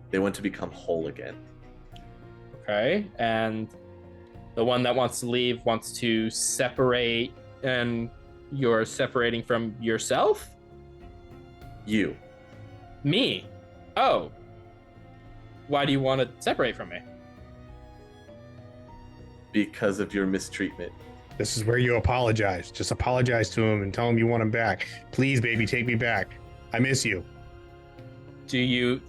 They want to become whole again. Okay, and the one that wants to leave wants to separate, and you're separating from yourself? You. Me? Oh. Why do you want to separate from me? because of your mistreatment. This is where you apologize. Just apologize to him and tell him you want him back. Please, baby, take me back. I miss you. Do you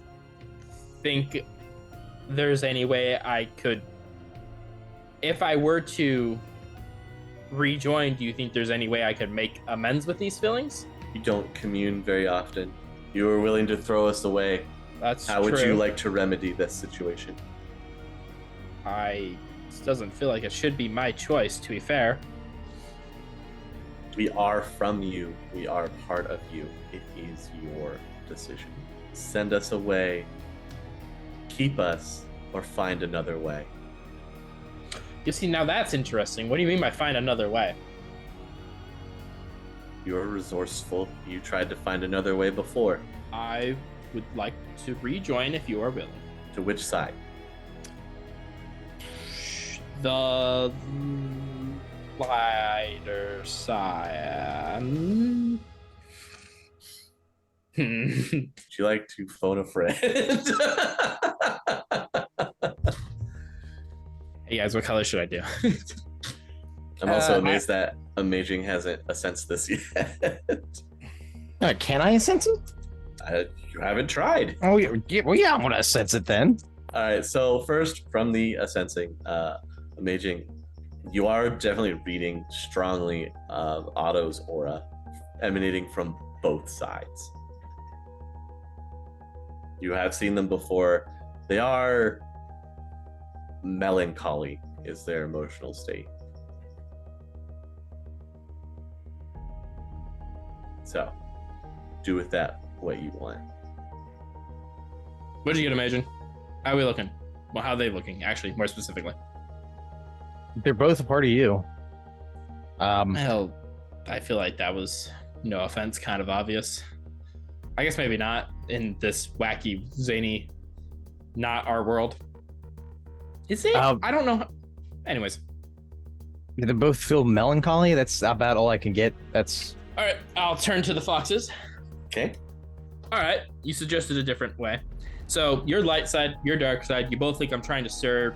think there's any way I could, if I were to rejoin, do you think there's any way I could make amends with these feelings? You don't commune very often. You were willing to throw us away. That's How true. would you like to remedy this situation? This doesn't feel like it should be my choice, to be fair. We are from you. We are part of you. It is your decision. Send us away, keep us, or find another way. You see, now that's interesting. What do you mean by find another way? You're resourceful. You tried to find another way before. I would like to rejoin if you are willing. To which side? The lighter side. Would you like to phone a friend? Hey guys, what color should I do? I'm also amazed that Amaging hasn't sensed this yet. Can I sense it? You haven't tried. Oh, yeah, I'm gonna sense it then. All right, so first from the sensing, Amaging, you are definitely reading strongly of Otto's aura emanating from both sides. You have seen them before. They are melancholy is their emotional state. So, do with that what you want. What did you get, Amaging? How are we looking? Well, how are they looking, actually, more specifically? They're both a part of you. Well, I feel like that was, no offense, kind of obvious. I guess maybe not in this wacky, zany, not our world. Is it? I don't know. Anyways. They both feel melancholy. That's about all I can get. That's... All right, I'll turn to the foxes. Okay. All right, you suggested a different way. So your light side, your dark side, you both think I'm trying to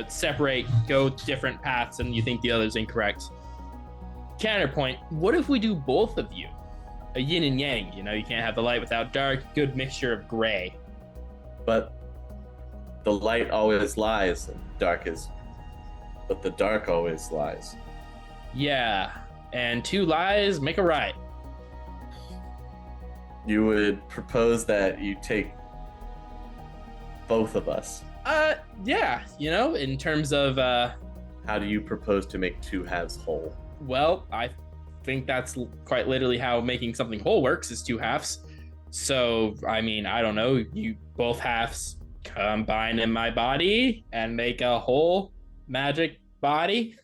separate, go different paths, and you think the other's incorrect. Counterpoint, what if we do both of you? A yin and yang, you know, you can't have the light without dark, good mixture of gray. But the light always lies, and but the dark always lies. Yeah, and two lies make a right. You would propose that you take both of us. Yeah, you know, in terms of, How do you propose to make two halves whole? well, I think that's quite literally how making something whole works, is two halves. So, I mean, I don't know, you both halves combine in my body and make a whole magic body.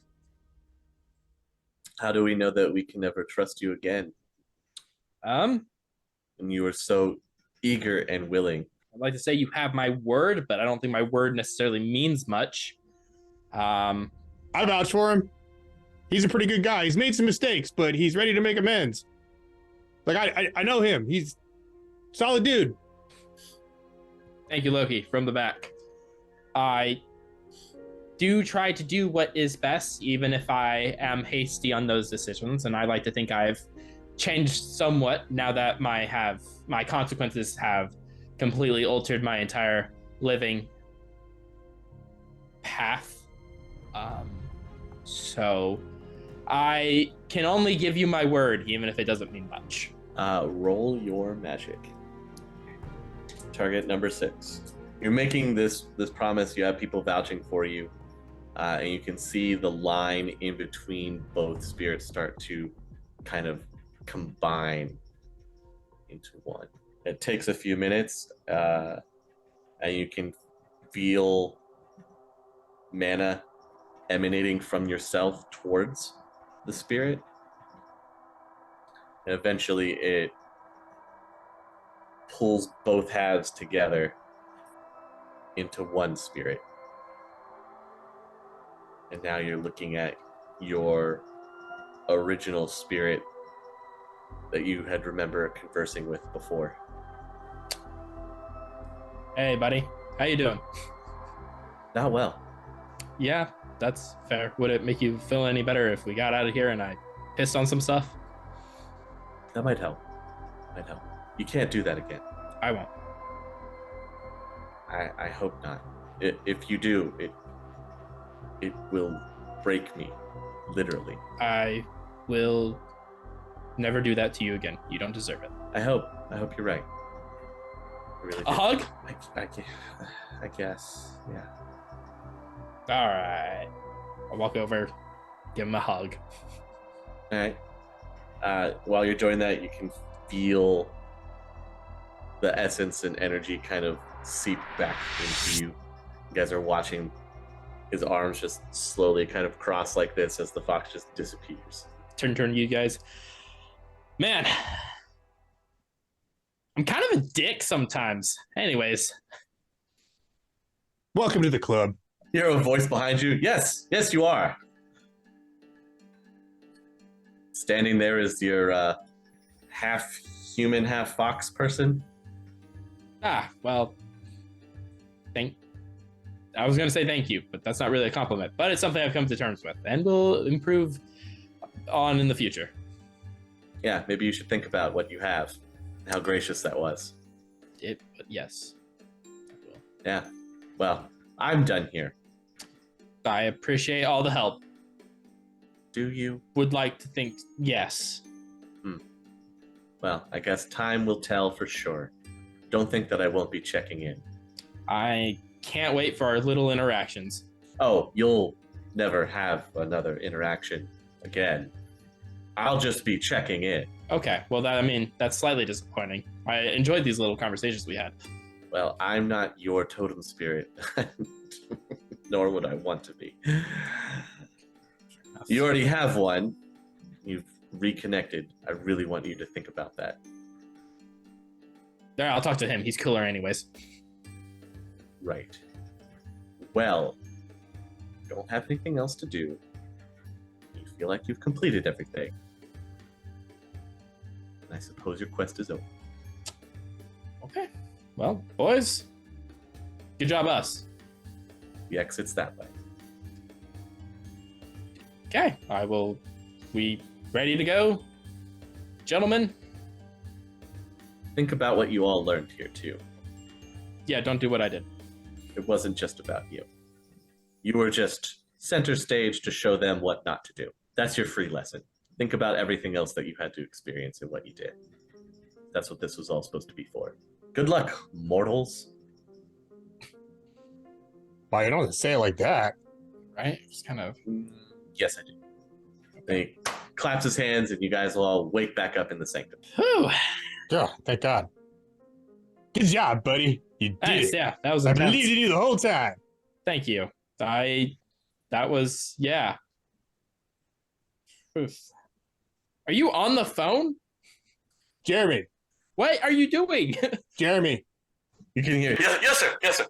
How do we know that we can never trust you again? Um, And you are so eager and willing. I'd like to say you have my word, but I don't think my word necessarily means much. I vouch for him. He's a pretty good guy. He's made some mistakes, but he's ready to make amends. Like, I know him. He's a solid dude. Thank you, Loki, from the back. I do try to do what is best, even if I am hasty on those decisions, and I like to think I've changed somewhat now that my consequences have completely altered my entire living path. So I can only give you my word, even if it doesn't mean much. Roll your magic. Target number 6. You're making this promise. You have people vouching for you, and you can see the line in between both spirits start to kind of combine into one. It takes a few minutes, and you can feel mana emanating from yourself towards the spirit, and eventually it pulls both halves together into one spirit. And now you're looking at your original spirit that you had remember conversing with before. Hey, buddy. How you doing? Not well. Yeah, That's fair. Would it make you feel any better if we got out of here and I pissed on some stuff? That might help. You can't do that again. I won't. I hope not. If you do, it will break me, literally. I will never do that to you again. You don't deserve it. I hope you're right. I really do. A hug? I guess, yeah. All right. I'll walk over, give him a hug. All right. While you're doing that, you can feel the essence and energy kind of seep back into you. You guys are watching his arms just slowly kind of cross like this as the fox just disappears. Turn to you guys. Man, I'm kind of a dick sometimes. Anyways. Welcome to the club. You hear a voice behind you. Yes, you are. Standing there is your half human, half fox person. Well, I was going to say thank you, but that's not really a compliment. But it's something I've come to terms with, and will improve on in the future. Yeah, maybe you should think about what you have, and how gracious that was. Yes. I will. Yeah. Well, I'm done here. I appreciate all the help. Do you? Would like to think yes. Well, I guess time will tell for sure. Don't think that I won't be checking in. I can't wait for our little interactions. Oh, you'll never have another interaction again. I'll just be checking in. Okay, well, that's slightly disappointing. I enjoyed these little conversations we had. Well, I'm not your totem spirit, nor would I want to be. You already have one. You've reconnected. I really want you to think about that. There, I'll talk to him. He's cooler anyways. Right. Well, don't have anything else to do. You feel like you've completed everything. And I suppose your quest is over. Okay. Well, boys, good job us. The exit's that way. Okay, we ready to go? Gentlemen? Think about what you all learned here, too. Yeah, don't do what I did. It wasn't just about you. You were just center stage to show them what not to do. That's your free lesson. Think about everything else that you had to experience and what you did. That's what this was all supposed to be for. Good luck, mortals. Well, you don't have to say it like that. Right? Just kind of... Yes, I do. And he claps his hands, and you guys will all wake back up in the sanctum. Whew. Yeah, thank God. Good job, buddy. You did Nice, it. yeah, that was I intense. believed in you the whole time. Thank you. That was, yeah. Oof. Are you on the phone? Jeremy. What are you doing? Jeremy. You can hear. Yes, sir.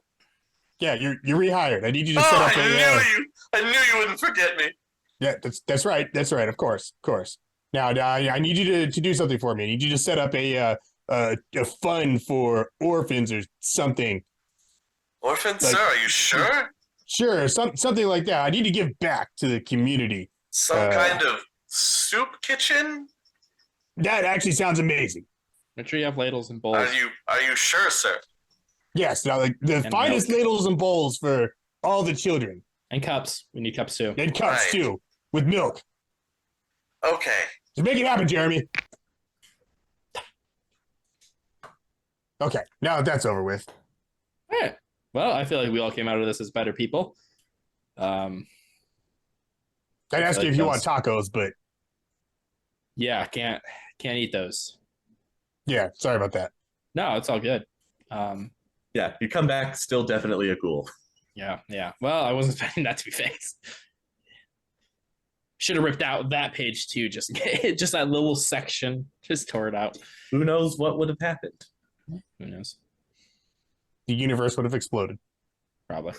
Yeah, you're rehired. I need you to set up I knew you wouldn't forget me. Yeah, that's right. That's right. Of course. Now, I need you to do something for me. I need you to set up a fund for orphans or something. Orphans, Like- sir? Are you sure? Sure, something like that. I need to give back to the community. Some kind of soup kitchen? That actually sounds amazing. Make sure you have ladles and bowls. Are you sure, sir? Yes, now the And finest milk. ladles and bowls for all the children. And cups. We need cups too. And cups Right. too, with milk. Okay. Just make it happen, Jeremy. Okay, now that that's over with. All right. Well, I feel like we all came out of this as better people. I'd ask you if you want tacos, but Yeah, can't eat those. yeah, sorry about that. No, it's all good. Yeah, you come back, still definitely a ghoul. Yeah. Well, I wasn't expecting that to be fixed. Should have ripped out that page too, just that little section. Just tore it out. Who knows what would have happened? Who knows? The universe would have exploded. Probably.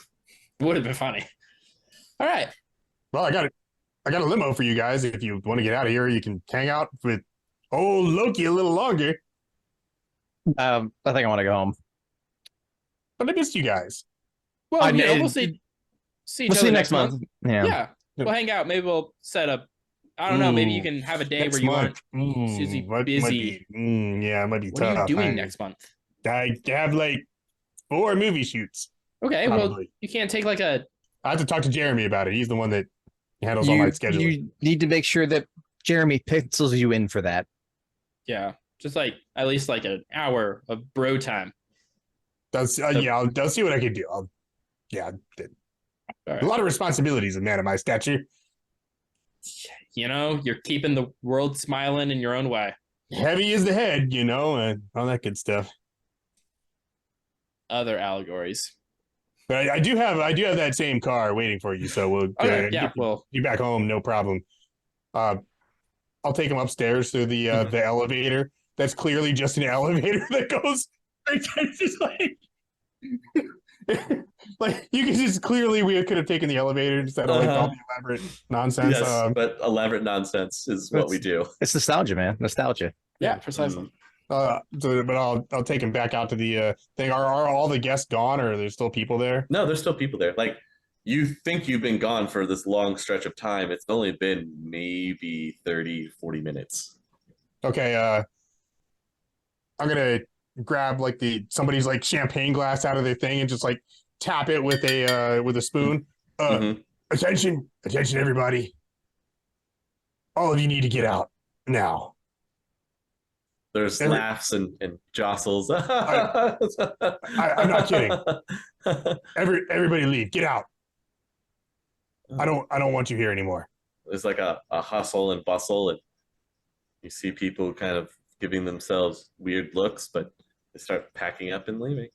Would have been funny. All right. Well, I got a limo for you guys. If you want to get out of here, you can hang out with old Loki a little longer. I think I want to go home. But I missed you guys. Well, I you know, know- we'll see. see each We'll other see you next month. Yeah. Yeah, we'll hang out. Maybe we'll set up. I don't know. Maybe you can have a day where you aren't Susie busy. Yeah, it might be What tough. are you doing next month? I have like 4 movie shoots. Okay, probably. well, you can't take like a. I have to talk to Jeremy about it. He's the one that handles all my scheduling. You need to make sure that Jeremy pencils you in for that. Yeah, just like at least like an hour of bro time. I'll see what I can do. All right. A lot of responsibilities, a man of my stature. You know, you're keeping the world smiling in your own way. Heavy is the head, and all that good stuff. Other allegories. But I do have that same car waiting for you, so we'll get you back home, no problem. I'll take him upstairs to the elevator. That's clearly just an elevator that goes. It's just like you can just clearly we could have taken the elevator instead of all the elaborate nonsense. Yes, but elaborate nonsense is what we do. It's nostalgia, man. Nostalgia. Yeah, precisely. But I'll take him back out to the thing. Are all the guests gone, or are there still people there? No, there's still people there. Like, you think you've been gone for this long stretch of time. It's only been maybe 30, 40 minutes. Okay, I'm gonna grab like somebody's like champagne glass out of their thing and just like tap it with a spoon. Attention, everybody. All of you need to get out now. There's laughs and jostles. I'm not kidding. Everybody leave. Get out. I don't want you here anymore. There's like a hustle and bustle, and you see people kind of giving themselves weird looks, but they start packing up and leaving.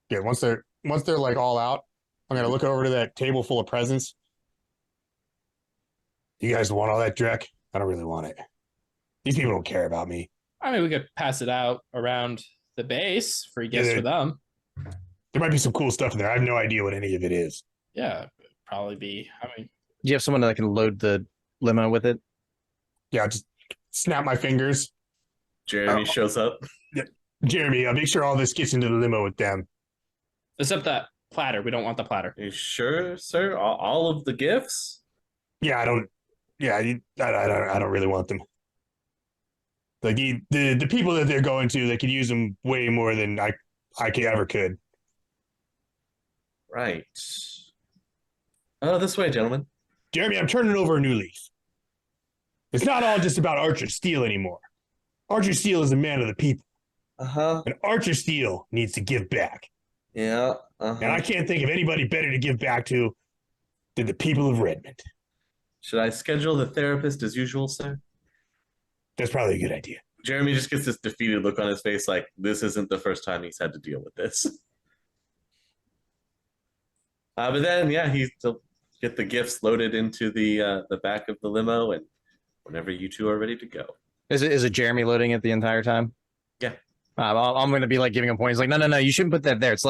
Yeah, once they're like all out, I'm gonna look over to that table full of presents. You guys want all that Drek? I don't really want it. These people don't care about me. I mean, we could pass it out around the base for gifts for them. There might be some cool stuff in there. I have no idea what any of it is. Yeah, probably be. I mean, do you have someone that can load the limo with it? Yeah, just snap my fingers. Jeremy shows up. Yeah, Jeremy, make sure all this gets into the limo with them. Except that platter. We don't want the platter. Are you sure, sir? All of the gifts? Yeah, I don't really want them. Like the people that they're going to, they could use them way more than I ever could. Right. Oh, this way, gentlemen. Jeremy, I'm turning over a new leaf. It's not all just about Archer Steel anymore. Archer Steel is a man of the people. And Archer Steel needs to give back. Yeah. And I can't think of anybody better to give back to than the people of Redmond. Should I schedule the therapist as usual, sir? That's probably a good idea. Jeremy just gets this defeated look on his face, like this isn't the first time he's had to deal with this. But then, yeah, he'll get the gifts loaded into the back of the limo, and whenever you two are ready to go. Is it Jeremy loading it the entire time? Yeah. I'm going to be like giving him points. Like, no, you shouldn't put that there. It's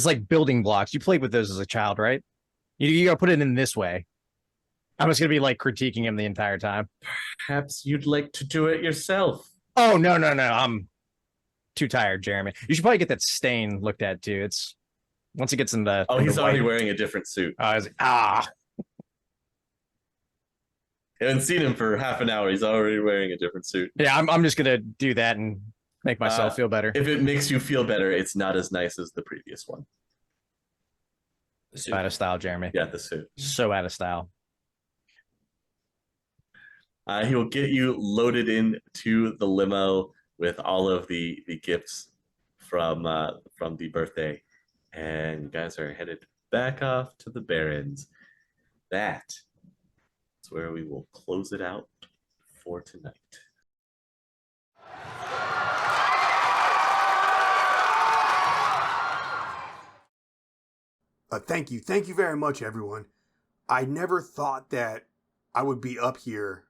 like building blocks. You played with those as a child, right? You got to put it in this way. I'm just going to be like critiquing him the entire time. Perhaps you'd like to do it yourself. Oh, no. I'm too tired, Jeremy. You should probably get that stain looked at too. It's once it gets in the. Oh, he's already wearing a different suit. I was like, I haven't seen him for half an hour. He's already wearing a different suit. Yeah, I'm just going to do that and make myself feel better. If it makes you feel better, it's not as nice as the previous one. Out of style, Jeremy. Yeah, the suit. So out of style. He will get you loaded into the limo with all of the gifts from the birthday, and you guys are headed back off to the Barrens. That is where we will close it out for tonight. Thank you very much, everyone. I never thought that I would be up here,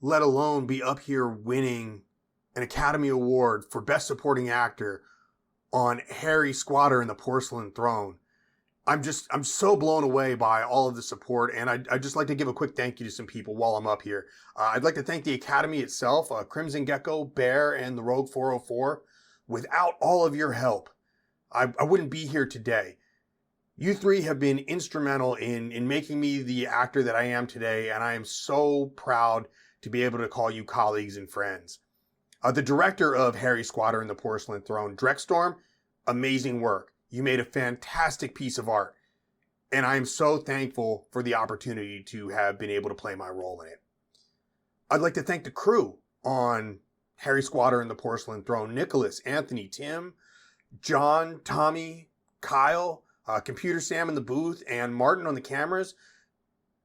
let alone be up here winning an Academy Award for Best Supporting Actor on Harry Squatter and the Porcelain Throne. I'm so blown away by all of the support, and I'd just like to give a quick thank you to some people while I'm up here. I'd like to thank the Academy itself, Crimson Gecko, Bear, and the Rogue 404. Without all of your help, I wouldn't be here today. You three have been instrumental in making me the actor that I am today, and I am so proud to be able to call you colleagues and friends. The director of Harry Squatter and the Porcelain Throne, Drekstorm, amazing work. You made a fantastic piece of art, and I am so thankful for the opportunity to have been able to play my role in it. I'd like to thank the crew on Harry Squatter and the Porcelain Throne, Nicholas, Anthony, Tim, John, Tommy, Kyle, Computer Sam in the booth, and Martin on the cameras.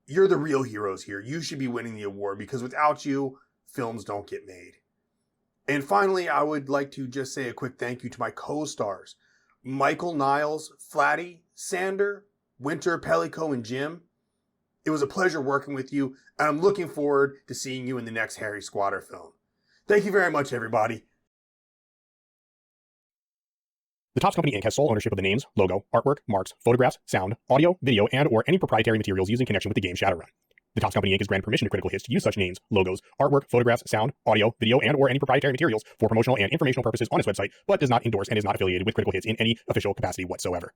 You're the real heroes here. You should be winning the award because without you, films don't get made. And finally, I would like to just say a quick thank you to my co-stars, Michael, Niles, Flatty, Sander, Winter, Pellico, and Jim. It was a pleasure working with you, and I'm looking forward to seeing you in the next Harry Squatter film. Thank you very much, everybody. The Topps Company Inc. has sole ownership of the names, logo, artwork, marks, photographs, sound, audio, video, and or any proprietary materials used in connection with the game Shadowrun. The Topps Company Inc. has granted permission to Critical Hits to use such names, logos, artwork, photographs, sound, audio, video, and or any proprietary materials for promotional and informational purposes on its website, but does not endorse and is not affiliated with Critical Hits in any official capacity whatsoever.